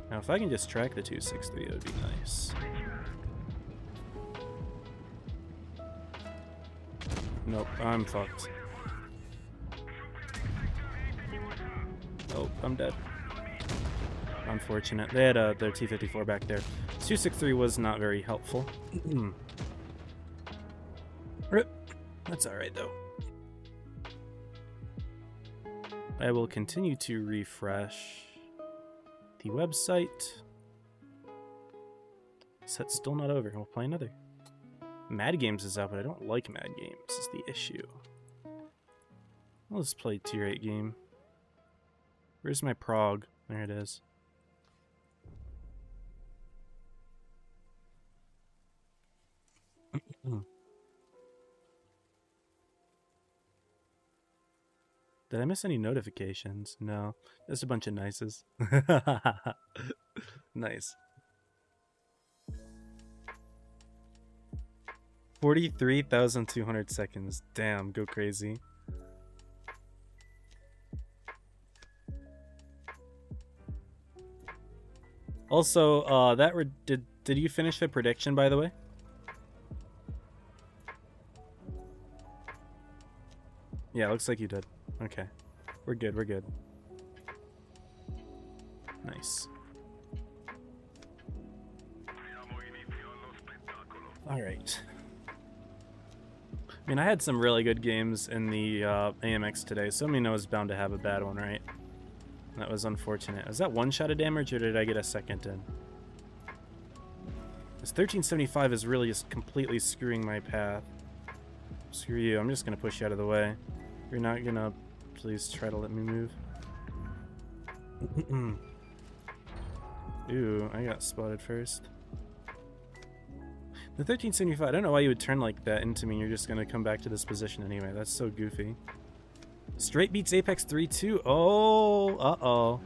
Now, if I can just track the 263, that would be nice. Nope, I'm fucked. Oh, I'm dead. Unfortunate. They had their T-54 back there. 263 was not very helpful. Rip. That's alright, though. I will continue to refresh the website. Set's still not over. We'll play another. Mad Games is out, but I don't like Mad Games is the issue. Let's play tier 8 game. Where's my prog? There it is. Did I miss any notifications? No. Just a bunch of nices. Nice. 43,200 seconds. Damn, go crazy. Also, did you finish the prediction, by the way? Yeah, looks like you did. Okay. We're good, we're good. Nice. Alright. I mean, I had some really good games in the AMX today, so I was bound to have a bad one, right? That was unfortunate. Was that one shot of damage, or did I get a second in? This 1375 is really just completely screwing my path. Screw you, I'm just gonna push you out of the way. You're not gonna please try to let me move. Ooh, I got spotted first. The 1375, I don't know why you would turn like that into me. You're just gonna come back to this position anyway. That's so goofy. Straight beats Apex 3-2. Oh, uh-oh.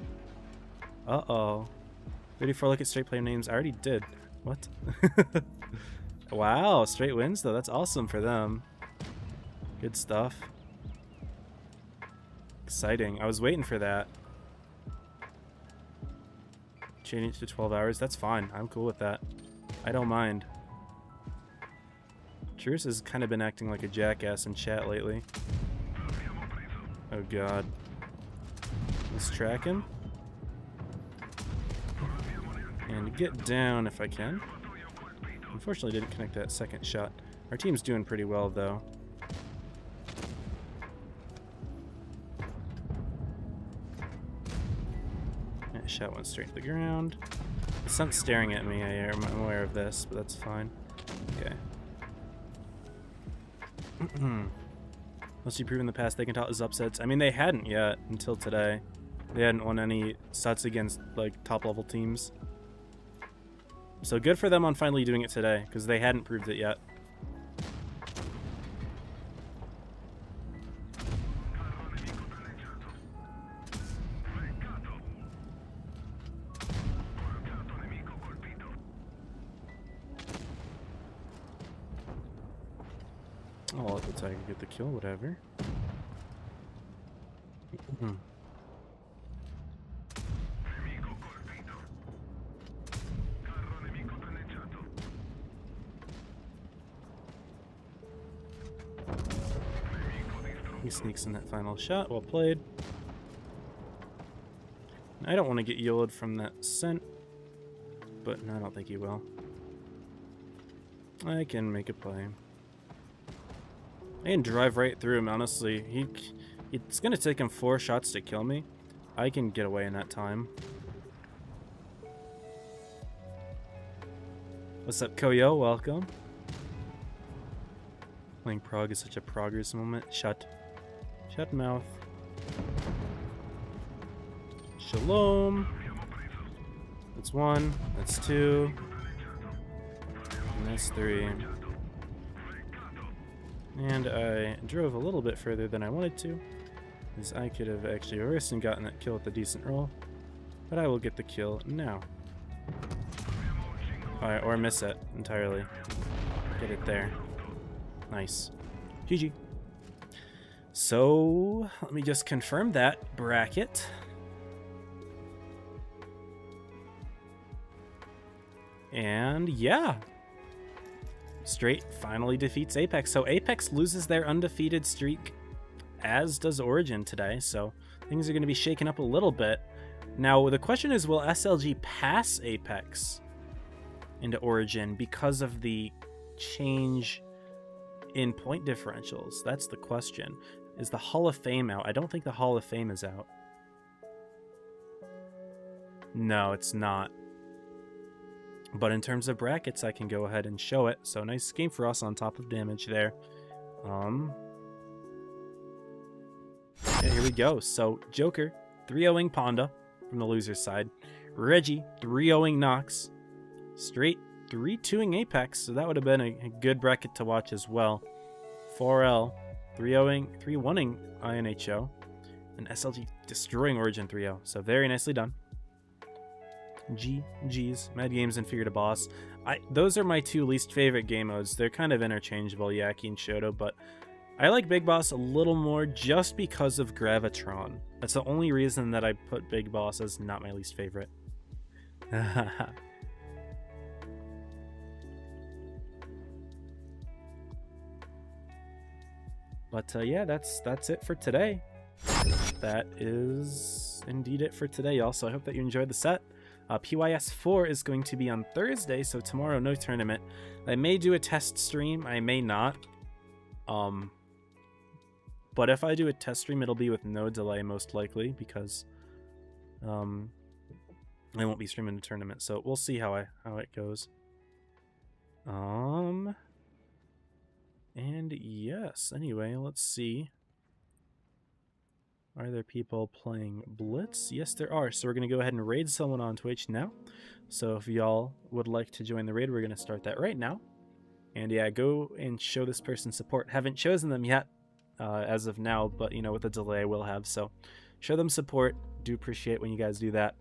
Uh-oh. Ready for a look at straight player names? I already did. What? Wow, straight wins though. That's awesome for them. Good stuff. Exciting. I was waiting for that. Changing it to 12 hours. That's fine. I'm cool with that. I don't mind. Truce has kind of been acting like a jackass in chat lately. Oh god. Let's track him. And get down if I can. Unfortunately didn't connect that second shot. Our team's doing pretty well though. That shot went straight to the ground. The sun's staring at me, I'm aware of this, but that's fine. Okay. Must be proven in the past they can tell us upsets. I mean, they hadn't yet until today. They hadn't won any sets against like top level teams. So good for them on finally doing it today, because they hadn't proved it yet. I'll let the tiger get the kill, whatever. He sneaks in that final shot. Well played. I don't want to get yellowed from that scent, but no, I don't think he will. I can make a play. I can drive right through him, honestly. It's going to take him 4 shots to kill me. I can get away in that time. What's up, Koyo? Welcome. Playing Prague is such a progress moment. Shut mouth. Shalom. That's 1. That's 2. And that's 3. And I drove a little bit further than I wanted to, as I could have actually reversed and gotten that kill with a decent roll. But I will get the kill now. Alright, or miss it entirely. Get it there. Nice. GG. So, let me just confirm that bracket. And yeah. Straight finally defeats Apex. So Apex loses their undefeated streak, as does Origin today. So things are going to be shaken up a little bit. Now, the question is, will SLG pass Apex into Origin because of the change in point differentials? That's the question. Is the Hall of Fame out? I don't think the Hall of Fame is out. No, it's not. But in terms of brackets, I can go ahead and show it. So nice game for us on top of damage there. Yeah, here we go. So Joker 3-0ing Ponda from the loser's side. Reggie 3-0ing Knox. Straight 3-2ing Apex. So that would have been a good bracket to watch as well. 4L 3-1ing INHO. And SLG destroying Origin 3-0. So very nicely done. GG's. Mad Games and Figure to Boss. Those are my 2 least favorite game modes. They're kind of interchangeable, Yaki and Shoto, but I like Big Boss a little more just because of Gravitron. That's the only reason that I put Big Boss as not my least favorite. But yeah, that's it for today. That is indeed it for today, y'all. So I hope that you enjoyed the set. PYS 4 is going to be on Thursday, so tomorrow no tournament. I may do a test stream, I may not. But if I do a test stream, it'll be with no delay most likely, because I won't be streaming a tournament. So we'll see how it goes. And yes, anyway, let's see. Are there people playing Blitz? Yes, there are. So we're going to go ahead and raid someone on Twitch now. So if y'all would like to join the raid, we're going to start that right now. And yeah, go and show this person support. Haven't chosen them yet as of now, but you know, with a delay I will have. So show them support. Do appreciate when you guys do that.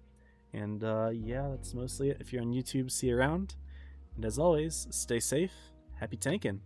And yeah, that's mostly it. If you're on YouTube, see you around. And as always, stay safe. Happy tanking.